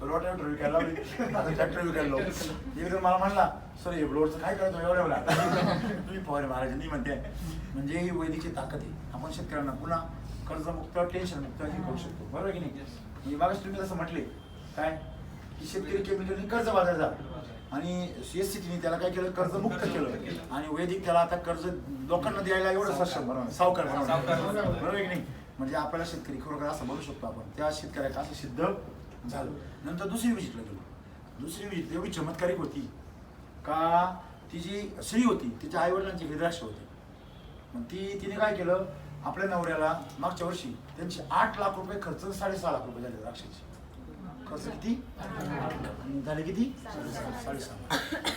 रोटावेटर विकायला लावली, आता ट्रॅक्टर विकायला लावली. एकदा मला म्हणला सर हे ब्लोअरचं काय करायचं एवढ्या वेळा तुम्ही फवारी मारायची नाही म्हणते. म्हणजे ही वैदिकची ताकद आहे. आपण शेतकऱ्यांना पुन्हा कर्जमुक्त, टेन्शनमुक्त हे करू शकतो. बरोबर की नाही? म्हणजे मागास तुम्ही जसं म्हटले काय की शेतकरी केमिकलनी कर्ज बाजारचा, आणि SCTने त्याला काय केलं कर्जमुक्त केलं, आणि वैदिक त्याला आता कर्ज लोकांना द्यायला एवढं सक्षम बनवलं, सावकार बनवलं. बरोबर की नाही? म्हणजे आपल्याला शेतकरी खरोखर असं बोलू शकतो आपण, त्या शेतकऱ्याला असं सिद्ध झालं. नंतर दुसरी विजिटला गेलो. दुसरी विजिट एवढी चमत्कारिक होती का, ती जी स्त्री होती तिच्या आईवडिलांची विद्राक्ष होते. मग तिने काय केलं, आपल्या नवऱ्याला मागच्या वर्षी त्यांचे 8 लाख रुपये खर्च, 6.5 लाख रुपये झाले द्राक्षाचे खर्च. किती झाले? किती? 6.5.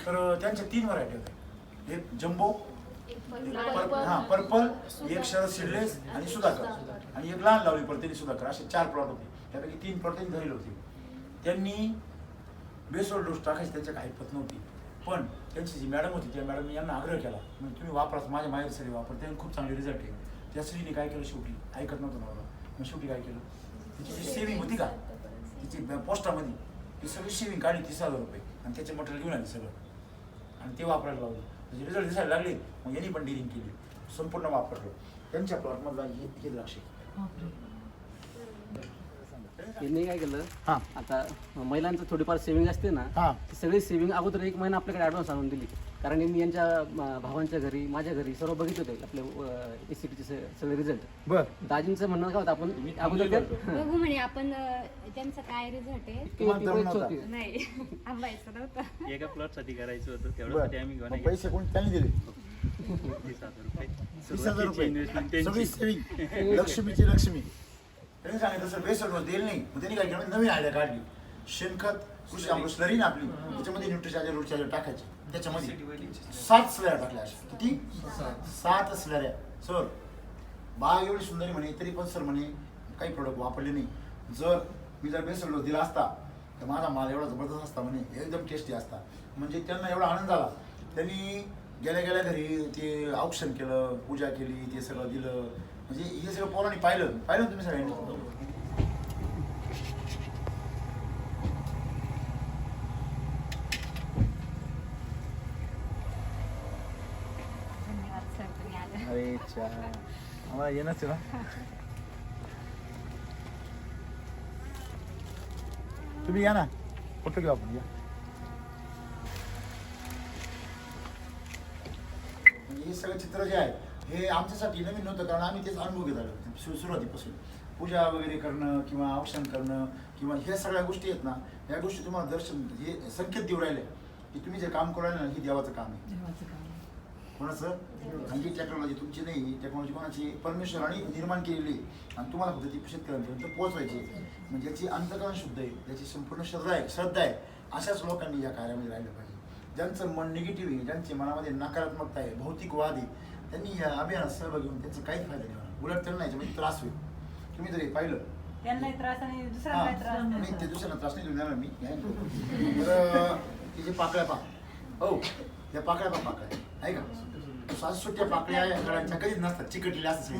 तर त्यांच्या 3 व्हरायटी होत्या, एक जम्बो, पर्पल, एक शरद सीडलेस आणि सुधाकर, आणि एक लहान लावली पण त्यांनी सुधाकर. असे 4 प्लॉट होते, त्यापैकी 3 प्लॉट त्यांनी धरले होते. त्यांनी बेसोल डोस टाकायची त्यांच्या काही पत नव्हती, पण त्यांची जी मॅडम होती त्या मॅडमने यांना आग्रह केला, म्हणजे तुम्ही वापरा, माझ्या माहेरसाठी वापर, त्यांनी खूप चांगले रिझल्ट आहे. त्या स्त्रीने काय केलं, शेवटी ऐकत नव्हतं नवरा, मग शेवटी काय केलं, तिची जी सेविंग होती का तिची पोस्टामध्ये ती सगळी सेविंग काढली 30,000 रुपये, आणि त्याचे मटेरियल घेऊन आले सगळं, आणि ते वापरायला लावलं. म्हणजे रिझल्ट दिसायला लागले. मग यांनी पण डिलिंग केली, संपूर्ण वापरलं. त्यांच्या प्लॉटमधला हे द्राक्ष. यांनी काय केलं, आता महिलांचं थोडीफार सेव्हिंग असते ना, ती सगळी सेव्हिंग अगोदर 1 महिना आपल्याकडे ऍडव्हान्स आणून दिली. कारण यांनी यांच्या भावांच्या घरी, माझ्या घरी सर्व बघितले होते आपले SCTचे सगळे रिझल्ट. दाजींचं म्हणणं काय होतं, आपण अगोदर बघू म्हणे आपण त्यांचा काय रिझल्ट आहे नाही आंबायचं नव्हतं, एका प्लॉट साठी करायचं होतं, तेवढ्यासाठी आम्ही घेऊन पैसे कोण त्यांनी दिले 30,000 रुपये सगळी सेविंग. लक्ष्मीची लक्ष्मी. त्यांनी सांगितलं सर बेसल डोस देईल नाही, मग त्यांनी काय केलं, नवीन आयडिया काढली. शेणखत, कृषी अमृत स्लरी ना आपली, त्याच्यामध्ये न्यूट्रिचार्जर रूट चार्जर टाकायचे, त्याच्यामध्ये 7 स्लऱ्या टाकल्या. अशा किती? 7 स्लऱ्या. सर बाग एवढी सुंदर म्हणे, तरी पण सर म्हणे काही प्रोडक्ट वापरले नाही. मी जर बेसल डोस दिला असता तर माझा माल एवढा जबरदस्त असता म्हणे, एकदम टेस्टी असता. म्हणजे त्यांना एवढा आनंद झाला. त्यांनी गेल्या घरी ते औक्षण केलं, पूजा केली, ते सगळं दिलं. म्हणजे हे सगळं पोरांनी पाहिलं तुम्ही सगळ्यांनी. अच्छा आम्हाला येणंच आहे ना. तुम्ही या ना, फोटो घेऊ आपण. या हे सगळं चित्र जे आहे हे आमच्यासाठी नवीन नव्हतं, कारण आम्ही तेच अनुभव घेत आलो सुरुवातीपासून. पूजा वगैरे करणं किंवा औक्षण करणं किंवा ह्या सगळ्या गोष्टी आहेत ना, ह्या गोष्टी तुम्हाला दर्शन हे संकेत देऊ राहिले की तुम्ही जे काम करू राहिले ना, ही देवाचं काम आहे. कोणाचं? आणि ही टेक्नॉलॉजी तुमची नाही, ही टेक्नॉलॉजी कोणाची? परमेश्वराने निर्माण केलेली आणि तुम्हाला फक्त ती शेतकऱ्यांपर्यंत पोहोचवायची. म्हणजे याची अंतकरण शुद्ध आहे, त्याची संपूर्ण श्रद्धा आहे. अशाच लोकांनी या कार्यामध्ये राहिलं पाहिजे. ज्यांचं मन निगेटिव्ह आहे, ज्यांच्या मनामध्ये नकारात्मकता आहे, भौतिकवाद आहे, त्यांनी या अभियानात सहभाग घेऊन त्यांचा काहीच फायदा नाही होणार. उलट त्यांना याच्यामध्ये त्रास होईल. तुम्ही जरी पाहिलं त्यांनाही त्रास आणि दुसऱ्यांनाही त्रास नाही, ते दुसऱ्यांना त्रास नाही देऊन देणार मी. तर ते जे पाकळ्या हो त्या पाकळ्या आहे का, सात सुट्ट्या पाकळ्या घरांच्या कधीच नसतात, चिकटलेल्या असतात.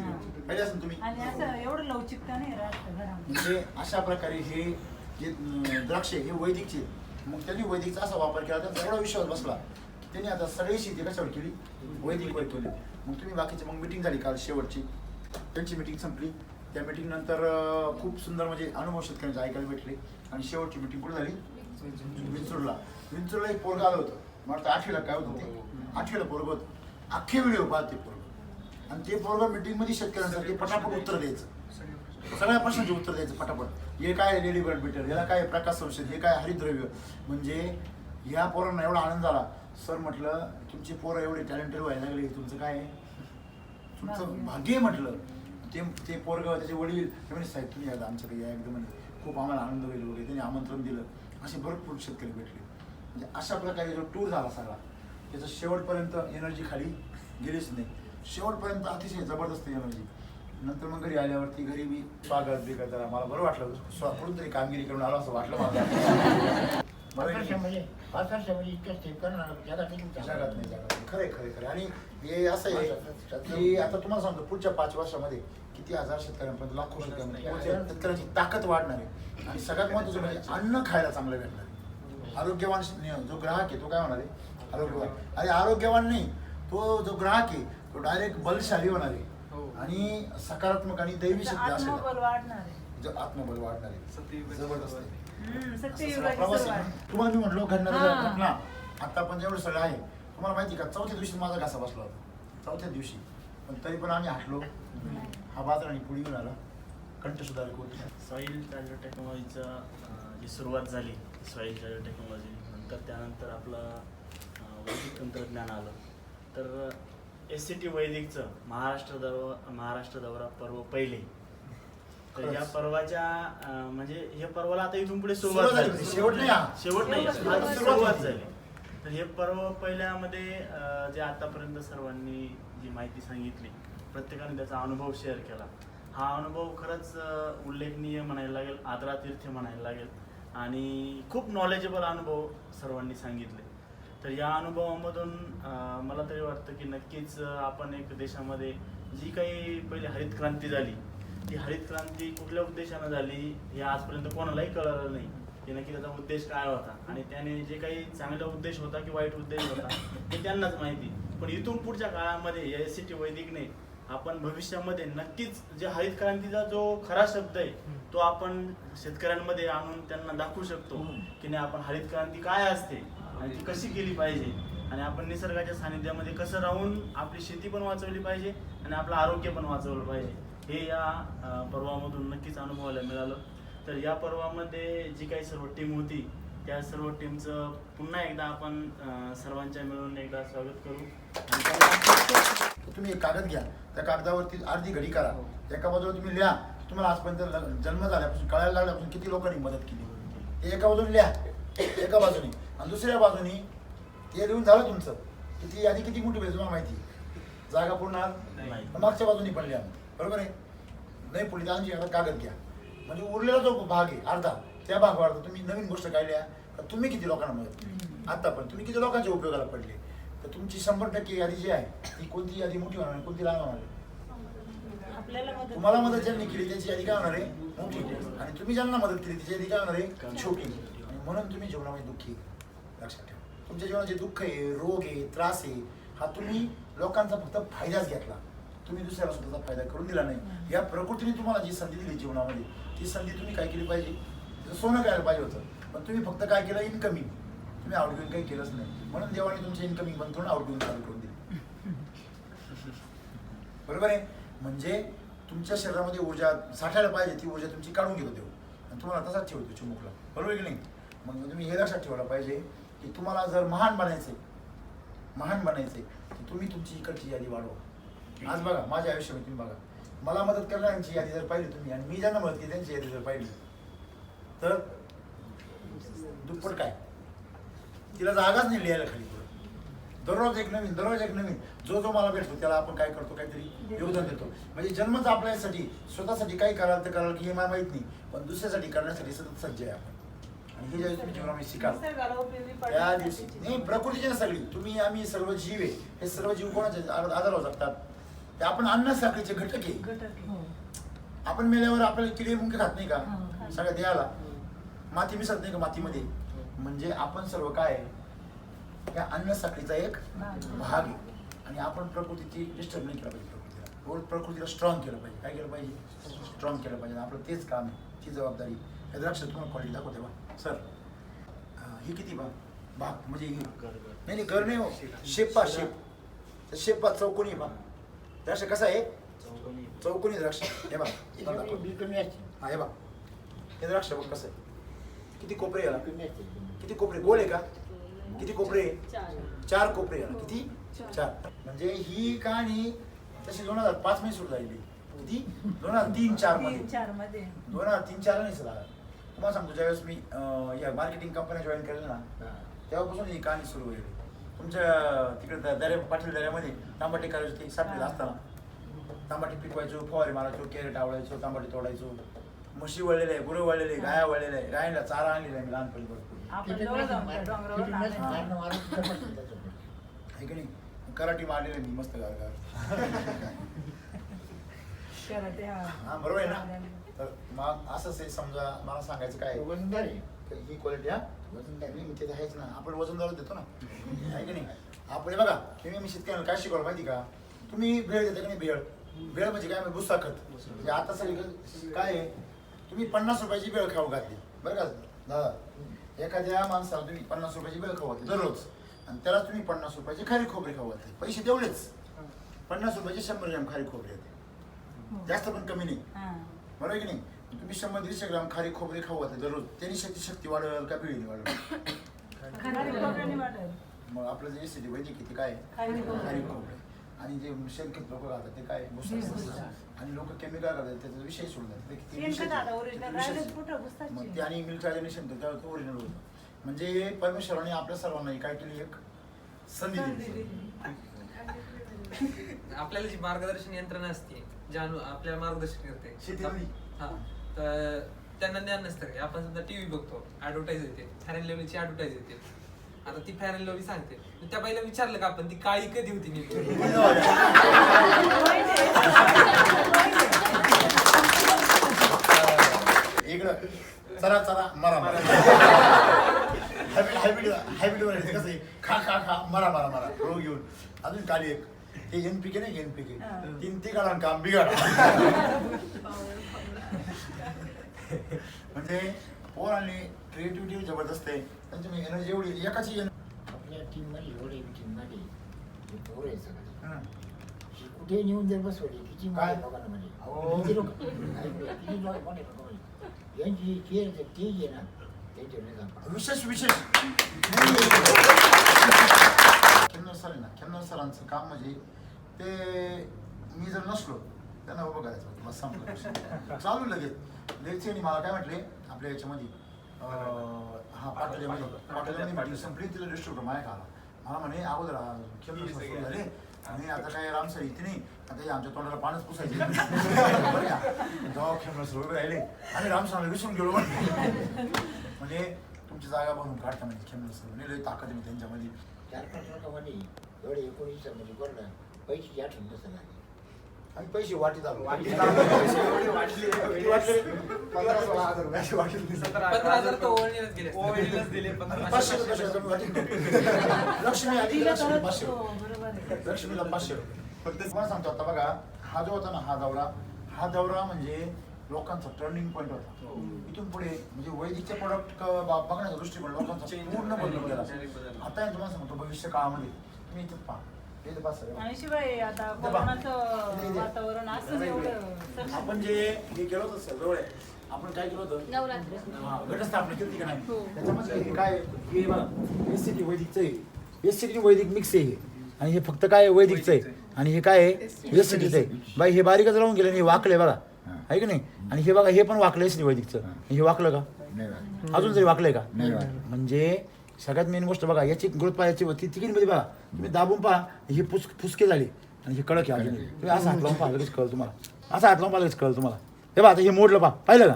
पाहिजे असेल तुम्ही. आणि असं एवढं लवचिकता नाही राहत घरामध्ये. म्हणजे अशा प्रकारे हे जे द्राक्ष हे वैदिकचे, मग त्यांनी वैदिकचा असा वापर केला, त्यांचा एवढा विश्वास बसला की त्यांनी आता सगळी शेती कशावर केली, वैदिकवर केली. मग तुम्ही बाकीची मग मिटिंग झाली काल शेवटची, त्यांची मिटिंग संपली. त्या मिटिंग नंतर खूप सुंदर म्हणजे अनुभव शेतकऱ्यांचे ऐकायला भेटले. आणि शेवटची मिटिंग कुठे झाली? विंचूरला एक पोरगा आलं होतं, मला तर 8वीला काय होतं ते, 8वीला पोरग होतं. अख्खे व्हिडिओ पाहत ते पोरग, आणि ते पोरग मिटिंगमध्ये शेतकऱ्यांसाठी पटापट उत्तर द्यायचं, सगळ्या प्रश्नांचे उत्तर द्यायचं पटापट. हे काय लेडी बर्ड बीटर, याला काय प्रकाश संशोधन, हे काय हरितद्रव्य. म्हणजे ह्या पोरांना एवढा आनंद झाला. सर म्हटलं तुमची पोरं एवढे टॅलेंटेड व्हायला लागले, तुमचं काय आहे, तुमचं भाग्य म्हटलं. ते पोरग त्याचे वडील ते म्हणजे साहेब तुम्ही आता आमच्याकडे या एकदम खूप आम्हाला आनंद होईल वगैरे, त्यांनी आमंत्रण दिलं. असे भरपूर शेतकरी भेटले. म्हणजे अशा प्रकारे जो टूर झाला सगळा, त्याचं शेवटपर्यंत एनर्जी खाली गेलीच नाही. शेवटपर्यंत अतिशय जबरदस्त एनर्जी. नंतर मग घरी आल्यावरती घरी मी स्वागत बिगत जरा मला बरं वाटलं, कुठून तरी कामगिरी करून आलो असं वाटलं मला. 5 वर्ष म्हणजे इतकं स्टेप करणार जगात नाही. खरे. आणि हे असं आहे की आता तुम्हाला सांगतो पुढच्या 5 वर्षामध्ये किती हजार शेतकऱ्यांपर्यंत, लाखो शेतकऱ्यांची ताकद वाढणार आहे. आणि सगळ्यात महत्त्वाचं म्हणजे अन्न खायला चांगलं भेटणार आहे. आरोग्यवान जो ग्राहक आहे तो काय होणार आहे? आरोग्यवान. आणि आरोग्यवान नाही, तो जो ग्राहक आहे तो डायरेक्ट बलशाली होणार आहे. आणि सकारात्मक आणि दैवी शक्ती असेल, आत्मबल वाढणार आहे. आत्मबल वाढणार आहे. जबरदस्त आहे. सत्ययुगाची तुम्हाला मी म्हटलो घटना आता आपण जेवढं सगळं आहे तुम्हाला माहिती का, 4थ्या दिवशी माझा घासा बसला होता, 4थ्या दिवशी. पण तरी पण आम्ही हटलो. हा बाजार आणि पुढे घेऊन आला कंठसुधारक होती. सॉईल चार्जर टेक्नॉलॉजीचं जी सुरुवात झाली, सॉईल चार्जर टेक्नॉलॉजी नंतर त्यानंतर आपलं वैदिक तंत्रज्ञान आलं. तर SCT वैदिकचं महाराष्ट्र दौरा पर्व पहिले. तर या पर्वाच्या म्हणजे हे पर्वाला आता इथून पुढे सुरुवात झाली, शेवट नाही सुरुवात झाली. तर हे पर्व पहिल्यामध्ये जे आतापर्यंत सर्वांनी जी माहिती सांगितली, प्रत्येकाने त्याचा अनुभव शेअर केला. हा अनुभव खरंच उल्लेखनीय म्हणायला लागेल, आदरातीर्थ म्हणायला लागेल. आणि खूप नॉलेजेबल अनुभव सर्वांनी सांगितले. तर या अनुभवामधून मला तरी वाटतं की नक्कीच आपण एक देशामध्ये जी काही पहिली हरित क्रांती झाली, ती हरित क्रांती कुठल्या उद्देशानं झाली हे आजपर्यंत कोणालाही कळलं नाही की नक्की त्याचा उद्देश काय होता. आणि त्याने जे काही चांगला उद्देश होता की वाईट उद्देश होता हे त्यांनाच माहिती. पण इथून पुढच्या काळामध्ये या SCT वैदिकने आपण भविष्यामध्ये नक्कीच जे हरित क्रांतीचा जो खरा शब्द आहे तो आपण शेतकऱ्यांमध्ये आणून त्यांना दाखवू शकतो की नाही, आपण हरित क्रांती काय असते आणि ती कशी केली पाहिजे, आणि आपण निसर्गाच्या सानिध्यामध्ये कसं राहून आपली शेती पण वाचवली पाहिजे आणि आपलं आरोग्य पण वाचवलं पाहिजे, हे या पर्वामधून नक्कीच अनुभवायला मिळालं. तर या पर्वामध्ये जी काही सर्व टीम होती त्या सर्व टीमचं पुन्हा एकदा आपण सर्वांच्या मिळून एकदा स्वागत करू. तुम्ही एक कागद घ्या, त्या कागदावरती अर्धी घडी करा, एका बाजूला तुम्ही लिहा तुम्हाला आजपर्यंत जन्म झाल्यापासून कळायला लागल्यापासून किती लोकांनी मदत केली, ते एका बाजूने लिहा एका बाजूने. आणि दुसऱ्या बाजूने ते लिहून झालं तुमचं किती यादी किती मोठी पाहिजे तुम्हाला माहिती, जागा पूर्ण मागच्या बाजूने पण लिहा, बरोबर आहे. नाही पुढे आणखी आता कागद घ्या, म्हणजे उरलेला जो भाग आहे अर्धा, त्या भागावर तुम्ही नवीन गोष्ट काय लिहा, तुम्ही किती लोकांना मदत आता पण तुम्ही किती लोकांच्या उपयोगाला पडले. तर तुमची 100% यादी जी आहे ती कोणती यादी मोठी होणार आहे, कोणती लहान होणार आहे. तुम्हाला मदत ज्यांनी केली त्याची यादी काय होणार आहे, मोठी. आणि तुम्ही ज्यांना मदत केली त्याची यादी काय होणार आहे, छोटी. म्हणून तुम्ही जीवनामध्ये दुःखी, लक्षात ठेवा. तुमच्या जीवनाचे दुःख आहे, रोग आहे, त्रास आहे, हा तुम्ही लोकांचा फक्त फायदाच घेतला. तुम्ही दुसऱ्याला स्वतःचा फायदा करून दिला नाही. या प्रकृतीने तुम्हाला जी संधी दिली जीवनामध्ये, ती संधी तुम्ही काय केली पाहिजे, सोनं करायला पाहिजे होतं. पण तुम्ही फक्त काय केलं, इन्कमिंग. तुम्ही आउटगोईंग काही केलंच नाही. म्हणून देवाने तुमची इन्कमिंग बंद करून आउटगोईंग चालू करून दिली. बरोबर आहे. म्हणजे तुमच्या शरीरामध्ये ऊर्जा साठायला पाहिजे, ती ऊर्जा तुमची काढून घेतो देव आणि तुम्हाला तसाच ठेवतो चिमुकला. बरोबर की नाही. मग तुम्ही हे लक्षात ठेवायला पाहिजे की तुम्हाला जर महान बनायचे तर तुम्ही तुमची इकडची यादी वाढवा. आज बघा माझ्या आयुष्यामध्ये तुम्ही बघा, मला मदत करणाऱ्यांची यादी जर पाहिली तुम्ही आणि मी ज्यांना मदत केली त्यांची यादी जर पाहिली तर दुप्पट काय, तिला जागाच नाही लिहायला खाली. दररोज एक नवीन जो मला भेटतो त्याला आपण काय करतो, काहीतरी योगदान देतो. म्हणजे जन्मच आपल्यासाठी स्वतःसाठी काही कराल तर कराल की हे मला माहित नाही, पण दुसऱ्यासाठी करण्यासाठी सतत सज्ज आहे आपण. आणि हे ज्यावेळी तुम्ही जीवनामध्ये शिकाल त्या दिवशी नाही, प्रकृतीची ना सगळी, तुम्ही आम्ही सर्व जीव आहे. हे सर्व जीव कोणाचे आधार होऊ शकतात, ते आपण अन्न साखळीचे घटक आहे. आपण मेल्यावर आपल्याला किडे मुंगे खात नाही का, सगळ्या देहाला माती मिसळत नाही का मातीमध्ये. म्हणजे आपण सर्व काय आहे, त्या अन्न साखळीचा एक भाग आहे. आणि आपण प्रकृतीची डिस्टर्ब नाही केला पाहिजे. प्रकृतीला स्ट्रॉंग केलं पाहिजे. काय केलं पाहिजे, स्ट्रॉंग केलं पाहिजे. आपलं तेच काम आहे, ती जबाबदारी. हे द्राक्ष तुम्हाला क्वालिटी दाखवते बा सर. ही किती भाग म्हणजे नाही घर नाही हो, शेप त्या शेप चौकोनी बा. द्राक्ष कसा आहे, चौकोनी द्राक्ष. हे बा हा, हे बा हे द्राक्ष बघ कसं आहे, किती कोपरे याला, किती कोपरे, गोल आहे का, किती कोपरे, 4 कोपरे याला, किती 4. म्हणजे ही कहाणी तशी 2005 मध्ये सुरू झालेली. किती 2003-4 मध्ये 2003-4 नाही सर. तुम्हाला सांगतो ज्यावेळेस मी या मार्केटिंग कंपन्या जॉईन केल्या ना, तेव्हापासून ही कहाणी सुरू होईल. तुमच्या तिकडे पाटील दर्यामध्ये तांबाटे करायचे, ते साठलेलं असताना तांबाटे पिकवायचो, फवारे मारायचो, कॅरेट आवडायचो, तांबाटे तोडायचो. म्हशी वळलेले आहे, गुरं वळलेले आहे, गाया वळलेल्या आहे. गायला चारा आणलेला आहे मी लहानपणी भरपूर. आहे की नाही, कराटी मारलेलं मी मस्त गार. हा बरोबर आहे ना. तर मग असंच आहे, समजा मला सांगायचं काय, वजनदार आहे ही क्वालिटी. हा वजनदार मी ते आहेच ना, आपण वजनदार देतो ना, आहे की नाही. आपण बघा मी शेतकऱ्यांना काय शिकवलं माहिती का, तुम्ही भेळ देता की नाही, भेळ म्हणजे काय, भुस्सा खत. म्हणजे आता सगळी काय आहे, तुम्ही 50 रुपयाची भेळ खाऊ घातली बरं का दादा, एखाद्या माणसाला तुम्ही 50 रुपयाची भेळ खाऊ घातली दररोज, आणि त्याला तुम्ही 50 रुपयाचे खारी खोबरे खाऊ घातले. पैसे तेवढेच, 50 रुपयाचे 100 ग्रॅम खारी खोबरे येते, जास्त पण कमी नाही. बरोबर की नाही. तुम्ही 100-150 ग्रॅम खारी खोबरे खाऊ घातले दररोज, त्यांनी शक्ती वाढेल का पिढीने वाढेल. मग आपलं जे एसिडी वैद्य किती काय खारी खोबरे. आणि जे शेणखत लोक घालतात ते काय, आणि लोक केमिकल घालतात, त्याचा विषय सोडून मग ते. आणि मिल्क ऑर्गॅनिझेशन त्यावर ओरिजिनल होतं. म्हणजे परमेश्वराने आपल्या सर्वांना काय केली, एक संधी दिली. आपल्याला जी मार्गदर्शन यंत्रणा असते, जे आपल्याला मार्गदर्शन करते शेतीमध्ये, हा, तर त्यांना ज्ञान नसतं काय. आपण समजा टीव्ही बघतो, ऍडव्हर्टाईज येते, फॅन अँड लव्हलीची ऍडव्हर्टाईज येते. आता ती फॅन अँड लव्हली सांगते, त्या बाईला विचारलं का आपण ती काळी कधी होती नेमकी. इकडं चरा मरा हायब्रिड कसं आहे, खा मरा रोग घेऊन. अजून काळी एक हे NPK नाही, NPK 3 काढा काम बिघाडा. म्हणजे पोरांनी क्रिएटिव्हिटी जबरदस्त आहे, त्यांची एनर्जी एवढी एकाची. आपल्या टीम मध्ये एवढे टीम मध्ये जे पोरं आहे सगळं, कुठे नेऊन जर बसवली किती काय लोकांना म्हणजे किती लोक यांची केअर ते जे ना त्यांच्या विशेष खेमनर सरांचं काम म्हणजे ते मी जर नसलो त्यांना उभं करायचं बस संपलं. चालू लगेच लेक्चरनी मला काय म्हटले आपल्या याच्यामध्ये, हा पाटल्यामध्ये म्हटली संपली, तिला डिस्ट्रिब्युटर माया आला. मला म्हणे अगोदर खेमनर सर सुरू झाले आणि आता काय रामसर इथे नाही, आता आमच्या तोंडाला पाणच पुसायचे. बरं का, जेव्हा खेमनर सर उभे राहिले आणि रामसरांना विसरून गेलो. म्हणजे तुमची जागा बनवून काढता म्हणजे खेमनर सर म्हणजे ताकद आहे त्यांच्यामध्ये. 4-5 लोकांमध्ये एवढे 19 म्हणजे बरं पैसे आठवण नसेल आणि पैसे वाटीत आलो, 15,000 रुपये लक्ष्मी आली, लक्ष्मीला 500 रुपये. फक्त तुम्हाला सांगतो आता बघा, हा जो होता ना हा दौरा म्हणजे लोकांचा टर्निंग पॉईंट होता. इथून पुढे म्हणजे वैदिकचे प्रोडक्ट बघण्याचा दृष्टिकोन लोकांचा पूर्ण बदलून गेला. आता तुम्हाला सांगतो भविष्य काळामध्ये तुम्ही इथं पहा, इथं पहा सगळं. आणि शिवाय आता कोरोनाचं वातावरण असं एवढं आपण जे हे केलं होतं जवळ आपण काय केलं होतं, घटस्थापना केली का नाही, त्याच्यामध्ये हे काय हे बघा एससीटी वैदिकचं आहे, एससीटी वैदिक मिक्स आहे आणि हे फक्त काय वैदिकचं आहे आणि हे काय आहे एससीटीचं आहे. बाई हे बारीकच राहून गेलं आणि हे वाकले बघा, आहे की नाही. आणि हे बघा हे पण वाकलं एसटी वैदिकचं, हे वाकलं का अजून तरी वाकलंय का, म्हणजे सगळ्यात मेन गोष्ट बघा याची ग्रोथ पाहायची होती तिकीटमध्ये बघा तुम्ही दाबून पहा, ही फुसके झाली आणि हे कडक आहे अजून. तुम्ही असं हात लावून पहा लगेच कळलं तुम्हाला, असं हात लावून पहा लगेच कळलं तुम्हाला. हे बघा आता हे मोडलं पहा, पाहिलं का,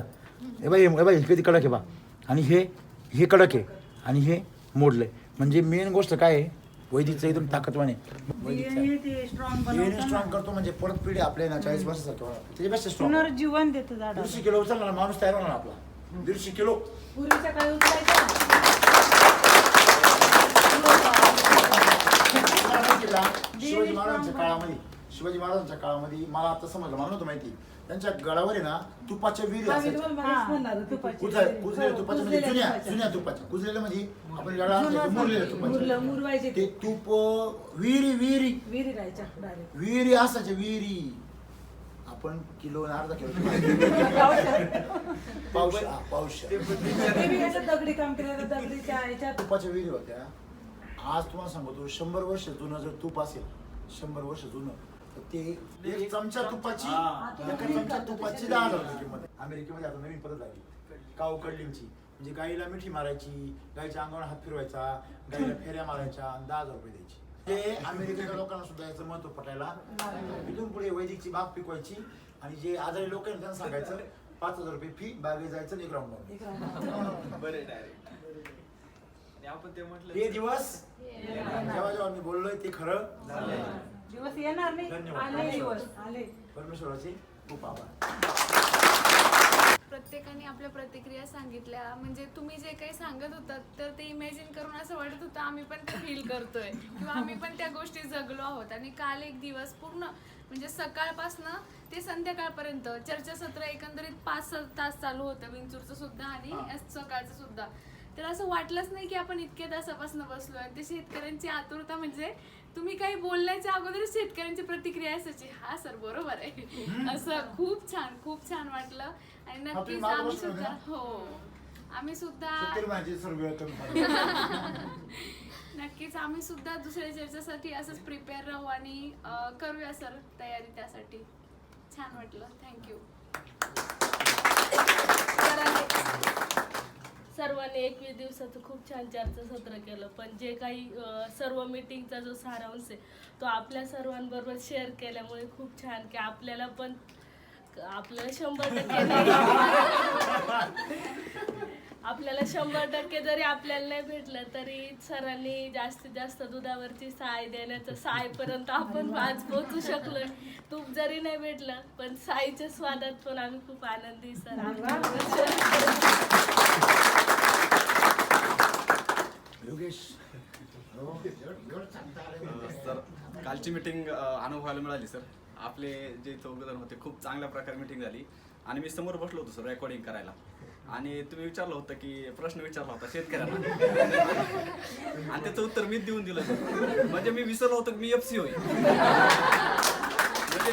हे बाई हे किती कडक आहे बा, आणि हे कडक आहे आणि हे मोडलंय. म्हणजे मेन गोष्ट काय आहे वैदिकचं एकदम ताकदवान आहे. स्ट्रॉंग करतो म्हणजे परत पिढी आपल्या ना 40 वर्षासारखं त्याच्यापेक्षा स्ट्रॉंग पुनर्जीवन देतं झाड. 150 किलो उचलला माणूस तयार होणार आपला, 150 किलो. पूर्वीच्या काळी उचलायचं शिवाजी महाराजांच्या काळामध्ये मला आता समजलं, मला नव्हतं माहिती, त्यांच्या गळावर आहे ना तुपाच्या विहिरी असायच्या. कुजलेल्या तुपाच्या म्हणजे जुन्या तुपाच्या कुजलेल्या म्हणजे आपण गळा मुरलेल्या तुपाच्या ते तूप विहिरी असायच्या विहिरी. आपण किलो अर्धा किलो दगडी काम केलं दगडीच्या तुपाच्या विहिरी होत्या. आज तुम्हाला सांगतो 100 वर्ष जुनं जर तूप असेल, 100 वर्ष जुनं, तर ते एक चमचा तुपाची 10,000 रुपये किंमत आहे. अमेरिकेमध्ये आता नवीन पद्धत आली काऊ कडलिंगची, म्हणजे गाईला मिठी मारायची, गाईच्या अंगावर हात फिरवायचा, गाईला फेऱ्या मारायच्या आणि 10,000 रुपये द्यायची. ते अमेरिकेच्या लोकांना सुद्धा याचं महत्व पटायला. इथून पुढे वैदिकची बाग पिकवायची आणि जे आजारी लोक आहेत त्यांना सांगायचं 5,000 रुपये फी, बागेत जायचं एक राऊंड. हे दिवस जेव्हा मी बोललोय ते खरं दिवस येणार नाही, आले दिवस आले. परमेश्वराचे खूप आभार. प्रत्येकाने आपल्या प्रतिक्रिया सांगितल्या. म्हणजे तुम्ही जे काही सांगत होतात तर ते इमॅजिन करून असं वाटत होतं आम्ही पण ते फील करतोय किंवा आम्ही पण त्या गोष्टी जगलो आहोत. आणि काल एक दिवस पूर्ण म्हणजे सकाळपासनं ते संध्याकाळपर्यंत चर्चासत्र एकंदरीत 5-7 तास चालू होतं, विंचूरचं सुद्धा आणि सकाळचं सुद्धा. तर असं वाटलंच नाही की आपण इतक्या तासापासून बसलोय. आणि ते शेतकऱ्यांची आतुरता म्हणजे तुम्ही काही बोलण्याच्या अगोदर शेतकऱ्यांची प्रतिक्रिया असायची, हा सर बरोबर आहे, असं खूप छान वाटलं. आणि नक्कीच आम्ही सुद्धा आम्ही सुद्धा दुसऱ्या चर्चेसाठी असंच प्रिपेअर राहू आणि करूया सर तयारी त्यासाठी. छान वाटलं, थँक्यू. सर्वांनी 21 दिवसाचं खूप छान चर्चासत्र केलं, पण जे काही सर्व मीटिंगचा जो सारांश आहे तो आपल्या सर्वांबरोबर शेअर केल्यामुळे खूप छान की आपल्याला पण आपल्याला 100% जरी आपल्याला नाही भेटलं तरी सरांनी जास्तीत जास्त दुधावरची साय देण्याचं सायपर्यंत आपण आज पोहोचू शकलोय. तूप जरी नाही भेटलं पण साईच्या स्वादात पण आम्ही खूप आनंदी सर. सर कालची मीटिंग अनुभवायला मिळाली सर. आपले जे चौघजण होते खूप चांगल्या प्रकारे मीटिंग झाली आणि मी समोर बसलो होतो सर रेकॉर्डिंग करायला. आणि तुम्ही विचारलं होतं की प्रश्न विचारला होता शेतकऱ्यांना आणि त्याचं उत्तर मीच देऊन दिलं सर. म्हणजे मी विसरलो होतो की मी FC होईल. म्हणजे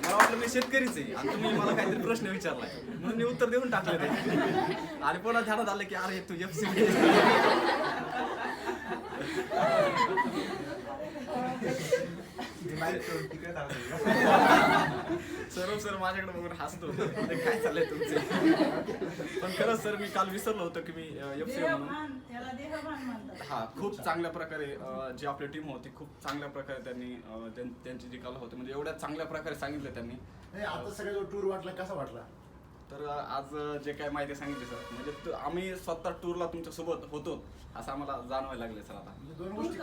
मला वाटलं मी शेतकरीच आहे आणि तुम्ही मला काहीतरी प्रश्न विचारलाय म्हणून मी उत्तर देऊन टाकले ते. आणि पुन्हा ध्यानात आलं की अरे तू FC सर माझ्याकडे बघून हसतो काय चाललंय तुमचे. पण खरंच सर मी काल विसरलो होतो की मी FC म्हणून. हा खूप चांगल्या प्रकारे जी आपली टीम होती खूप चांगल्या प्रकारे त्यांची जी कला होती म्हणजे एवढ्या चांगल्या प्रकारे सांगितलं त्यांनी. आता सगळं टूर वाटला कसा वाटला. तर आज जे काय माहिती सांगितली सर म्हणजे आम्ही स्वतः टूरला तुमच्या सोबत होतो असं आम्हाला जाणवायला लागले सर. आता दोन गोष्टी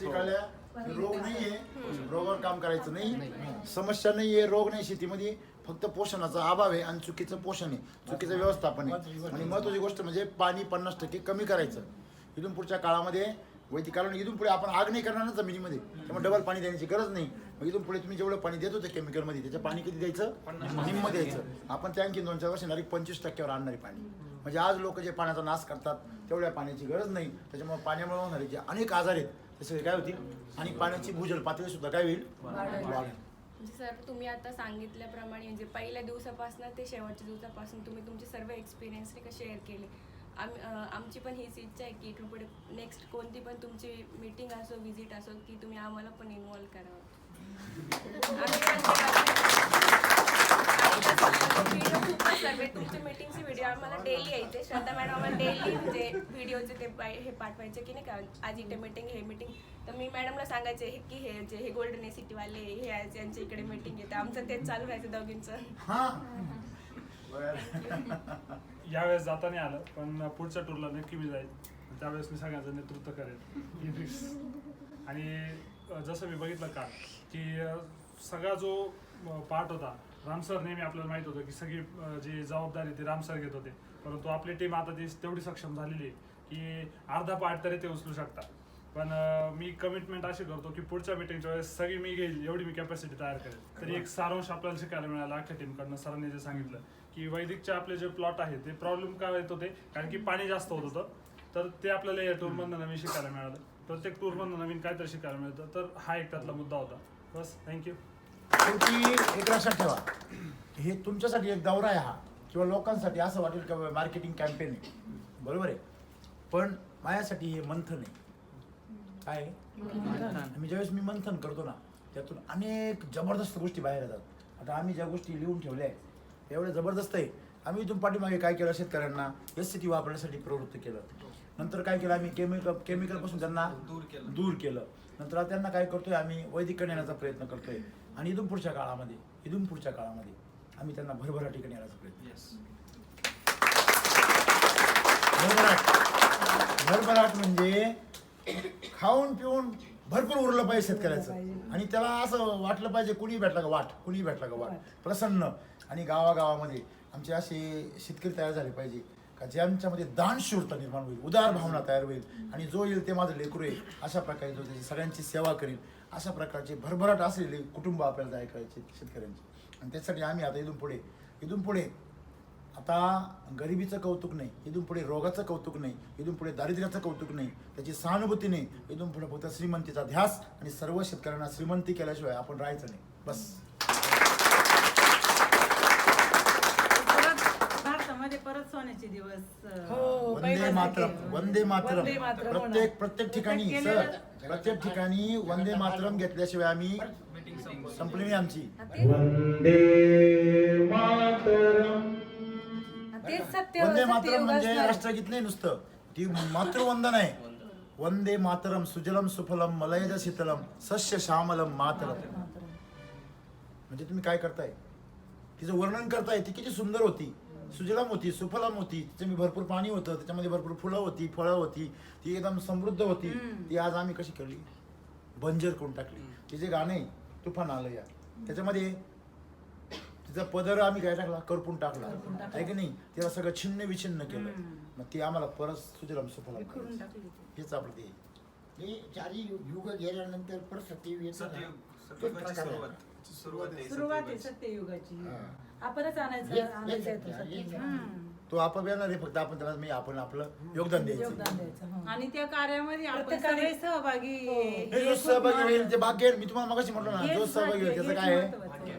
कळल्या. रोग नाहीये, रोगावर काम करायचं नाही, समस्या नाहीये, रोग नाही शेतीमध्ये, फक्त पोषणाचा अभाव आहे आणि चुकीचं पोषण आहे, चुकीचं व्यवस्थापन आहे. आणि महत्वाची गोष्ट म्हणजे पाणी 50% कमी करायचं. इथून पुढच्या काळामध्ये वैदिक कारण इथून पुढे आपण आग नाही करणार ना जमिनीमध्ये, त्यामुळे डबल पाणी देण्याची गरज नाही. मग इथून पुढे तुम्ही जेवढं पाणी देत होते केमिकलमध्ये त्याचं पाणी किती द्यायचं, निम्म द्यायचं. आपण त्या आणखी 2-4 वर्ष डायरेक्ट 25% आणणारे पाणी. म्हणजे आज लोक जे पाण्याचा नाश करतात तेवढ्या पाण्याची गरज नाही. त्याच्यामुळे पाण्यामुळे होणारे जे अनेक आजार आहेत ते सगळे काय होतील, आणि पाण्याची भूजल पातळी सुद्धा काय होईल, वाढेल. सर तुम्ही आता सांगितल्याप्रमाणे म्हणजे पहिल्या दिवसापासून ते शेवटच्या दिवसापासून तुम्ही तुमचे सर्व एक्सपिरियन्स शेअर केले. आमची पण हीच इच्छा आहे की इथून पुढे नेक्स्ट कोणती पण तुमची मीटिंग असो विजिट असो की तुम्ही आम्हाला पण इन्व्हॉल्व करावं. व्हिडिओ खूपच सर्व तुमचे मीटिंगचे व्हिडिओ आम्हाला डेली यायचे. श्रद्धा मॅडम आम्हाला डेली म्हणजे व्हिडिओचे ते हे पाठवायचे की नाही का आज इथे मीटिंग हे मीटिंग. तर मी मॅडमला सांगायचे की हे गोल्डन सिटी वाले हे आज यांच्या इकडे मीटिंग येते. आमचं तेच चालू राहायचं दोघींचं. यावेळेस जाता नाही आलं पण पुढच्या टूरला नक्की मी जाईल. त्यावेळेस मी सगळ्यांचं नेतृत्व करेन. आणि जसं मी बघितलं का की सगळा जो पार्ट होता रामसर नेहमी आपल्याला माहित होतं की सगळी जी जबाबदारी ती रामसर घेत होते. परंतु आपली टीम आता ती तेवढी सक्षम झालेली आहे की अर्धा पार्ट तरी ते उचलू शकतात. पण मी कमिटमेंट अशी करतो की पुढच्या मीटिंगच्या वेळेस सगळी मी घेईल एवढी मी कॅपॅसिटी तयार करेल. तरी एक सारांश आपल्याला शिकायला मिळाला अख्ख्या टीमकडनं. सरांनी जे सांगितलं की वैदिकचे आपले जे प्लॉट आहे ते प्रॉब्लेम काय येत होते कारण की पाणी जास्त होत होतं. तर ते आपल्याला या टूरमधनं नवीन शिकायला मिळालं. प्रत्येक टूरमधनं नवीन काहीतरी शिकायला मिळतं. तर हा एक त्यातला मुद्दा होता. बस थँक्यू. शेवटी एक लक्षात ठेवा, हे तुमच्यासाठी एक दौरा आहे हा, किंवा लोकांसाठी असं वाटेल का मार्केटिंग कॅम्पेन आहे, बरोबर आहे. पण माझ्यासाठी हे मंथन आहे. काय मी ज्यावेळेस मी मंथन करतो ना त्यातून अनेक जबरदस्त गोष्टी बाहेर येतात. आता आम्ही ज्या गोष्टी लिहून ठेवल्या आहेत एवढ्या जबरदस्त आहे. आम्ही इथून पाठीमागे काय केलं, शेतकऱ्यांना SCT वापरण्यासाठी प्रवृत्त केलं. नंतर काय केलं आम्ही, केमिकलपासून त्यांना दूर केलं. नंतर त्यांना काय करतोय आम्ही, वैदिककडे येण्याचा प्रयत्न करतोय. आणि इथून पुढच्या काळामध्ये आम्ही त्यांना भरभराटीकडे येण्याचा प्रयत्न. भरभराट म्हणजे खाऊन पिऊन भरपूर उरलं पाहिजे शेतकऱ्याचं. आणि त्याला असं वाटलं पाहिजे कुणी भेटला का वाट प्रसन्न. आणि गावागावामध्ये आमचे असे शेतकरी तयार झाले पाहिजे का ज्यांच्यामध्ये दानशूरता निर्माण होईल, उदार भावना तयार होईल. आणि जो येईल ते माझं लेकरू आहे अशा प्रकारे जो त्याची सगळ्यांची सेवा करेल अशा प्रकारचे भरभराट असलेले कुटुंब आपल्याला तयार करायचे शेतकऱ्यांचे. आणि त्यासाठी आम्ही आता इथून पुढे आता गरिबीचं कौतुक नाही, इथून पुढे रोगाचं कौतुक नाही, इथून पुढे दारिद्र्याचं कौतुक नाही, त्याची सहानुभूती नाही. इथून पुढे फक्त श्रीमंतीचा ध्यास आणि सर्व शेतकऱ्यांना श्रीमंती केल्याशिवाय आपण राहायचं नाही. बस. भारतामध्ये परत सोन्याचे दिवस. वंदे मातरम. प्रत्येक ठिकाणी सर प्रत्येक ठिकाणी वंदे मातरम घेतल्याशिवाय आम्ही संपली नाही आमची. वंदे मातरम म्हणजे राष्ट्रगीत नाही नुसतं, ती मातृवंदन आहे. वंदे मातरम सुजलम सुफलम मलयज शीतलम सस्य श्यामलम मातरम. म्हणजे तुम्ही काय करताय, तिचं वर्णन करताय. ती किती सुंदर होती, सुजलम होती, सुफलम होती, त्याच्यामध्ये भरपूर पाणी होतं, त्याच्यामध्ये भरपूर फुलं होती, फळं होती, ती एकदम समृद्ध होती. ती आज आम्ही कशी केली, बंजर करून टाकली. तिचे गाणे तुफान आलं या त्याच्यामध्ये, तिचा पदर आम्ही काय टाकला, करपून टाकला आहे की नाही, तिला सगळं छिन्न विछिन्न केलं. मग ती आम्हाला परत सुजलम सुफलम हेच आपलं ते चारी युग गेल्यानंतर परत सत्ययुग सुरुवात आहे सत्ययुगाची. आपणच आणायचं तो आपण येणार आहे, फक्त आपण त्याला आपण आपलं योगदान द्यायचं. आणि त्या कार्यामध्ये आपण सगळे सहभागी. जो सहभागी होईल ते भाग्य. मी तुम्हाला मगाशी म्हटलं ना, जो सहभागी होईल त्याचं काय आहे,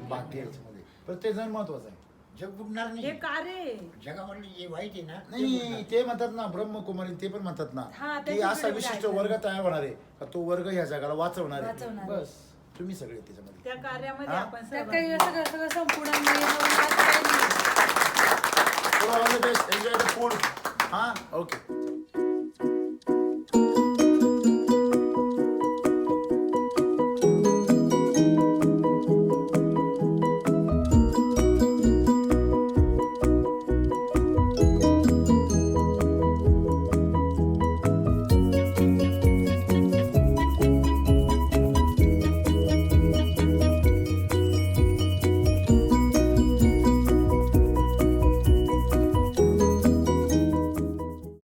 भाग्य याच्यामध्ये प्रत्येक जण महत्वाचं आहे. जग बुडणार नाही, हे कार्य जगामधली जे वाईट आहे ना, नाही ते म्हणतात ना ब्रह्मकुमारी, ते पण म्हणतात ना की असा विशिष्ट वर्ग तयार होणार आहे का तो वर्ग ह्या जगाला वाचवणार आहे. बस तुम्ही सगळे त्याच्यामध्ये त्या कार्यामध्ये आपण सगळं संपूर्ण एन्जॉय द फूड. हा ओके.